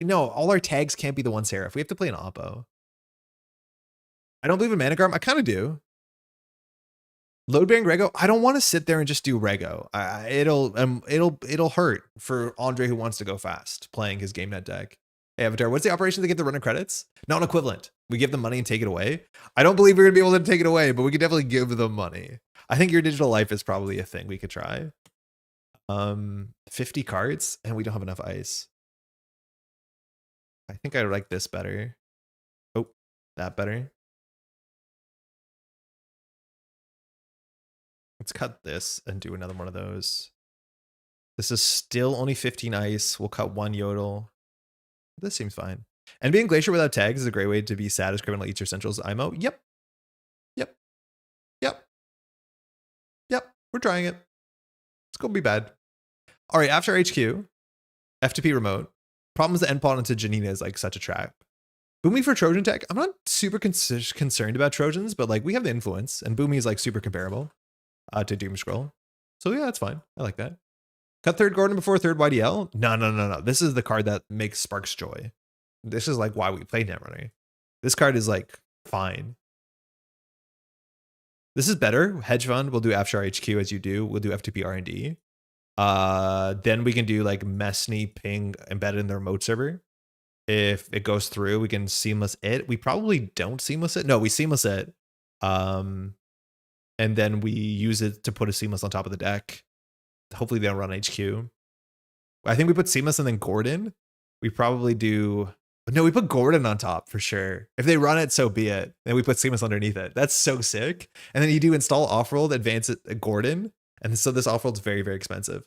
no, all our tags can't be the 1 Seraph. We have to play an Oppo. I don't believe in Managarm. I kind of do. Load bearing Rego. I don't want to sit there and just do Rego. It'll hurt for Andre who wants to go fast playing his GameNet deck. Hey, Avatar, what's the operation to get the runner credits? Non-equivalent. We give them money and take it away. I don't believe we're gonna be able to take it away, but we could definitely give them money. I think your digital life is probably a thing we could try. 50 cards and we don't have enough ice. I think I like this better. Oh, that better. Let's cut this and do another one of those. This is still only 15 ice. We'll cut 1 Yodel. This seems fine. And being Glacier without tags is a great way to be sad as criminal eats your centrals IMO. Yep. Yep. Yep. Yep. We're trying it. It's going to be bad. All right. After HQ, F2P remote. Problem is the endpot into Janina is like such a trap. Boomy for Trojan tech. I'm not super concerned about Trojans, but like we have the influence and Boomy is like super comparable to Doom Scroll. So yeah, that's fine. I like that. Cut 3rd Gordon before 3rd YDL? No. This is the card that makes Sparks joy. This is like why we play Netrunner. This card is like fine. This is better. Hedge Fund, we'll do Afshar HQ as you do. We'll do F2P R&D. Then we can do like Mesni ping embedded in the remote server. If it goes through, we can seamless it. We probably don't seamless it. No, we seamless it. And then we use it to put a seamless on top of the deck. Hopefully they don't run HQ. I think we put seamless and then Gordon. We probably do. No, we put Gordon on top for sure. If they run it, so be it. Then we put seamless underneath it. That's so sick. And then you do install off-rolled, advance it, Gordon, And so this offworld's very, very expensive.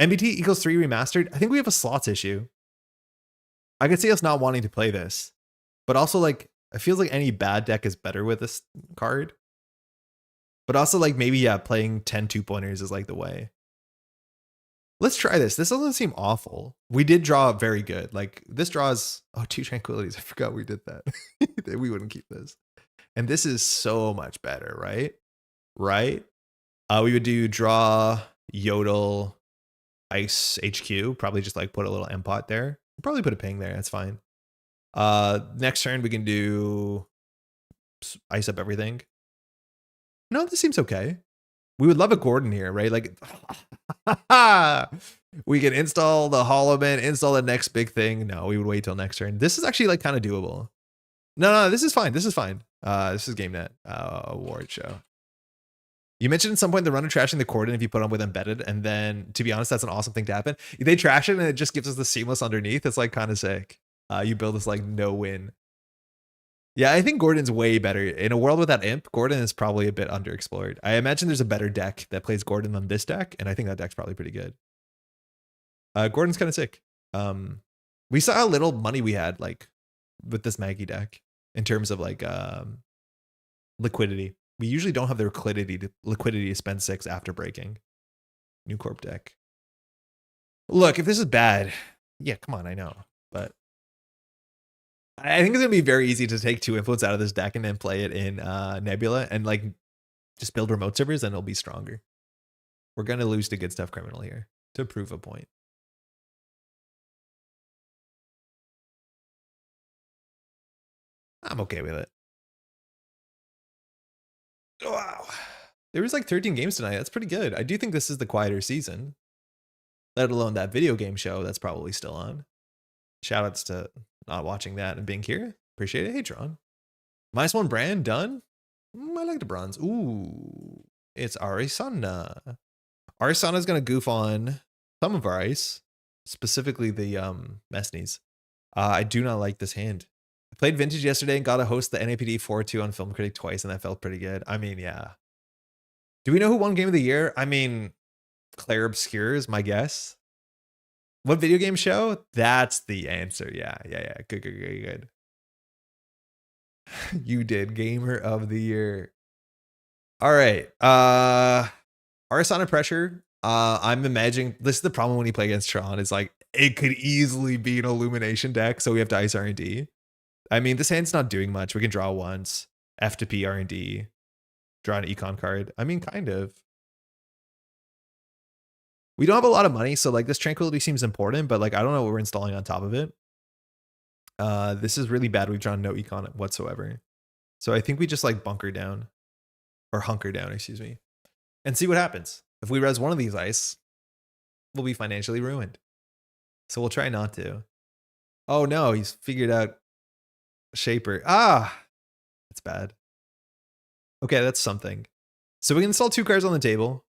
MBT equals 3 remastered. I think we have a slots issue. I could see us not wanting to play this, but also like, it feels like any bad deck is better with this card. But also like maybe, yeah, playing 10 2-pointers is like the way. Let's try this. This doesn't seem awful. We did draw very good. Like this draws, oh, 2 tranquilities. I forgot we did that. We wouldn't keep this. And this is so much better, right? Right? We would do draw, yodel, ice, HQ. Probably just like put a little M pot there. Probably put a ping there. That's fine. Next turn we can do ice up everything. No, this seems okay. We would love a Cordon here, right? Like, we can install the Hollow Man, install the next big thing. No, we would wait till next turn. This is actually like kind of doable. No, this is fine. This is fine. This is GameNet award show. You mentioned at some point the runner trashing the Cordon if you put on with embedded, and then to be honest, that's an awesome thing to happen. They trash it and it just gives us the seamless underneath. It's like kind of sick. You build this like no win. Yeah, I think Gordon's way better. In a world without Imp, Cordon is probably a bit underexplored. I imagine there's a better deck that plays Cordon than this deck, and I think that deck's probably pretty good. Gordon's kind of sick. We saw how little money we had like with this Maggie deck in terms of like liquidity. We usually don't have the liquidity to spend 6 after breaking. New Corp deck. Look, if this is bad, yeah, come on, I know, but I think it's gonna be very easy to take 2 influence out of this deck and then play it in Nebula and like just build remote servers, and it'll be stronger. We're gonna lose to Good Stuff Criminal here to prove a point. I'm okay with it. Wow. There was like 13 games tonight. That's pretty good. I do think this is the quieter season, let alone that video game show that's probably still on. Shoutouts to not watching that and being here. Appreciate it. Hey, Tron. -1 brand done. I like the bronze. Ooh, it's Arisana. Arisana's gonna goof on some of our ice, specifically the Mesnies. I do not like this hand. I played Vintage yesterday and got to host the NAPD 4-2 on Film Critic twice, and that felt pretty good. I mean, yeah. Do we know who won Game of the Year? I mean, Claire Obscure is my guess. What video game show? That's the answer. Yeah. Good. You did Gamer of the Year. All right. Arisana Pressure. I'm imagining this is the problem when you play against Tron. Is like it could easily be an Illumination deck, so we have to ice R&D. I mean, this hand's not doing much. We can draw once, F to P R&D, draw an econ card. I mean, kind of. We don't have a lot of money, so like this Tranquility seems important, but like I don't know what we're installing on top of it. This is really bad. We've drawn no econ whatsoever. So I think we just like bunker down or hunker down, excuse me, and see what happens. If we res one of these ice, we'll be financially ruined. So we'll try not to. Oh no, he's figured out Shaper. Ah, that's bad. Okay, that's something. So we can install 2 cards on the table.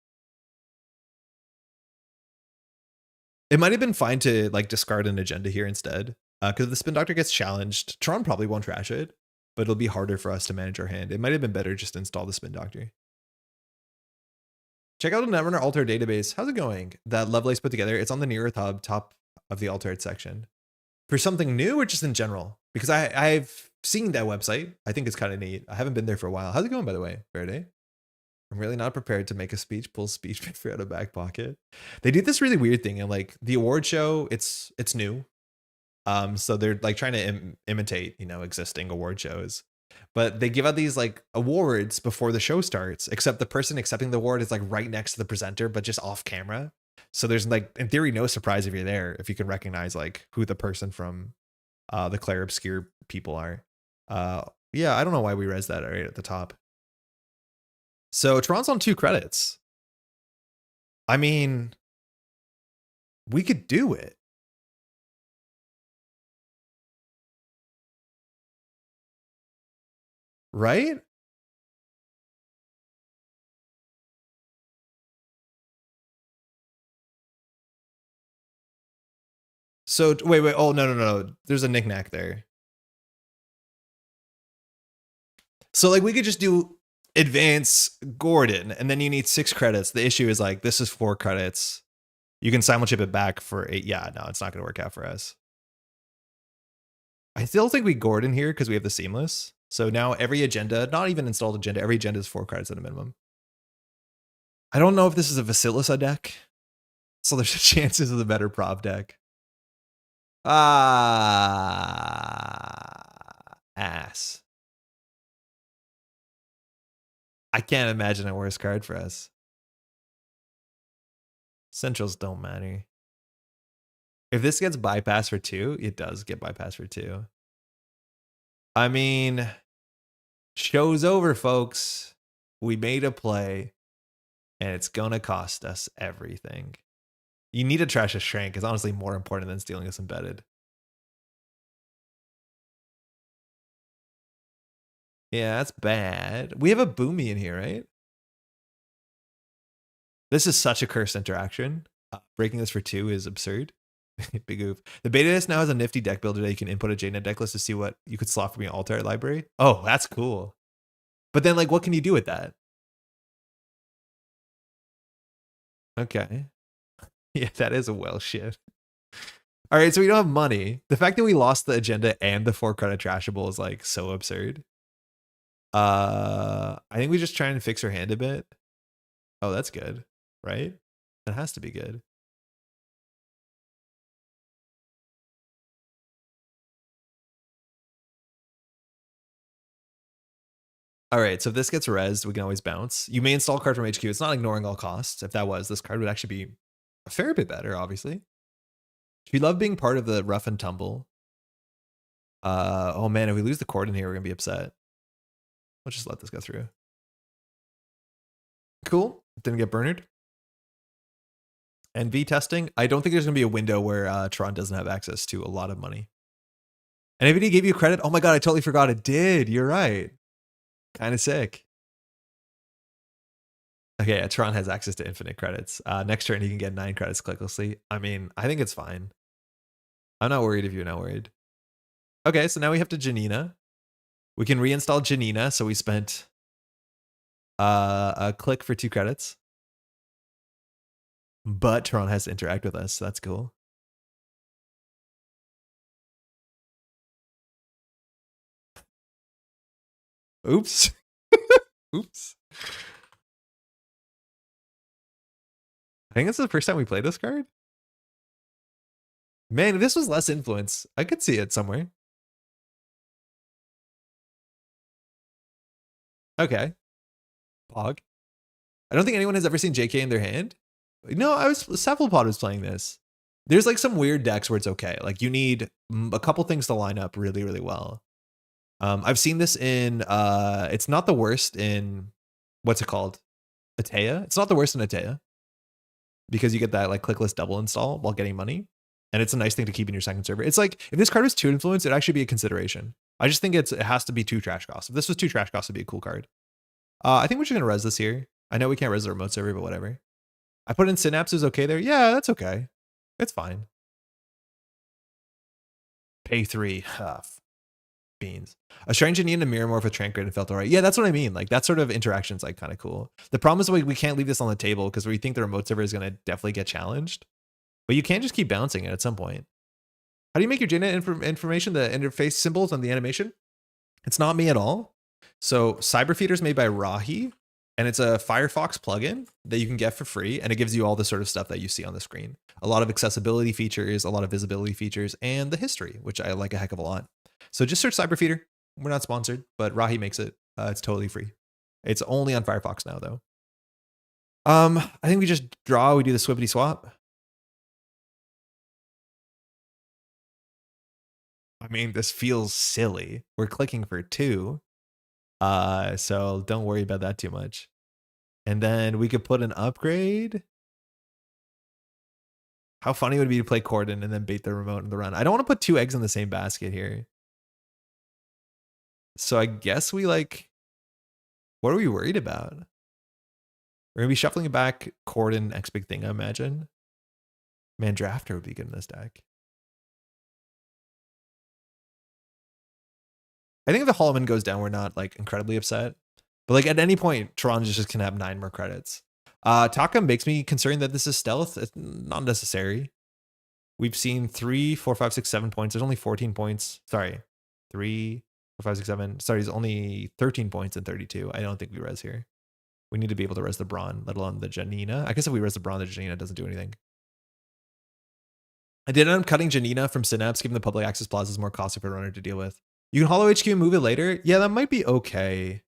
It might have been fine to like discard an agenda here instead. Because the Spin Doctor gets challenged. Tron probably won't trash it, but it'll be harder for us to manage our hand. It might have been better just to install the Spin Doctor. Check out the Netrunner Altar database. How's it going? That Lovelace put together. It's on the Near Earth Hub, top of the Altered section. For something new or just in general? Because I've seen that website. I think it's kind of neat. I haven't been there for a while. How's it going, by the way, Verde? I'm really not prepared to make a speech, pull speech paper out of back pocket. They do this really weird thing, and like the award show, it's new. So they're like trying to imitate, you know, existing award shows, but they give out these like awards before the show starts, except the person accepting the award is like right next to the presenter, but just off camera. So there's like, in theory, no surprise if you're there, if you can recognize like who the person from the Claire Obscure people are. Yeah, I don't know why we res that right at the top. So Tron's on 2 credits. I mean, we could do it. Right? So wait. Oh, no. There's a Knickknack there. So like we could just do advance Gordon, and then you need 6 credits. The issue is like, this is 4 credits. You can simul chip it back for 8. Yeah, no, it's not going to work out for us. I still think we Gordon here because we have the seamless. So now every agenda, not even installed agenda, every agenda is 4 credits at a minimum. I don't know if this is a Vasilisa deck, so there's chances of the better prop deck. Ass. I can't imagine a worse card for us. Centrals don't matter. If this gets bypassed for 2, it does get bypassed for 2. I mean, show's over, folks. We made a play, and it's gonna cost us everything. You need to trash a shrink. It's honestly more important than stealing us embedded. Yeah, that's bad. We have a Boomy in here, right? This is such a cursed interaction. Breaking this for 2 is absurd. Big oof. The beta test now has a nifty deck builder that you can input a GameNET deck list to see what you could slot from your altar library. Oh, that's cool. But then, like, what can you do with that? Okay. Yeah, that is a well shit. All right, so we don't have money. The fact that we lost the agenda and the 4 credit trashable is like so absurd. I think we just try and fix our hand a bit. Oh, that's good, right? That has to be good. All right, so if this gets rezzed, we can always bounce. You may install a card from HQ. It's not ignoring all costs. If that was, this card would actually be a fair bit better, obviously. We love being part of the rough and tumble. Oh man, if we lose the Cordon here, we're gonna be upset. Let's just let this go through. Cool. Didn't get Bernard. NV testing. I don't think there's gonna be a window where Tron doesn't have access to a lot of money. And NVD gave you credit. Oh my god, I totally forgot it did. You're right. Kind of sick. Okay, yeah, Tron has access to infinite credits. Next turn, he can get 9 credits clicklessly. I mean, I think it's fine. I'm not worried if you're not worried. Okay, so now we have to Janina. We can reinstall Janina, so we spent a click for 2 credits. But Tron has to interact with us, so that's cool. Oops. Oops. I think this is the first time we played this card. Man, if this was less influence, I could see it somewhere. Okay. Pog. I don't think anyone has ever seen JK in their hand. No, Cephalopod was playing this. There's like some weird decks where it's okay. Like you need a couple things to line up really, really well. I've seen this in, it's not the worst in, what's it called? Atea. It's not the worst in Atea. Because you get that like clickless double install while getting money. And it's a nice thing to keep in your second server. It's like, if this card was 2 influence, it'd actually be a consideration. I just think it has to be 2 trash costs. If this was 2 trash costs, it'd be a cool card. I think we're just going to res this here. I know we can't res the remote server, but whatever. I put in Synapses okay there. Yeah, that's okay. It's fine. Pay 3. Beans. A Strange Indian and Mirrormorph with Trank Grid and felt alright. Yeah, that's what I mean. Like that sort of interaction's like kind of cool. The problem is we can't leave this on the table because we think the remote server is going to definitely get challenged. But you can't just keep bouncing it at some point. How do you make your JNet information, the interface symbols on the animation? It's not me at all. So Cyberfeeder is made by Rahi, and it's a Firefox plugin that you can get for free, and it gives you all the sort of stuff that you see on the screen. A lot of accessibility features, a lot of visibility features, and the history, which I like a heck of a lot. So just search Cyberfeeder. We're not sponsored, but Rahi makes it. It's totally free. It's only on Firefox now, though. I think we just draw. We do the swippity swap. I mean, this feels silly. We're clicking for 2. So don't worry about that too much. And then we could put an upgrade. How funny would it be to play Cordon and then bait the remote in the run? I don't want to put 2 eggs in the same basket here. So I guess we like, what are we worried about? We're going to be shuffling back Cordon, next big thing, I imagine. Man, Drafter would be good in this deck. I think if the Holloman goes down, we're not like incredibly upset. But like at any point, Tron just can have 9 more credits. Taka makes me concerned that this is stealth. It's not necessary. We've seen 3, 4, 5, 6, 7 points. There's only 14 points. Sorry. 3, 4, 5, 6, 7. Sorry, there's only 13 points in 32. I don't think we res here. We need to be able to res the Brawn, let alone the Janina. I guess if we res the Brawn, the Janina doesn't do anything. I did end up cutting Janina from Synapse, given the public access plaza is more costly for a runner to deal with. You can Hollow HQ and move it later. Yeah, that might be okay.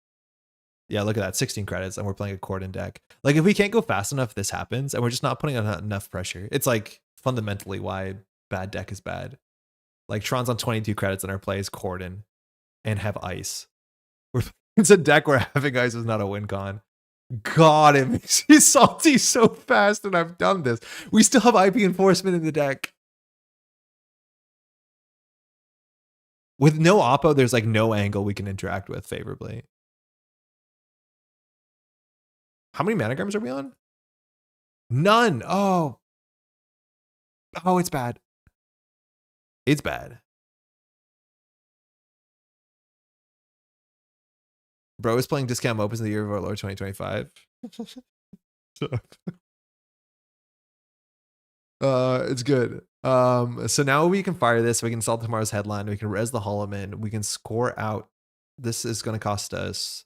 Yeah, look at that, 16 credits, and we're playing a Cordon deck. Like, if we can't go fast enough, this happens, and we're just not putting on enough pressure. It's like fundamentally why bad deck is bad. Like Tron's on 22 credits, and our play is Cordon and have ice. It's a deck where having ice is not a win con. God, it makes me salty so fast, and I've done this. We still have IP enforcement in the deck. With no oppo, there's like no angle we can interact with favorably. How many managrams are we on? None. Oh, it's bad. It's bad. Bro is playing discount opens in the year of our Lord 2025. It's good. So now we can fire this. We can sell tomorrow's headline. We can res the Holloman. We can score out. This is going to cost us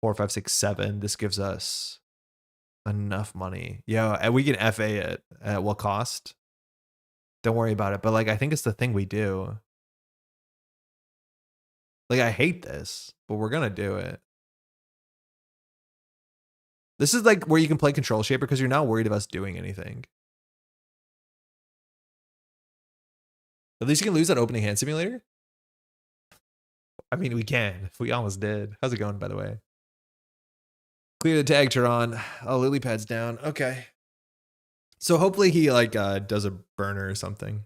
4, 5, 6, 7. This gives us enough money. Yeah, and we can FA it at what cost? Don't worry about it. But like, I think it's the thing we do. Like, I hate this, but we're going to do it. This is like where you can play Control Shaper because you're not worried of us doing anything. At least you can lose that opening hand simulator. I mean, we can. We almost did. How's it going, by the way? Clear the tag, Turon. Oh, lily pad's down. Okay. So hopefully he like does a burner or something.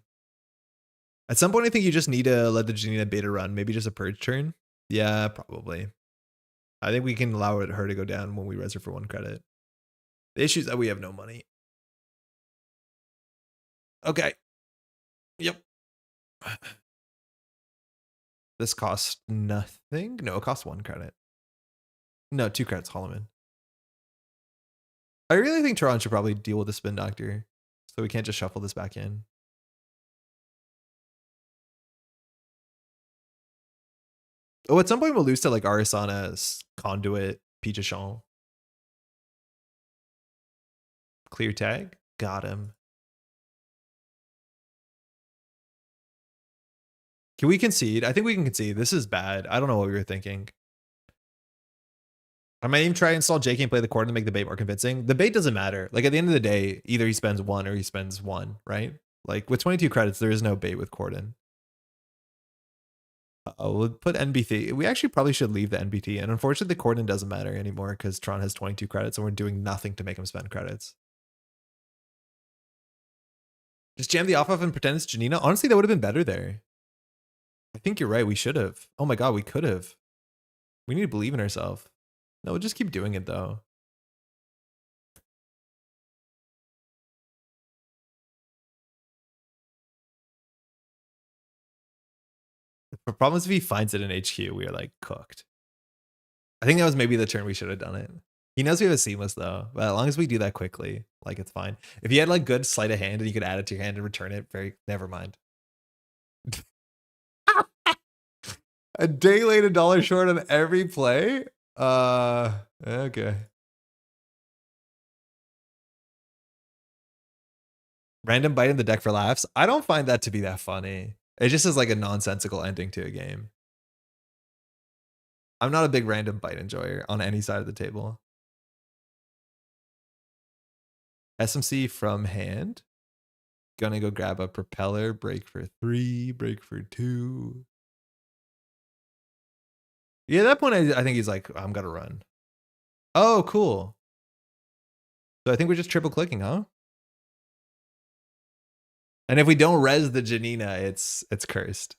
At some point, I think you just need to let the Janina beta run. Maybe just a purge turn. Yeah, probably. I think we can allow her to go down when we res her for 1 credit. The issue is that we have no money. Okay. Yep. This costs nothing. No, it costs 1 credit. No, 2 credits, Holloman. I really think Turon should probably deal with the Spin Doctor, so we can't just shuffle this back in. Oh, at some point we'll lose to like Arisana's Conduit, Pichachon. Clear tag. Got him. Can we concede? I think we can concede. This is bad. I don't know what we were thinking. I might even try and install JK and play the Cordon to make the bait more convincing. The bait doesn't matter. Like at the end of the day, either he spends 1 or he spends 1, right? Like with 22 credits, there is no bait with Cordon. We'll put NBT. We actually probably should leave the NBT. And unfortunately, the Cordon doesn't matter anymore because Tron has 22 credits and we're doing nothing to make him spend credits. Just jam the off and pretend it's Janina. Honestly, that would have been better there. I think you're right. We should have. Oh my God, we could have. We need to believe in ourselves. No, we'll just keep doing it though. The problem is if he finds it in HQ, we are like cooked. I think that was maybe the turn we should have done it. He knows we have a seamless though, but as long as we do that quickly, like it's fine. If you had like good sleight of hand and you could add it to your hand and return it, never mind. A day late, $1 short on every play? Okay. Random bite in the deck for laughs. I don't find that to be that funny. It just is like a nonsensical ending to a game. I'm not a big random bite enjoyer on any side of the table. SMC from hand. Gonna go grab a propeller, break for 3, break for 2. Yeah, at that point, I think he's like, I'm gonna run. Oh, cool. So I think we're just triple clicking, huh? And if we don't res the Janina, it's cursed.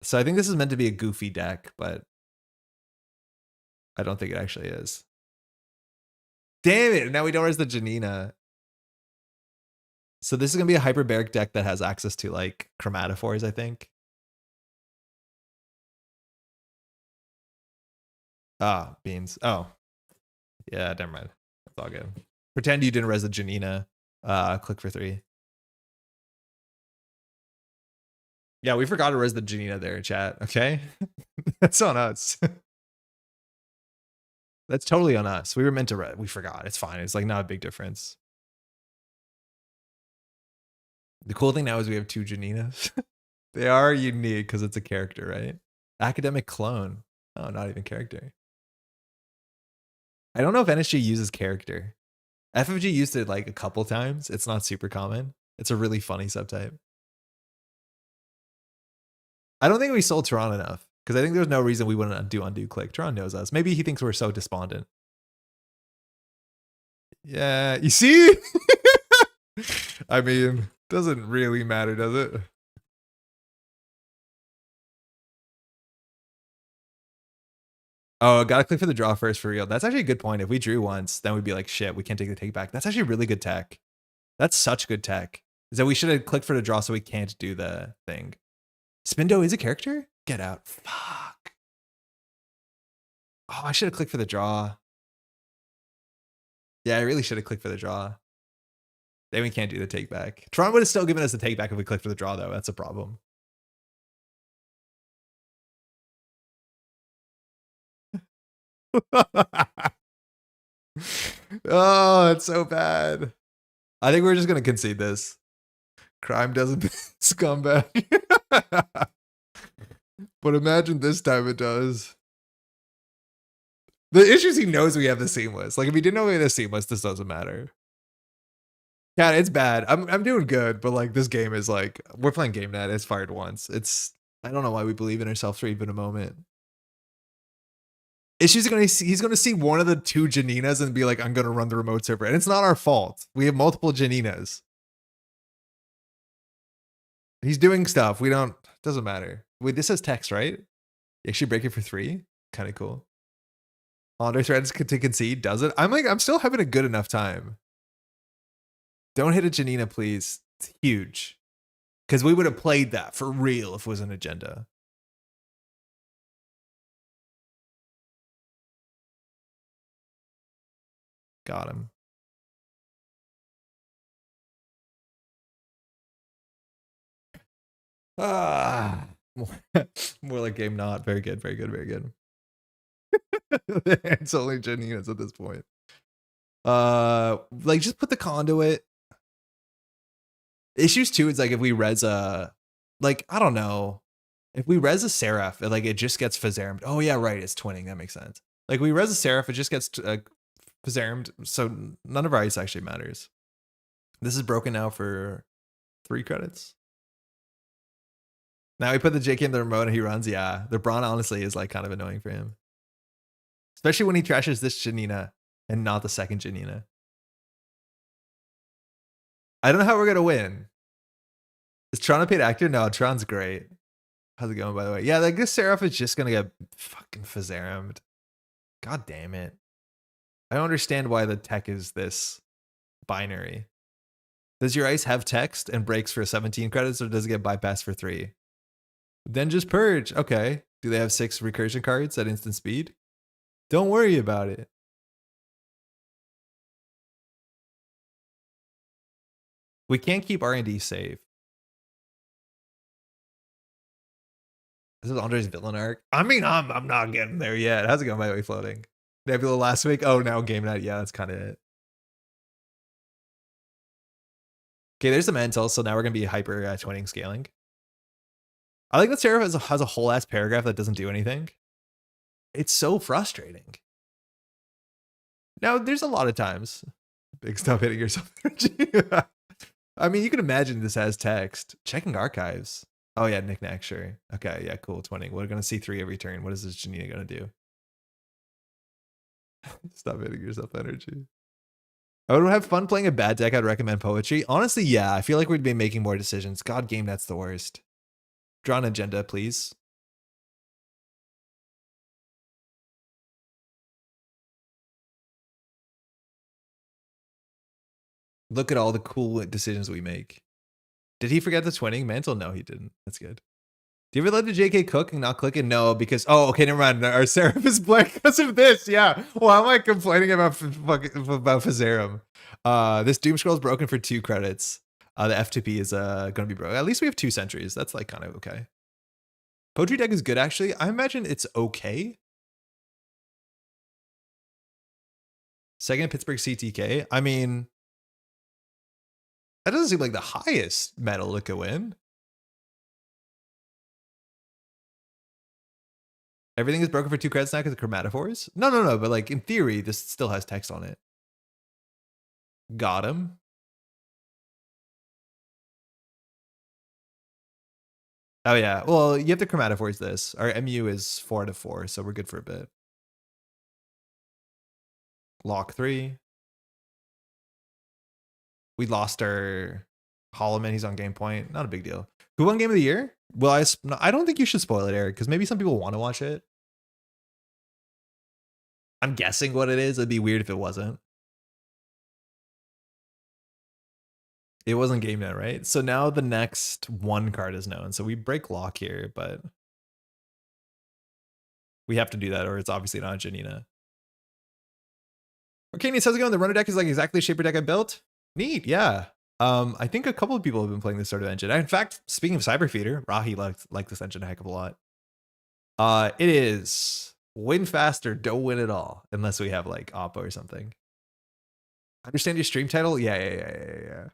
So I think this is meant to be a goofy deck, but I don't think it actually is. Damn it, now we don't res the Janina. So this is gonna be a hyperbaric deck that has access to like chromatophores, I think. Ah, beans. Oh, yeah, never mind. It's all good. Pretend you didn't res the Janina. Click for 3. Yeah, we forgot to res the Janina there, chat. Okay, that's on us. That's totally on us. We were meant to res. We forgot. It's fine. It's like not a big difference. The cool thing now is we have 2 Janinas. They are unique because it's a character, right? Academic clone. Oh, not even character. I don't know if NSG uses character. FFG used it like a couple times. It's not super common. It's a really funny subtype. I don't think we sold Tron enough because I think there's no reason we wouldn't undo click. Tron knows us. Maybe he thinks we're so despondent. Yeah, you see? I mean, doesn't really matter, does it? Oh, gotta click for the draw first for real. That's actually a good point. If we drew once, then we'd be like, shit, we can't take the take back. That's actually really good tech. That's such good tech. Is that we should have clicked for the draw so we can't do the thing. Spindo is a character? Get out. Fuck. Oh, I should have clicked for the draw. Yeah, I really should have clicked for the draw. Then we can't do the take back. Tron would have still given us the take back if we clicked for the draw, though. That's a problem. Oh, it's so bad. I think we're just gonna concede this. Crime doesn't scumbag. But imagine this time it does. The issue is he knows we have the seamless. Like if he didn't know we had the seamless, this doesn't matter. Yeah, it's bad. I'm doing good, but like this game is like we're playing GameNET. It's fired once. It's I don't know why we believe in ourselves for even a moment. Issues gonna see, he's gonna see one of the 2 Janinas and be like, I'm gonna run the remote server. And it's not our fault. We have multiple Janinas. He's doing stuff. We don't doesn't matter. Wait, this says text, right? You actually break it for 3? Kind of cool. Andre threads to concede, does it? I'm still having a good enough time. Don't hit a Janina, please. It's huge. Because we would have played that for real if it was an agenda. Got him. Ah, more like game not. Very good, very good, very good. It's only Janinas at this point. Like just put the conduit. Issues too, it's like if we res a, like, I don't know. If we res a Seraph, like it just gets Fazarmed. Oh yeah, right, it's twinning. That makes sense. Like we res a Seraph, it just gets Fazarmed, so none of our ice actually matters. This is broken now for 3 credits. Now we put the JK in the remote and he runs. Yeah, the Brawn honestly is like kind of annoying for him. Especially when he trashes this Janina and not the second Janina. I don't know how we're going to win. Is Tron a paid actor? No, Tron's great. How's it going, by the way? Yeah, like this Seraph is just going to get fucking Fazarmed. God damn it. I don't understand why the tech is this binary. Does your ice have text and breaks for 17 credits or does it get bypassed for 3? Then just purge. Okay. Do they have 6 recursion cards at instant speed? Don't worry about it. We can't keep R&D safe. This is Andre's villain arc. I mean, I'm not getting there yet. How's it going, my way floating? Nebula last week. Oh, now GameNET. Yeah, that's kind of it. Okay, there's the mental. So now we're gonna be hyper twinning scaling. I like that Seraph has a whole ass paragraph that doesn't do anything. It's so frustrating. Now, there's a lot of times. Big stop hitting yourself. I mean, you can imagine this has text. Checking archives. Oh yeah, Knickknack, sure. Okay, yeah, cool. Twinning. We're gonna see 3 every turn. What is this Janina gonna do? Stop hitting yourself energy. I would have fun playing a bad deck. I'd recommend poetry. Honestly, yeah. I feel like we'd be making more decisions. God, GameNet's the worst. Draw an agenda, please. Look at all the cool decisions we make. Did he forget the twinning mantle? No, he didn't. That's good. Do you ever let the JK cook and not click it? No, because okay, never mind. Our serif is blank because of this. Yeah. Well, I'm like complaining about Fazarum. This Doom Scroll is broken for 2 credits. The FTP is gonna be broken. At least we have 2 sentries. That's like kind of okay. Poetry deck is good actually. I imagine it's okay. Second Pittsburgh CTK. I mean, that doesn't seem like the highest metal to go in. Everything is broken for 2 credits now because of chromatophores? No, but like in theory, this still has text on it. Got him. Oh yeah, well, you have to chromatophores this. Our MU is 4 out of 4, so we're good for a bit. Lock 3. We lost our Holloman, he's on game point. Not a big deal. Who won game of the year? Well, I don't think you should spoil it, Eric, because maybe some people want to watch it. I'm guessing what it is. It'd be weird if it wasn't. It wasn't GameNet, right? So now the next 1 card is known. So we break lock here, but we have to do that or it's obviously not Janina. Okay, how's it going? The runner deck is like exactly the shaper deck I built. Neat, yeah. I think a couple of people have been playing this sort of engine. In fact, speaking of Cyberfeeder, Rahi liked this engine a heck of a lot. It is win fast or don't win at all, unless we have like Oppo or something. Understand your stream title? Yeah.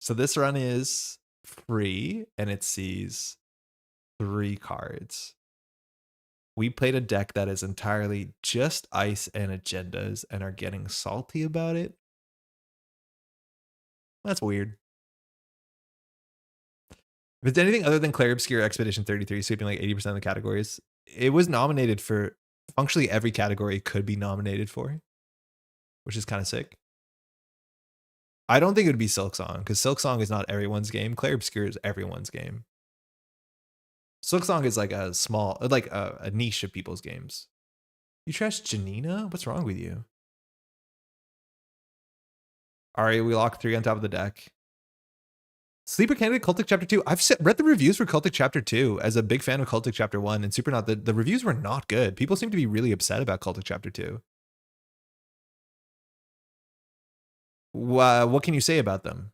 So this run is free and it sees 3 cards. We played a deck that is entirely just ice and agendas and are getting salty about it. That's weird. If it's anything other than Clair Obscure Expedition 33 sweeping like 80% of the categories, it was nominated for functionally every category it could be nominated for, which is kind of sick. I don't think it would be Silksong because Silksong is not everyone's game. Clair Obscure is everyone's game. Silksong is like a small, like a niche of people's games. You trashed Janina? What's wrong with you? All right, we lock 3 on top of the deck. Sleeper Candidate Cultic Chapter 2. I've read the reviews for Cultic Chapter 2 as a big fan of Cultic Chapter 1 and Supernaut. The reviews were not good. People seem to be really upset about Cultic Chapter 2. What can you say about them?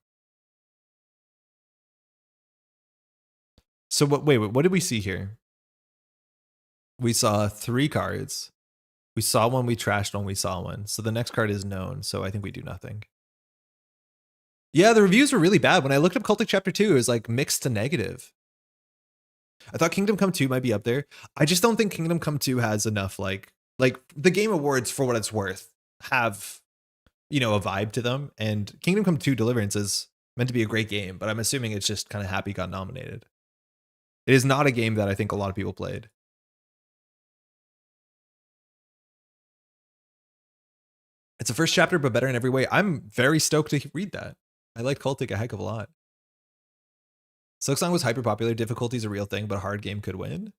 So wait, what did we see here? We saw 3 cards. We saw one, we trashed one, we saw one. So the next card is known, so I think we do nothing. Yeah, the reviews were really bad. When I looked up Cultic Chapter 2, it was like mixed to negative. I thought Kingdom Come 2 might be up there. I just don't think Kingdom Come 2 has enough like the Game Awards, for what it's worth, have, you know, a vibe to them. And Kingdom Come 2 Deliverance is meant to be a great game, but I'm assuming it's just kind of happy got nominated. It is not a game that I think a lot of people played. It's a first chapter, but better in every way. I'm very stoked to read that. I like Cultic a heck of a lot. Silksong was hyper popular. Difficulty is a real thing, but a hard game could win.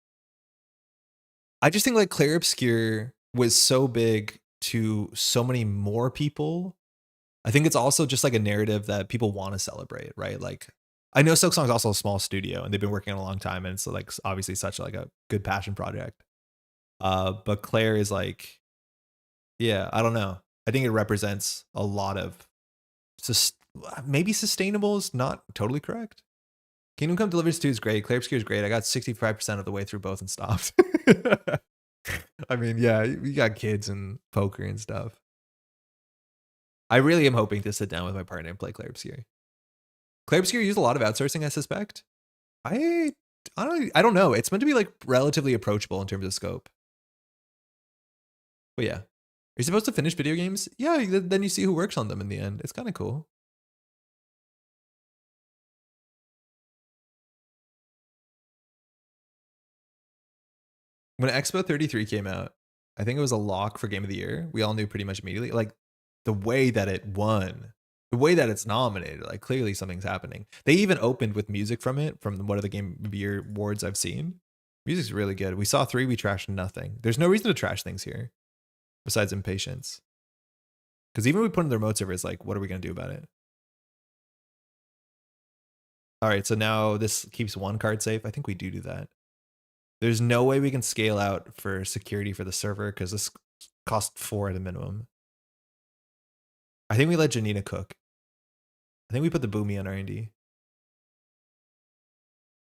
I just think like Clair Obscure was so big to so many more people. I think it's also just like a narrative that people want to celebrate, right? Like I know Silksong is also a small studio and they've been working on a long time, and it's like obviously such like a good passion project. But Clair is like, yeah, I don't know. I think it represents a lot of maybe sustainable is not totally correct. Kingdom Come Deliverance 2 is great. Clair Obscure is great. I got 65% of the way through both and stopped. I mean, yeah, you got kids and poker and stuff. I really am hoping to sit down with my partner and play Clair Obscure. Clair Obscure used a lot of outsourcing, I suspect. I don't know. It's meant to be like relatively approachable in terms of scope. But yeah. Are you supposed to finish video games? Yeah, then you see who works on them in the end. It's kind of cool. When Expo 33 came out, I think it was a lock for Game of the Year. We all knew pretty much immediately. Like the way that it won, the way that it's nominated, like clearly something's happening. They even opened with music from it, from one of the Game of the Year awards I've seen. Music's really good. We saw 3, we trashed nothing. There's no reason to trash things here besides impatience. Because even when we put in the remote server, it's like, what are we going to do about it? All right, so now this keeps one card safe. I think we do that. There's no way we can scale out for security for the server because this costs 4 at a minimum. I think we let Janina cook. I think we put the Boomy on R&D.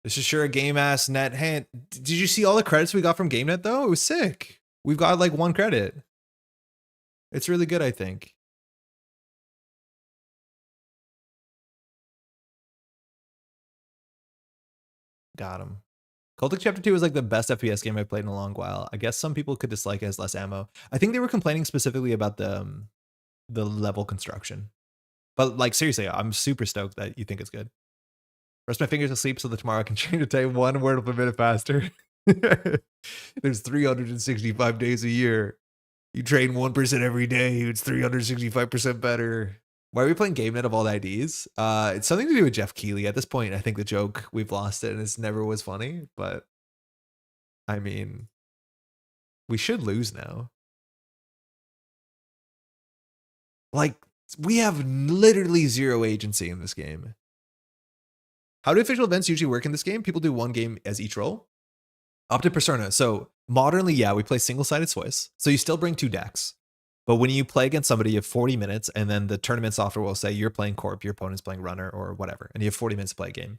This is sure a game ass net hand. Did you see all the credits we got from GameNet though? It was sick. We've got like 1 credit. It's really good, I think. Got him. Cultic Chapter 2 is like the best FPS game I've played in a long while. I guess some people could dislike it as less ammo. I think they were complaining specifically about the level construction. But like seriously, I'm super stoked that you think it's good. Rest my fingers asleep so that tomorrow I can train to type 1 word per minute faster. There's 365 days a year. You train 1% every day. It's 365% better. Why are we playing GameNet of all the IDs? It's something to do with Geoff Keighley. At this point, I think the joke, we've lost it and it's never was funny. But I mean, we should lose now. Like, we have literally 0 agency in this game. How do official events usually work in this game? People do 1 game as each role. Opted Persona. So modernly, yeah, we play single-sided Swiss. So you still bring 2 decks. But when you play against somebody, you have 40 minutes, and then the tournament software will say you're playing Corp, your opponent's playing Runner, or whatever, and you have 40 minutes to play a game.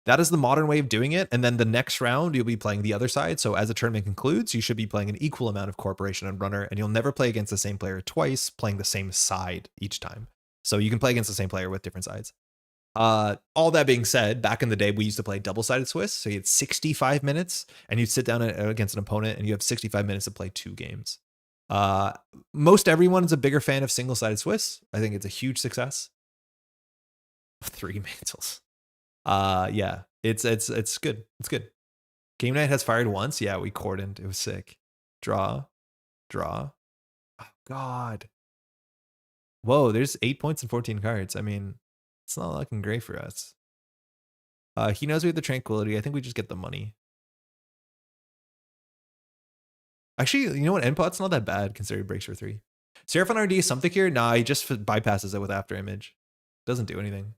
That is the modern way of doing it, and then the next round, you'll be playing the other side, so as the tournament concludes, you should be playing an equal amount of Corporation and Runner, and you'll never play against the same player twice, playing the same side each time. So you can play against the same player with different sides. All that being said, back in the day, we used to play double-sided Swiss, so you had 65 minutes, and you'd sit down against an opponent, and you have 65 minutes to play 2 games. Most everyone is a bigger fan of single-sided Swiss. I think it's a huge success. 3 mantles. Yeah, it's good. It's good. GameNET has fired once. Yeah, we cordoned. It was sick. Draw. Oh, God. Whoa, there's 8 points and 14 cards. I mean, it's not looking great for us. He knows we have the tranquility. I think we just get the money. Actually, you know what? Endpot's not that bad considering breaks for 3. Seraph on RD, something here? Nah, he just bypasses it with after image. Doesn't do anything.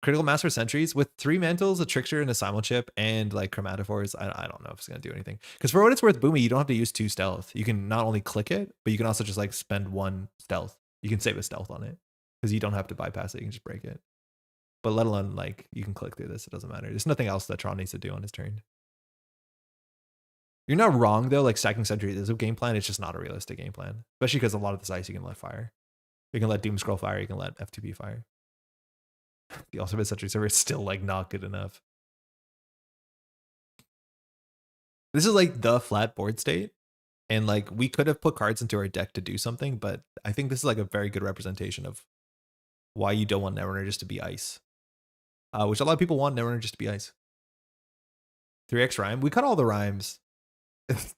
Critical Mass for Sentries with 3 mantles, a Trickster, and a Simulchip, and like Chromatophores. I don't know if it's gonna do anything. Because for what it's worth, Boomy, you don't have to use 2 stealth. You can not only click it, but you can also just like spend 1 stealth. You can save a stealth on it because you don't have to bypass it. You can just break it. But let alone like you can click through this. It doesn't matter. There's nothing else that Tron needs to do on his turn. You're not wrong though. Like stacking sentries is a game plan. It's just not a realistic game plan, especially because a lot of this ice you can let fire. You can let Doom Scroll fire. You can let F2B fire. The ultimate sentry server is still like not good enough. This is like the flat board state, and like we could have put cards into our deck to do something, but I think this is like a very good representation of why you don't want Netrunner just to be ice, which a lot of people want Netrunner just to be ice. 3x rhyme. We cut all the rhymes.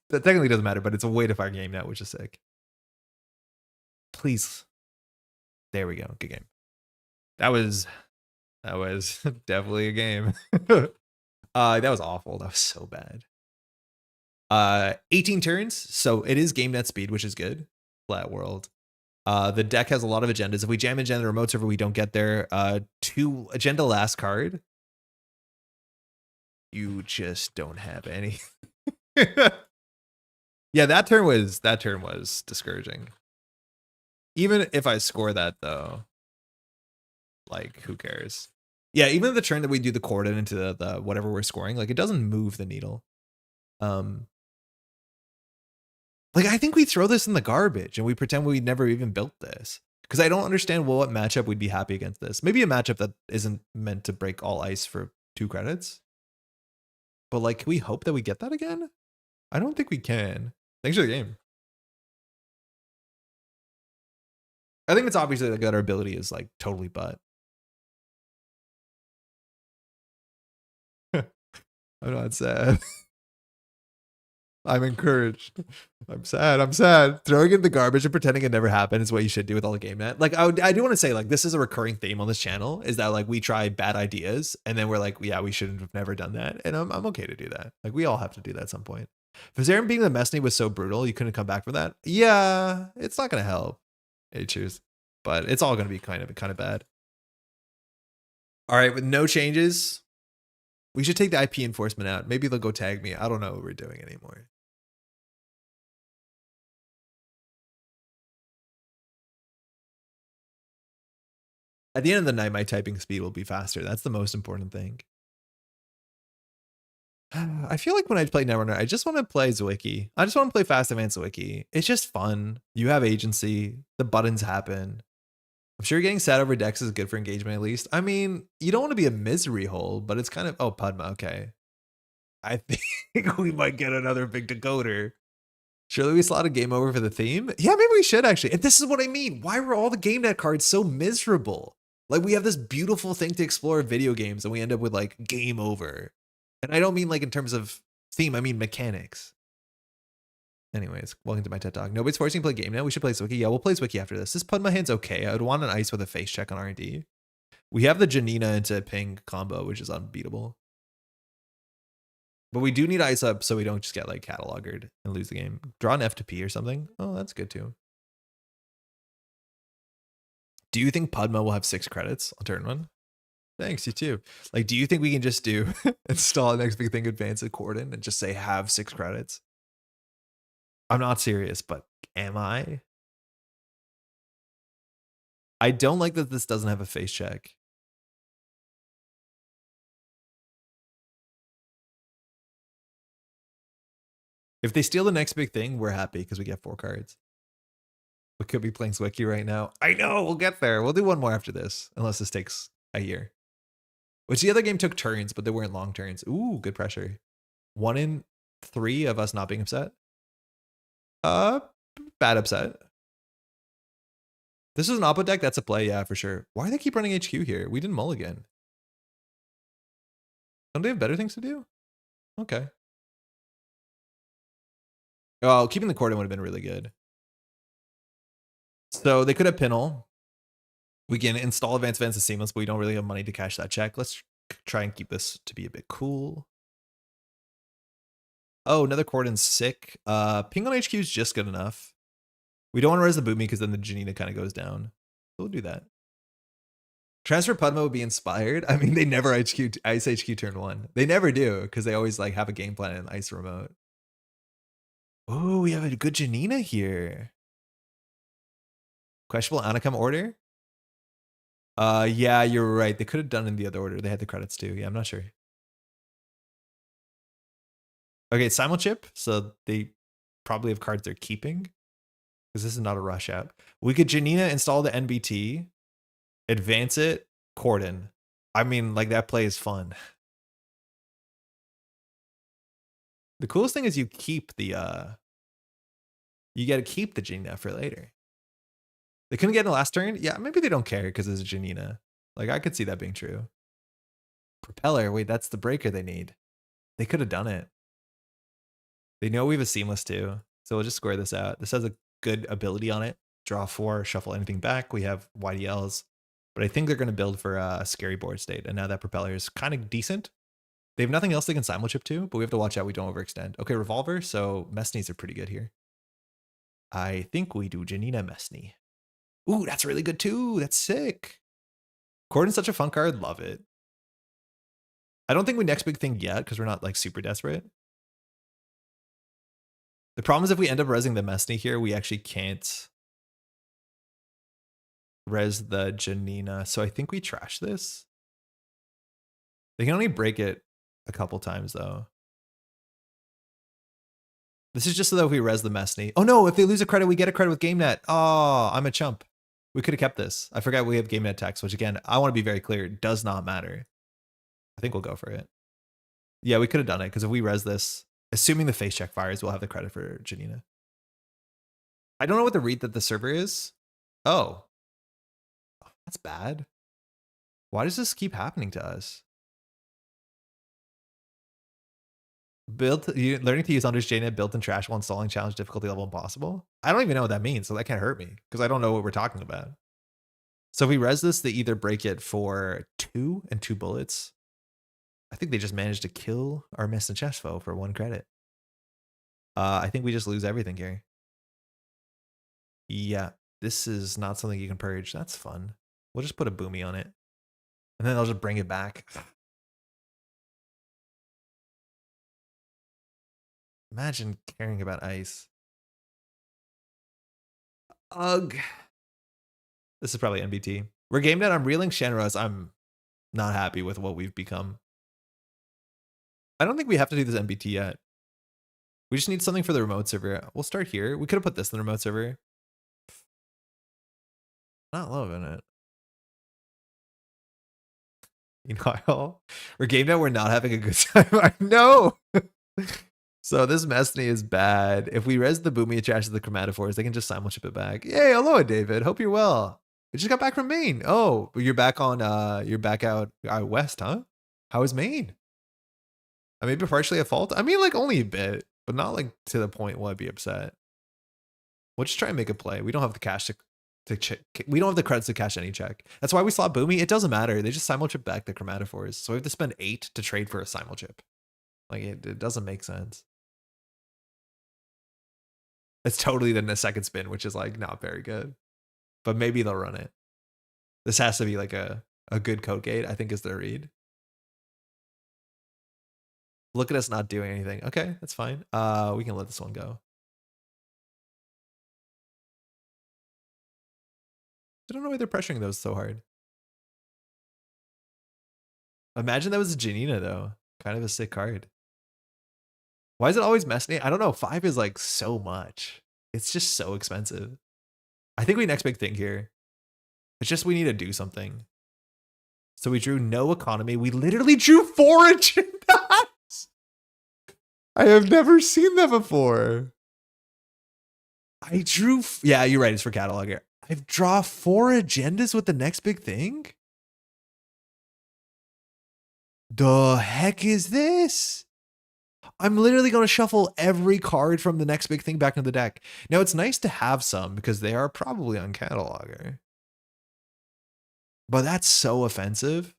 That technically doesn't matter, but it's a way to fire game now, which is sick. Please. There we go. Good game. That was definitely a game. That was awful. That was so bad. 18 turns. So it is GameNet speed, which is good. Flat world. The deck has a lot of agendas. If we jam agenda remote server, we don't get there. 2 agenda last card. You just don't have any. Yeah, that turn was discouraging. Even if I score that though, like who cares? Yeah, even the turn that we do the Cordon into the whatever we're scoring, like it doesn't move the needle. Like I think we throw this in the garbage and we pretend we never even built this. Because I don't understand what matchup we'd be happy against this. Maybe a matchup that isn't meant to break all ice for 2 credits. But like, can we hope that we get that again? I don't think we can. Thanks for the game. I think it's obviously like that our ability is like totally butt. I'm not sad. I'm encouraged. I'm sad. Throwing it in the garbage and pretending it never happened is what you should do with all the GameNet. Like I do want to say like this is a recurring theme on this channel is that like we try bad ideas and then we're like, yeah, we shouldn't have never done that. And I'm okay to do that. Like we all have to do that at some point. If Zaren being the Messney was so brutal, you couldn't come back from that. Yeah, it's not gonna help. Cheers. But it's all gonna be kind of bad. All right, with no changes, we should take the IP enforcement out. Maybe they'll go tag me. I don't know what we're doing anymore. At the end of the night, my typing speed will be faster. That's the most important thing. I feel like when I play Netrunner, I just want to play Zwicky. I just want to play Fast Advanced Zwicky. It's just fun. You have agency. The buttons happen. I'm sure getting sad over decks is good for engagement at least. I mean, you don't want to be a misery hole, but it's kind of... Oh, Padma, okay. I think we might get another big decoder. Surely we slot a game over for the theme? Yeah, maybe we should actually. And this is what I mean. Why were all the GameNet cards so miserable? Like, we have this beautiful thing to explore video games and we end up with like game over. And I don't mean like in terms of theme, I mean mechanics. Anyways, welcome to my TED Talk. Nobody's forcing to play GameNet. We should play Zwicky. Yeah, we'll play Zwicky after this. This Padma hand's okay. I would want an ice with a face check on R&D. We have the Janina into ping combo, which is unbeatable. But we do need ice up so we don't just get like cataloged and lose the game. Draw an F to P or something. Oh, that's good too. Do you think Padma will have 6 credits on turn 1? Thanks, you too. Like, do you think we can just do install next big thing, advance at Cordon, and just say have 6 credits? I'm not serious, but am I? I don't like that this doesn't have a face check. If they steal the next big thing, we're happy because we get 4 cards. We could be playing Zwicky right now. I know, we'll get there. We'll do one more after this, unless this takes a year. Which the other game took turns, but they weren't long turns. Ooh, good pressure. 1 in 3 of us not being upset. Bad upset. This is an oppo deck. That's a play, yeah, for sure. Why do they keep running HQ here? We didn't mulligan. Don't they have better things to do? Okay. Oh, keeping the Cordon would have been really good. So they could have Pinel. We can install Advanced Events as Seamless, but we don't really have money to cash that check. Let's try and keep this to be a bit cool. Oh, another Cordon's sick. Ping on HQ is just good enough. We don't want to res the Boomy because then the Janina kind of goes down. We'll do that. Transfer Padma would be inspired. I mean, they never ice HQ turn 1. They never do because they always like have a game plan and ice remote. Oh, we have a good Janina here. Questionable Anacom order? Yeah, you're right. They could have done in the other order. They had the credits too. Yeah, I'm not sure. Okay, Simulchip. So they probably have cards they're keeping because this is not a rush out. We could Janina install the NBT, advance it, Cordon. I mean, like that play is fun. The coolest thing is you keep the you got to keep the Janina for later. They couldn't get in the last turn. Yeah, maybe they don't care because it's a Janina. Like I could see that being true. Propeller. Wait, that's the breaker they need. They could have done it. They know we have a Seamless too. So we'll just square this out. This has a good ability on it. Draw 4, shuffle anything back. We have YDLs. But I think they're going to build for a scary board state. And now that Propeller is kind of decent. They have nothing else they can Simulchip to, but we have to watch out we don't overextend. Okay, Revolver. So Messneys are pretty good here. I think we do Janina Messney. Ooh, that's really good too. That's sick. Cordon's such a fun card. Love it. I don't think we next big thing yet because we're not like super desperate. The problem is if we end up resing the Messney here, we actually can't res the Janina. So I think we trash this. They can only break it a couple times though. This is just so that if we res the Messney. Oh no, if they lose a credit, we get a credit with GameNet. Oh, I'm a chump. We could have kept this. I forgot we have GameNet text, which again, I want to be very clear, does not matter. I think we'll go for it. Yeah, we could have done it because if we res this, assuming the face check fires, we'll have the credit for Janina. I don't know what the read that the server is. Oh, that's bad. Why does this keep happening to us? Learning to use Understated, built in trash while installing challenge difficulty level impossible. I don't even know what that means, so that can't hurt me because I don't know what we're talking about. So if we res this, they either break it for 2 and 2 bullets. I think they just managed to kill our Miss and Chest foe for 1 credit. I think we just lose everything here. Yeah, this is not something you can purge. That's fun. We'll just put a Boomy on it. And then they'll just bring it back. Imagine caring about ice. Ugh. This is probably NBT. We're GameNET. I'm reeling Shenros. I'm not happy with what we've become. I don't think we have to do this NBT yet. We just need something for the remote server. We'll start here. We could have put this in the remote server. Not loving it. You know, we're GameNET. We're not having a good time. I know. So this Mestney is bad. If we res the Boomy attached to the chromatophores, they can just simul-chip it back. Yay, hello, David. Hope you're well. We just got back from Maine. Oh, you're back on, you're back out west, huh? How is Maine? I may be partially at fault. I mean, like, only a bit, but not like to the point where I'd be upset. We'll just try and make a play. We don't have the cash to check. We don't have the credits to cash any check. That's why we slot Boomy. It doesn't matter. They just simul-chip back the chromatophores. So we have to spend 8 to trade for a simul-chip. Like, it doesn't make sense. It's totally then the second spin, which is like not very good. But maybe they'll run it. This has to be like a good code gate, I think, is their read. Look at us not doing anything. Okay, that's fine. We can let this one go. I don't know why they're pressuring those so hard. Imagine that was a Janina, though. Kind of a sick card. Why is it always Mestney? I don't know. 5 is like so much. It's just so expensive. I think we next big thing here. It's just we need to do something. So we drew no economy. We literally drew 4 agendas. I have never seen that before. I drew, yeah, you're right. It's for cataloger. I've drawn 4 agendas with the next big thing. The heck is this? I'm literally going to shuffle every card from the next big thing back into the deck. Now, it's nice to have some because they are probably on cataloger. But that's so offensive.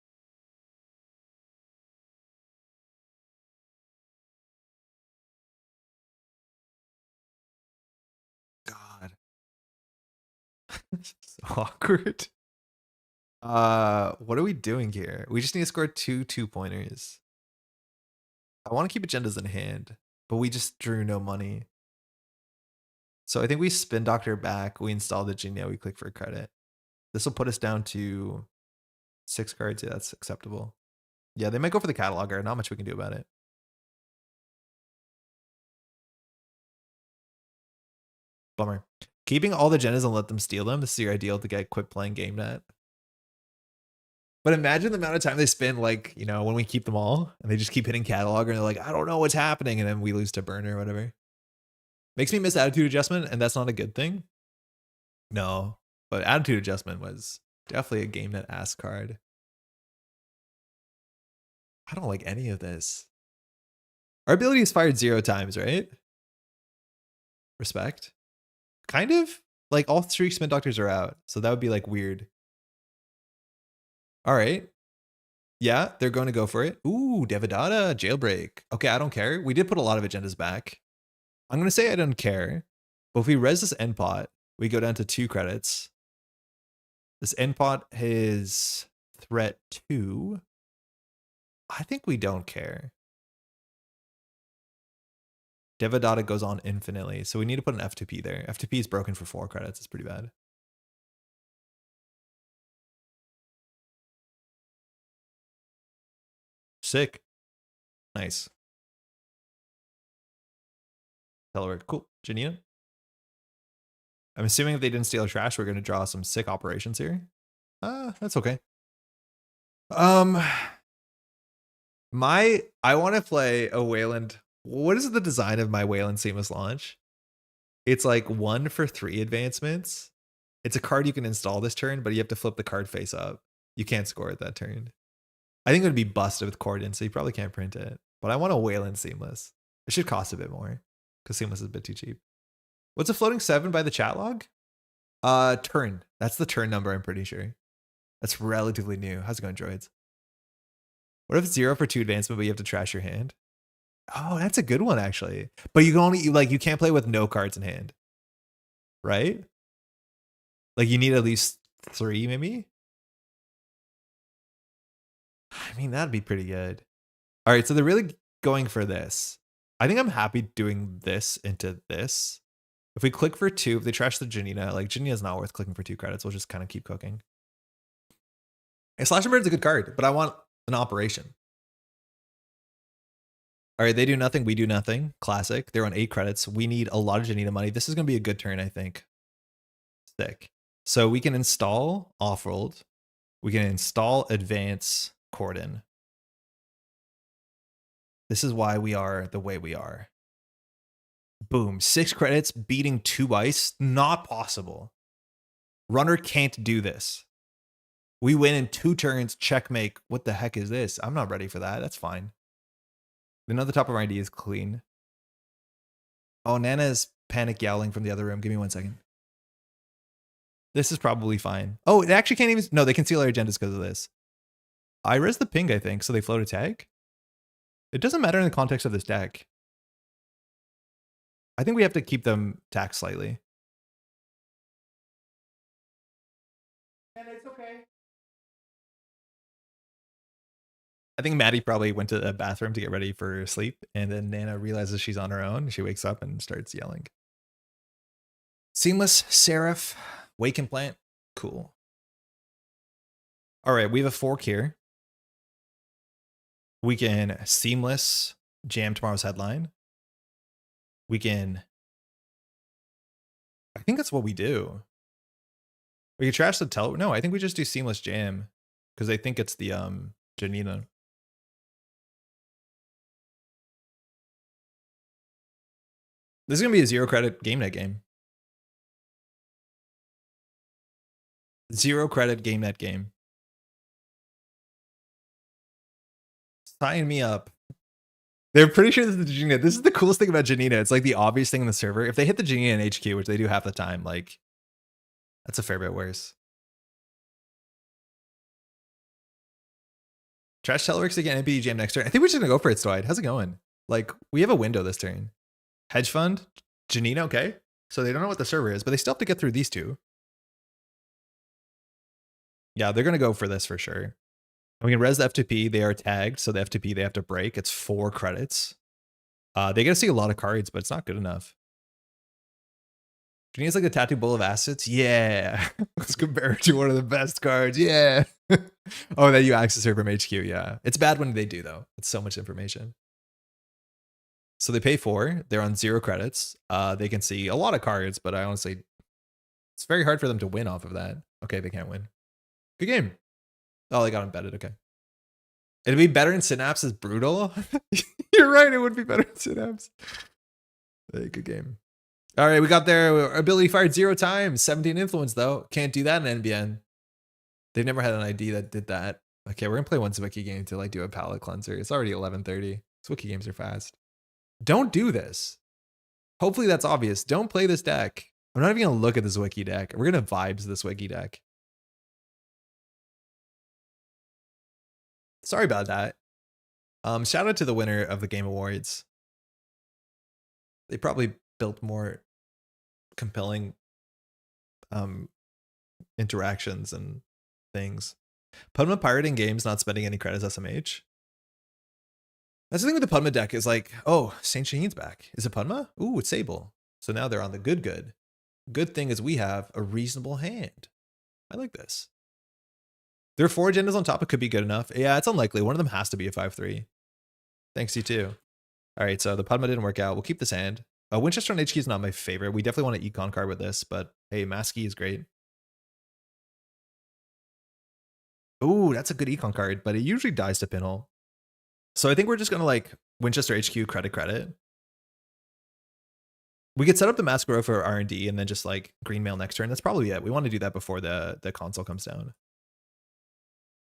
God. So awkward. What are we doing here? We just need to score 2 2-pointers. I want to keep agendas in hand, but we just drew no money. So I think we spin Doctor back, we install the Genia, we click for a credit. This will put us down to 6 cards. Yeah, that's acceptable. Yeah, they might go for the cataloger. Not much we can do about it. Bummer. Keeping all the Genas and let them steal them. This is your ideal to get quit playing GameNet. But imagine the amount of time they spend, like, you know, when we keep them all and they just keep hitting cataloger and they're like, I don't know what's happening. And then we lose to burn or whatever. Makes me miss attitude adjustment, and that's not a good thing. No, but attitude adjustment was definitely a GameNet ass card. I don't like any of this. Our ability is fired 0 times, right? Respect. Kind of. Like, all 3 spin doctors are out, so that would be like weird. All right. Yeah, they're going to go for it. Ooh, Devadatta, jailbreak. Okay, I don't care. We did put a lot of agendas back. I'm going to say I don't care. But if we res this end pot, we go down to 2 credits. This end pot is threat 2. I think we don't care. Devadatta goes on infinitely, so we need to put an F2P there. F2P is broken for 4 credits. It's pretty bad. Sick. Nice. Telework. Cool. Janina. I'm assuming if they didn't steal trash, we're going to draw some sick operations here. That's okay. I want to play a Wayland. What is the design of my Wayland Seamless Launch? It's like 1 for 3 advancements. It's a card you can install this turn, but you have to flip the card face up. You can't score it that turn. I think it would be busted with Cordon, so you probably can't print it. But I want a Wayland Seamless. It should cost a bit more because Seamless is a bit too cheap. What's a floating 7 by the chat log? Turn. That's the turn number, I'm pretty sure. That's relatively new. How's it going, droids? What if it's 0 for 2 advancement, but you have to trash your hand? Oh, that's a good one, actually. But you can only, you can't play with no cards in hand. Right? Like, you need at least 3, maybe? I mean, that'd be pretty good. All right, so they're really going for this. I think I'm happy doing this into this. If we click for 2, if they trash the Janina, like Janina's not worth clicking for 2 credits. We'll just kind of keep cooking. And Slash and Bird's a good card, but I want an operation. All right, they do nothing. We do nothing. Classic. They're on 8 credits. We need a lot of Janina money. This is going to be a good turn, I think. Sick. So we can install Offworld. We can install Advance Cordon. This is why we are the way we are. Boom. 6 credits, beating 2 ice. Not possible. Runner can't do this. We win in 2 turns. Checkmate. What the heck is this? I'm not ready for that. That's fine. Another top of our ID is clean. Oh, Nana's panic yowling from the other room. Give me 1 second. This is probably fine. Oh, it actually can't even... No, they can seal our agendas because of this. I res the ping, I think, so they float a tag. It doesn't matter in the context of this deck. I think we have to keep them taxed slightly. And it's okay. I think Maddie probably went to the bathroom to get ready for sleep, and then Nana realizes she's on her own. She wakes up and starts yelling. Seamless, Seraph, Wake Implant, cool. All right, we have a fork here. We can Seamless jam tomorrow's headline. We can... I think that's what we do. We can trash the tele... No, I think we just do Seamless jam, because I think it's the Janina. This is going to be a 0 credit GameNet game. 0 credit GameNet game. Sign me up. They're pretty sure this is the Janina. This is the coolest thing about Janina. It's like the obvious thing in the server. If they hit the Janina in HQ, which they do half the time, like, that's a fair bit worse. Trash Teleworks again, NPD jam next turn. I think we're just going to go for it, Stoid. How's it going? Like, we have a window this turn. Hedge Fund, Janina, okay. So they don't know what the server is, but they still have to get through these 2. Yeah, they're going to go for this for sure. And we can res the F2P. They are tagged, so the F2P they have to break. It's 4 credits. They get to see a lot of cards, but it's not good enough. Janina's like the tattoo bowl of assets. Yeah. Let's compare it to one of the best cards. Yeah. Oh, that you access her from HQ. Yeah. It's bad when they do, though. It's so much information. So they pay 4. They're on 0 credits. They can see a lot of cards, but I honestly... It's very hard for them to win off of that. Okay, they can't win. Good game. Oh, they got embedded. Okay. It'd be better in Synapse as Brutal. You're right. It would be better in Synapse. Hey, good game. All right, we got their ability fired 0 times. 17 influence, though. Can't do that in NBN. They've never had an ID that did that. Okay, we're going to play 1 Zwicky game to like do a palette cleanser. It's already 11:30. Zwicky games are fast. Don't do this. Hopefully that's obvious. Don't play this deck. I'm not even going to look at the Zwicky deck. We're going to vibes the Zwicky deck. Sorry about that. Shout out to the winner of the Game Awards. They probably built more compelling interactions and things. Pudma pirating games, not spending any credits SMH. That's the thing with the Pudma deck is like, oh, Saint Shaheen's back. Is it Pudma? Ooh, it's Sable. So now they're on the good. Good thing is we have a reasonable hand. I like this. There are 4 agendas on top. It could be good enough. Yeah, it's unlikely. One of them has to be a 5-3. Thanks, you too. All right, so the Pudma didn't work out. We'll keep this hand. Winchester on HQ is not my favorite. We definitely want an econ card with this, but hey, Maskey is great. Ooh, that's a good econ card, but it usually dies to Pinhole. So I think we're just going to like Winchester HQ credit. We could set up the Masquerade for R&D and then just like green mail next turn. That's probably it. We want to do that before the console comes down.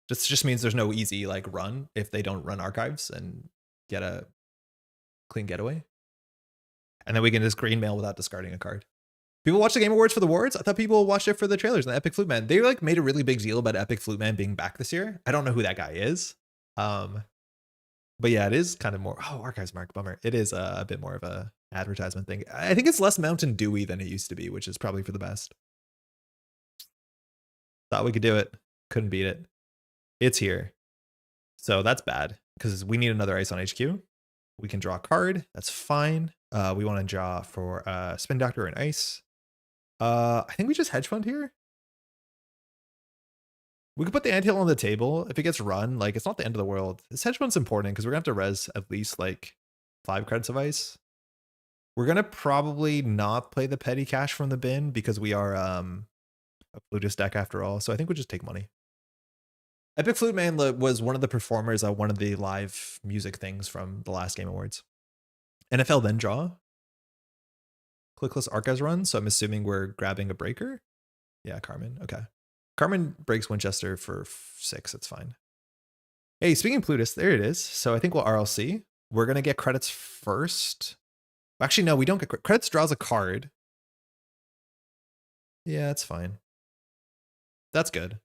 This just means there's no easy like run if they don't run archives and get a clean getaway. And then we can just green mail without discarding a card. People watch the Game Awards for the awards? I thought people watched it for the trailers and the Epic Flute Man. They like made a really big deal about Epic Flute Man being back this year. I don't know who that guy is. But yeah, it is kind of more, oh, Archives Mark, bummer. It is a bit more of a advertisement thing. I think it's less Mountain Dewy than it used to be, which is probably for the best. Thought we could do it. Couldn't beat it. It's here. So that's bad because we need another ice on HQ. We can draw a card. That's fine. We want to draw for Spin Doctor and ice. I think we just hedge fund here. We could put the anthill on the table. If it gets run, like it's not the end of the world. This hedge fund's important because we're gonna have to res at least like 5 credits of ice. We're gonna probably not play the petty cash from the bin because we are a Plutus deck after all. So I think we'll just take money. Epic Flute Man was one of the performers at one of the live music things from the last Game Awards. NFL then draw. Clickless Archives run, so I'm assuming we're grabbing a breaker. Yeah, Carmen. Okay. Carmen breaks Winchester for 6. It's fine. Hey, speaking of Plutus, there it is. So I think we'll RLC. We're going to get credits first. Actually, no, we don't get credits. Draws a card. Yeah, it's fine. That's good.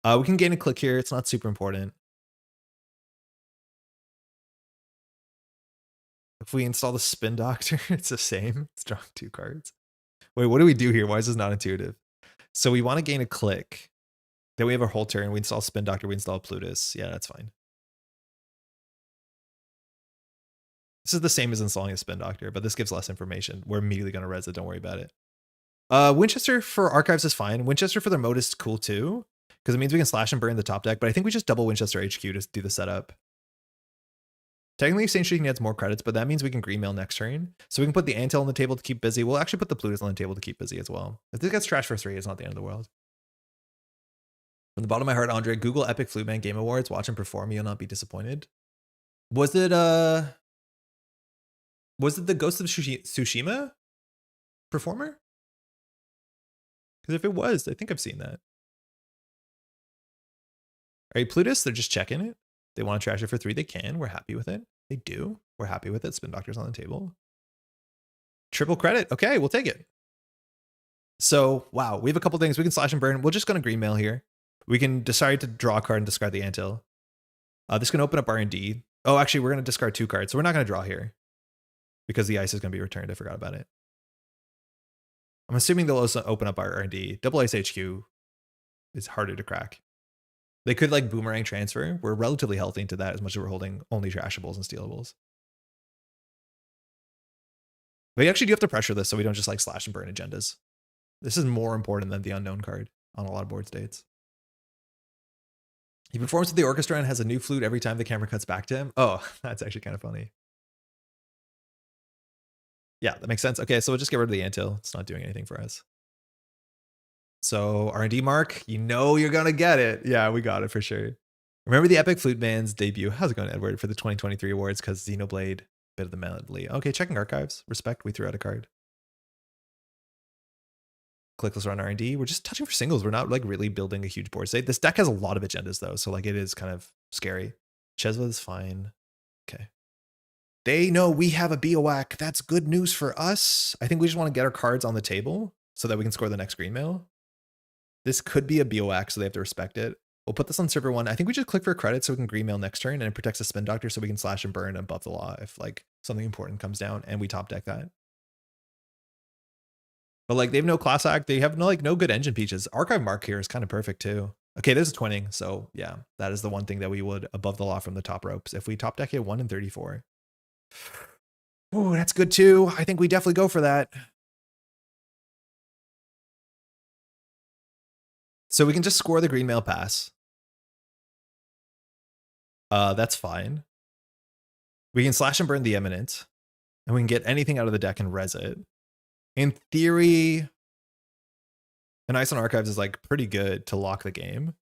We can gain a click here. It's not super important. If we install the Spin Doctor, it's the same. It's drawing 2 cards. Wait, what do we do here? Why is this not intuitive? So we want to gain a click. Then we have a whole turn. We install Spin Doctor. We install Plutus. Yeah, that's fine. This is the same as installing a Spin Doctor, but this gives less information. We're immediately going to res it. Don't worry about it. Winchester for Archives is fine. Winchester for the mode is cool too, because it means we can slash and burn the top deck, but I think we just double Winchester HQ to do the setup. Technically, St. Streaking adds more credits, but that means we can greenmail next turn. So we can put the Antil on the table to keep busy. We'll actually put the Plutus on the table to keep busy as well. If this gets trashed for 3, it's not the end of the world. From the bottom of my heart, Andre, Google Epic Flute Man Game Awards. Watch him perform. You'll not be disappointed. Was it the Ghost of Tsushima performer? Because if it was, I think I've seen that. All right, Plutus, they're just checking it. They want to trash it for 3. They can. We're happy with it. They do. We're happy with it. Spin Doctor's on the table. Triple credit. Okay, we'll take it. So, wow, we have a couple things. We can slash and burn. We're just going to greenmail here. We can decide to draw a card and discard the Antil. This can open up R&D. Oh, actually, we're going to discard 2 cards. So we're not going to draw here because the ice is going to be returned. I forgot about it. I'm assuming they'll also open up our R&D. Double Ice HQ is harder to crack. They could like boomerang transfer. We're relatively healthy into that as much as we're holding only trashables and stealables. But you actually do have to pressure this so we don't just like slash and burn agendas. This is more important than the unknown card on a lot of board states. He performs with the orchestra and has a new flute every time the camera cuts back to him. Oh, that's actually kind of funny. Yeah, that makes sense. Okay, so we'll just get rid of the Antil. It's not doing anything for us. So R&D mark, you know you're going to get it. Yeah, we got it for sure. Remember the Epic Flute Man's debut. How's it going, Edward, for the 2023 awards because Xenoblade, bit of the melody. Okay, checking archives. Respect, we threw out a card. Clickless run R&D. We're just touching for singles. We're not like really building a huge board state. This deck has a lot of agendas though, so like it is kind of scary. Cheswa is fine. Okay. They know we have a BOAC. That's good news for us. I think we just want to get our cards on the table so that we can score the next green mail. This could be a BOAC, so they have to respect it. We'll put this on server 1. I think we just click for a credit so we can green mail next turn, and it protects the Spin Doctor so we can slash and burn above the law if like something important comes down and we top deck that. But like they have no class act. They have no good engine peaches. Archive mark here is kind of perfect too. Okay, there's a twinning. So yeah, that is the one thing that we would above the law from the top ropes. If we top deck it 1 and 34. Oh, that's good too. I think we definitely go for that. So we can just score the green mail pass. That's fine. We can slash and burn the Eminent, and we can get anything out of the deck and res it. In theory, an Ice on Archives is like pretty good to lock the game.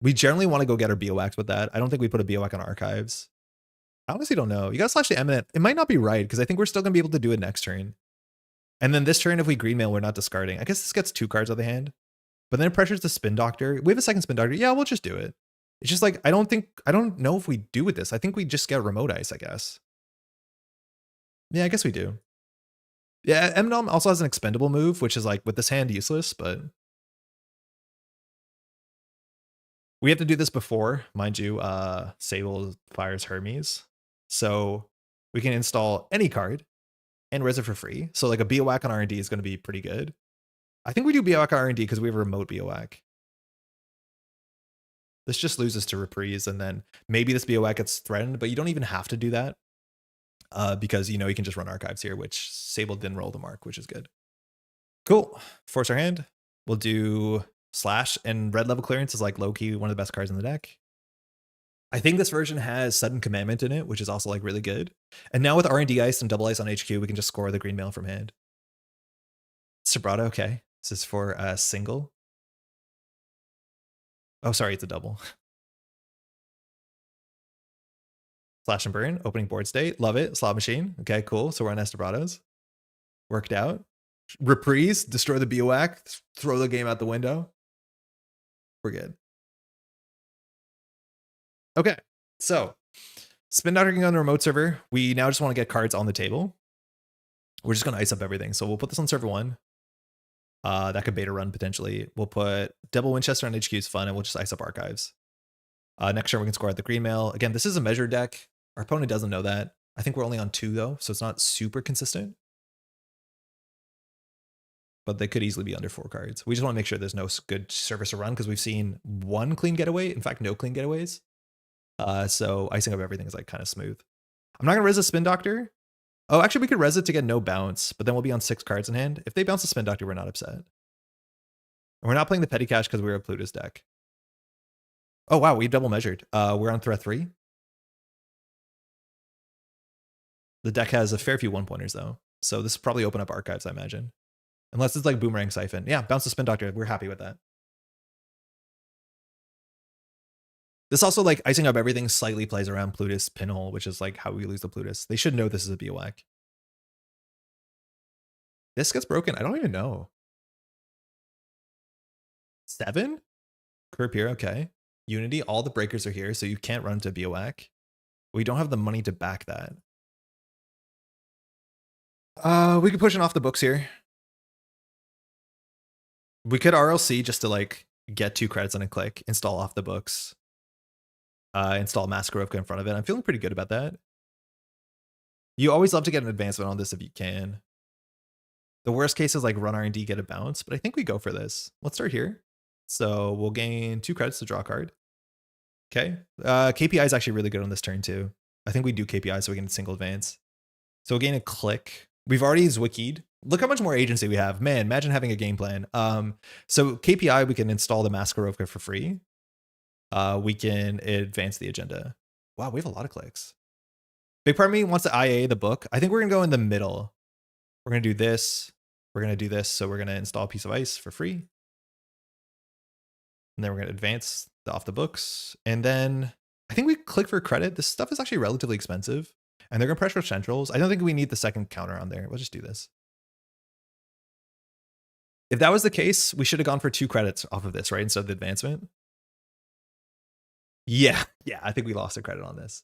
We generally want to go get our BOAX with that. I don't think we put a BOAC on Archives. I honestly don't know. You gotta slash the Eminent. It might not be right because I think we're still gonna be able to do it next turn. And then this turn, if we greenmail, we're not discarding. I guess this gets 2 cards out of the hand, but then it pressures the Spin Doctor. We have a second Spin Doctor. Yeah, we'll just do it. It's just like, I don't know if we do with this. I think we just get remote ice, I guess. Yeah, I guess we do. Yeah, Emnom also has an expendable move, which is like with this hand useless, but we have to do this before, mind you, Sable fires Hermes. So we can install any card and res it for free. So like a BOAC on R&D is going to be pretty good. I think we do BOAC on R&D because we have a remote BOAC. This just loses to reprise, and then maybe this BOAC gets threatened, but you don't even have to do that because, you know, you can just run archives here, which Sable didn't roll the mark, which is good. Cool. Force our hand. We'll do Slash, and red level clearance is like low-key one of the best cards in the deck. I think this version has Sudden Commandment in it, which is also like really good. And now with R&D Ice and Double Ice on HQ, we can just score the green mail from hand. Sobrato, okay. This is for a single. Oh, sorry, it's a double. Slash and burn, opening board state. Love it. Slot machine. Okay, cool. So we're on Estabrados. Worked out. Reprise, destroy the BOAC, throw the game out the window. We're good. Okay, so Spin Doctor can go on the remote server. We now just want to get cards on the table. We're just going to ice up everything. So we'll put this on server 1. That could beta run potentially. We'll put Double Winchester on HQ's fun, and we'll just ice up archives. Next turn we can score at the green mail. Again, this is a measured deck. Our opponent doesn't know that. I think we're only on 2 though, so it's not super consistent. But they could easily be under 4 cards. We just want to make sure there's no good service to run because we've seen 1 clean getaway. In fact, no clean getaways. So icing up everything is like kind of smooth. I'm not gonna res a Spin Doctor. Oh, actually we could res it to get no bounce, but then we'll be on 6 cards in hand. If they bounce a Spin Doctor, we're not upset. And we're not playing the Petty Cash because we're a Plutus deck. Oh wow, we double measured. We're on threat 3. The deck has a fair few 1-pointers though. So this will probably open up archives, I imagine. Unless it's like Boomerang Siphon. Yeah, bounce the Spin Doctor. We're happy with that. This also like icing up everything slightly plays around Plutus Pinhole, which is like how we lose the Plutus. They should know this is a BOAC. This gets broken. I don't even know. 7? Curb here. Okay. Unity. All the breakers are here, so you can't run to BOAC. We don't have the money to back that. We could push it off the books here. We could RLC just to like get 2 credits on a click, install off the books, install Maskarovka in front of it. I'm feeling pretty good about that. You always love to get an advancement on this if you can. The worst case is like run R&D, get a bounce, but I think we go for this. Let's start here. So we'll gain 2 credits to draw a card. Okay. KPI is actually really good on this turn too. I think we do KPI so we can single advance. So we'll gain a click. We've already Zwickied. Look how much more agency we have. Man, imagine having a game plan. So KPI, we can install the Maskarovka for free. We can advance the agenda. Wow, we have a lot of clicks. Big part of me wants to IA the book. I think we're going to go in the middle. We're going to do this. We're going to do this. So we're going to install a piece of ice for free. And then we're going to advance off the books. And then I think we click for credit. This stuff is actually relatively expensive. And they're going to pressure centrals. I don't think we need the second counter on there. We'll just do this. If that was the case, we should have gone for 2 credits off of this, right? Instead of the advancement. Yeah, I think we lost a credit on this.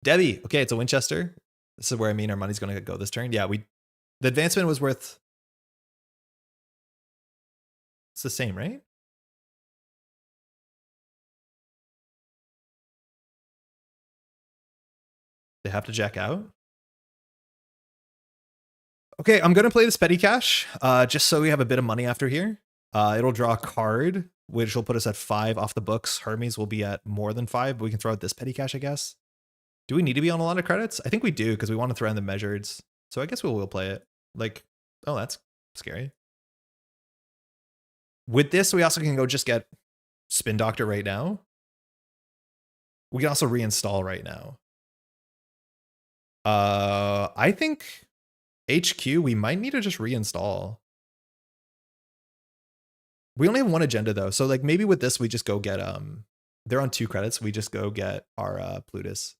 Debbie, okay, it's a Winchester. This is where I mean our money's going to go this turn. Yeah, the advancement was worth... It's the same, right? They have to jack out. Okay, I'm going to play this Petty Cash just so we have a bit of money after here. It'll draw a card, which will put us at 5 off the books. Hermes will be at more than 5, but we can throw out this Petty Cash, I guess. Do we need to be on a lot of credits? I think we do because we want to throw in the measureds. So I guess we'll play it. Like, oh, that's scary. With this, we also can go just get Spin Doctor right now. We can also reinstall right now. I think HQ, we might need to just reinstall. We only have 1 agenda though. So like maybe with this, we just go get, they're on 2 credits. We just go get our Plutus.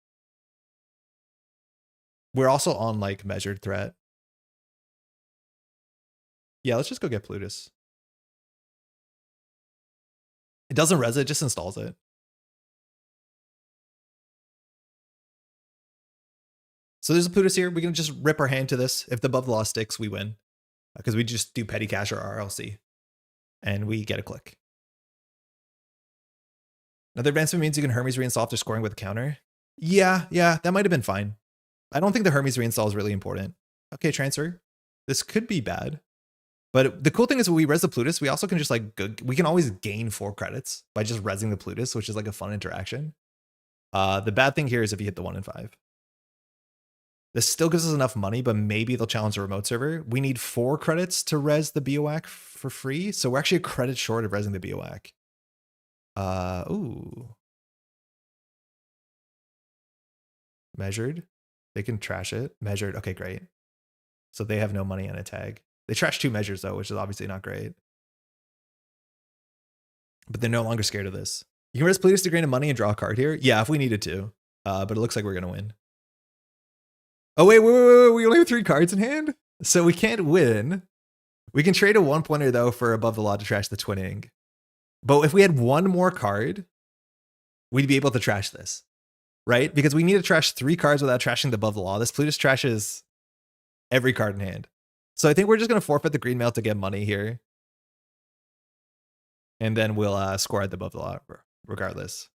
We're also on like measured threat. Yeah, let's just go get Plutus. It doesn't res it, it just installs it. So there's a Plutus here. We can just rip our hand to this. If the above the law sticks, we win. Because we just do Petty Cash or RLC. And we get a click. Another advancement means you can Hermes reinstall after scoring with a counter. Yeah, that might have been fine. I don't think the Hermes reinstall is really important. Okay, transfer. This could be bad. But the cool thing is when we res the Plutus, we also can just like, we can always gain 4 credits by just resing the Plutus, which is like a fun interaction. The bad thing here is if you hit the 1 in 5. This still gives us enough money, but maybe they'll challenge the remote server. We need 4 credits to res the BOAC for free. So we're actually a credit short of resing the BOAC. Ooh. Measured. They can trash it. Measured. Okay, great. So they have no money on a tag. They trashed 2 measures though, which is obviously not great. But they're no longer scared of this. You can res Plutus to gain a money and draw a card here. Yeah, if we needed to. But it looks like we're gonna win. Oh wait, we only have 3 cards in hand? So we can't win. We can trade a 1-pointer though for above the law to trash the twinning. But if we had 1 more card, we'd be able to trash this. Right? Because we need to trash 3 cards without trashing the above the law. This Plutus trashes every card in hand. So I think we're just going to forfeit the green mail to get money here. And then we'll score at the above the law regardless.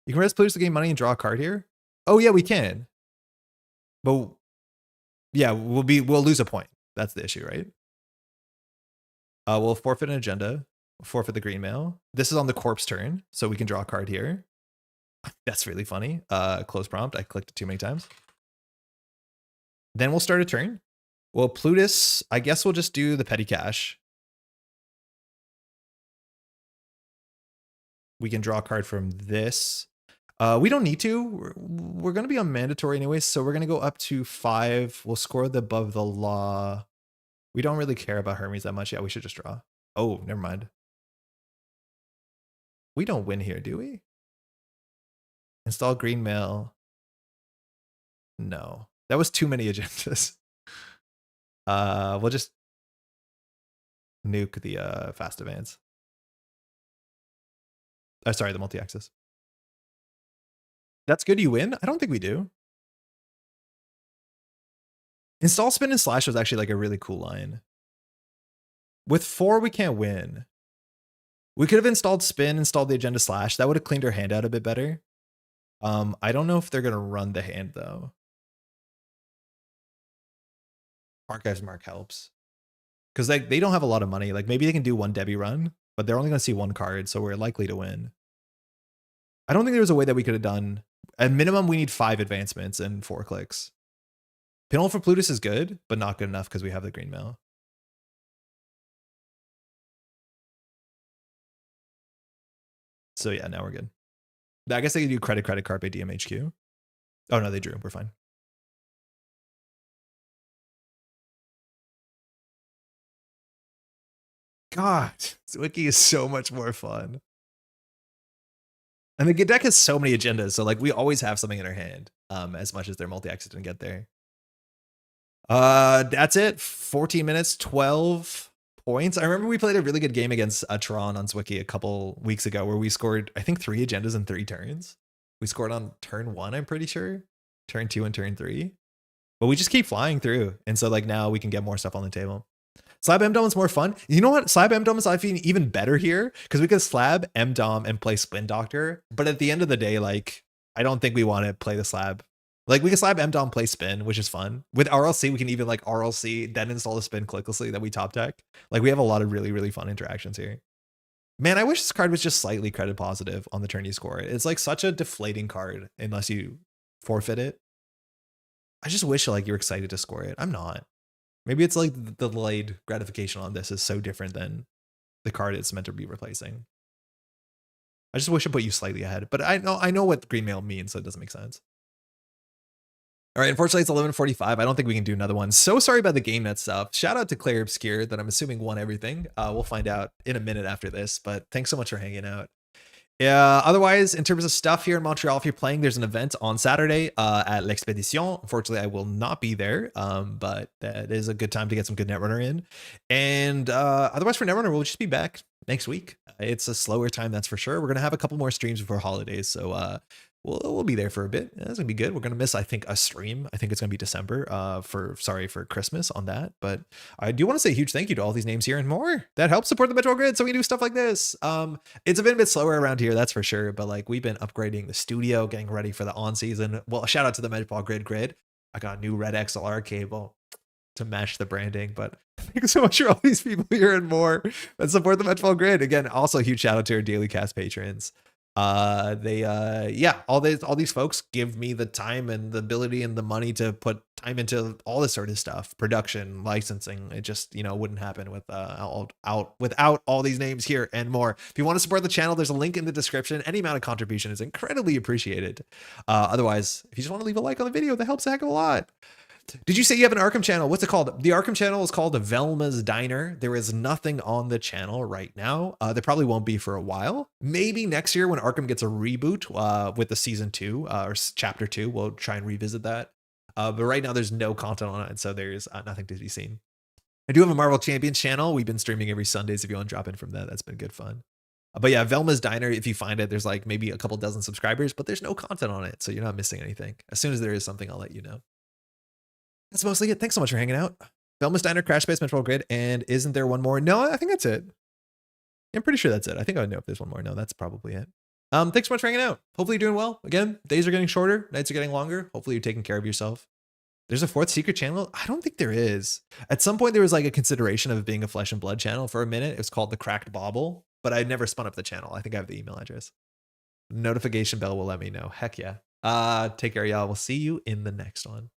You can res Plutus to gain money and draw a card here? Oh yeah, we can. But yeah, we'll lose a point. That's the issue, right? We'll forfeit an agenda. We'll forfeit the green mail. This is on the corpse turn, so we can draw a card here. That's really funny. Close prompt. I clicked it too many times. Then we'll start a turn. Well, Plutus, I guess we'll just do the petty cash. We can draw a card from this. We don't need to. We're going to be on mandatory anyways, so we're going to go up to 5. We'll score the above the law. We don't really care about Hermes that much. Yeah, we should just draw. Oh, never mind. We don't win here, do we? Install green mail. No, that was too many agendas. We'll just nuke the fast advance. Sorry, the multi-axis. That's good. You win? I don't think we do. Install spin and slash was actually like a really cool line. With 4, we can't win. We could have installed spin, installed the agenda slash. That would have cleaned our hand out a bit better. I don't know if they're going to run the hand though. Archives mark helps. Because like they don't have a lot of money. Like maybe they can do 1 Debbie run, but they're only going to see 1 card, so we're likely to win. I don't think there was a way that we could have done. At minimum, we need 5 advancements and 4 clicks. Pinhole for Plutus is good, but not good enough because we have the green mail. So yeah, now we're good. I guess they can do credit card by DMHQ. Oh no, they drew. We're fine. God, Zwicky is so much more fun. And the deck has so many agendas, so like we always have something in our hand, as much as their multi-axis didn't get there. That's it. 14 minutes, 12 points. I remember we played a really good game against Tron on Zwicky a couple weeks ago where we scored, I think, 3 agendas in 3 turns. We scored on turn 1, I'm pretty sure. Turn 2 and turn 3. But we just keep flying through. And so like now we can get more stuff on the table. Slab M-Dom is more fun. You know what? Slab M-Dom is I feel even better here because we could slab M-Dom and play Spin Doctor. But at the end of the day, like, I don't think we want to play the slab. Like, we can slab M-Dom, play Spin, which is fun. With RLC, we can even like RLC, then install the Spin clicklessly that we top deck. Like, we have a lot of really, really fun interactions here. Man, I wish this card was just slightly credit positive on the turn you score it. It's like such a deflating card unless you forfeit it. I just wish like you're excited to score it. I'm not. Maybe it's like the delayed gratification on this is so different than the card it's meant to be replacing. I just wish I put you slightly ahead, but I know what green mail means, so it doesn't make sense. All right, unfortunately, it's 11:45. I don't think we can do another one. So sorry about the GameNet stuff. Shout out to Claire Obscure that I'm assuming won everything. We'll find out in a minute after this, but thanks so much for hanging out. Yeah. Otherwise, in terms of stuff here in Montreal, if you're playing, there's an event on Saturday at L'Expedition. Unfortunately, I will not be there, but that is a good time to get some good Netrunner in. And otherwise, for Netrunner, we'll just be back next week. It's a slower time, that's for sure. We're gonna have a couple more streams before holidays, so we'll be there for a bit. That's gonna be good. We're gonna miss, I think, a stream. I think it's gonna be December for Christmas on that. But I do want to say a huge thank you to all these names here and more that help support the Métropole Grid so we can do stuff like this. It's been a bit slower around here, that's for sure. But like we've been upgrading the studio, getting ready for the on season. Well, shout out to the Métropole Grid. I got a new red XLR cable to match the branding, but Thanks so much for all these people here and more that support the Metropole Grid. Again, also a huge shout out to our daily cast patrons. Yeah, all these folks give me the time and the ability and the money to put time into all this sort of stuff, production, licensing. It just, you know, wouldn't happen with without all these names here and more. If you want to support the channel, there's a link in the description. Any amount of contribution is incredibly appreciated. Otherwise, if you just want to leave a like on the video, that helps a heck of a lot. Did you say you have an Arkham channel? What's it called? The Arkham channel is called Velma's Diner. There is nothing on the channel right now. There probably won't be for a while. Maybe next year when Arkham gets a reboot with the season 2 or chapter 2, we'll try and revisit that. But right now there's no content on it, so there's nothing to be seen. I do have a Marvel Champions channel. We've been streaming every Sundays. If you want to drop in from that, that's been good fun. But yeah, Velma's Diner, if you find it, there's like maybe a couple dozen subscribers, but there's no content on it, so you're not missing anything. As soon as there is something, I'll let you know. That's mostly it. Thanks so much for hanging out. Velma's Diner, Crash Space, Metropole Grid, and isn't there one more? No, I think that's it. I'm pretty sure that's it. I think I would know if there's one more. No, that's probably it. Thanks so much for hanging out. Hopefully you're doing well. Again, days are getting shorter, nights are getting longer. Hopefully you're taking care of yourself. There's a 4th secret channel? I don't think there is. At some point there was like a consideration of being a Flesh and Blood channel for a minute. It was called the Cracked Bauble, but I never spun up the channel. I think I have the email address. Notification bell will let me know. Heck yeah. Take care, y'all. We'll see you in the next one.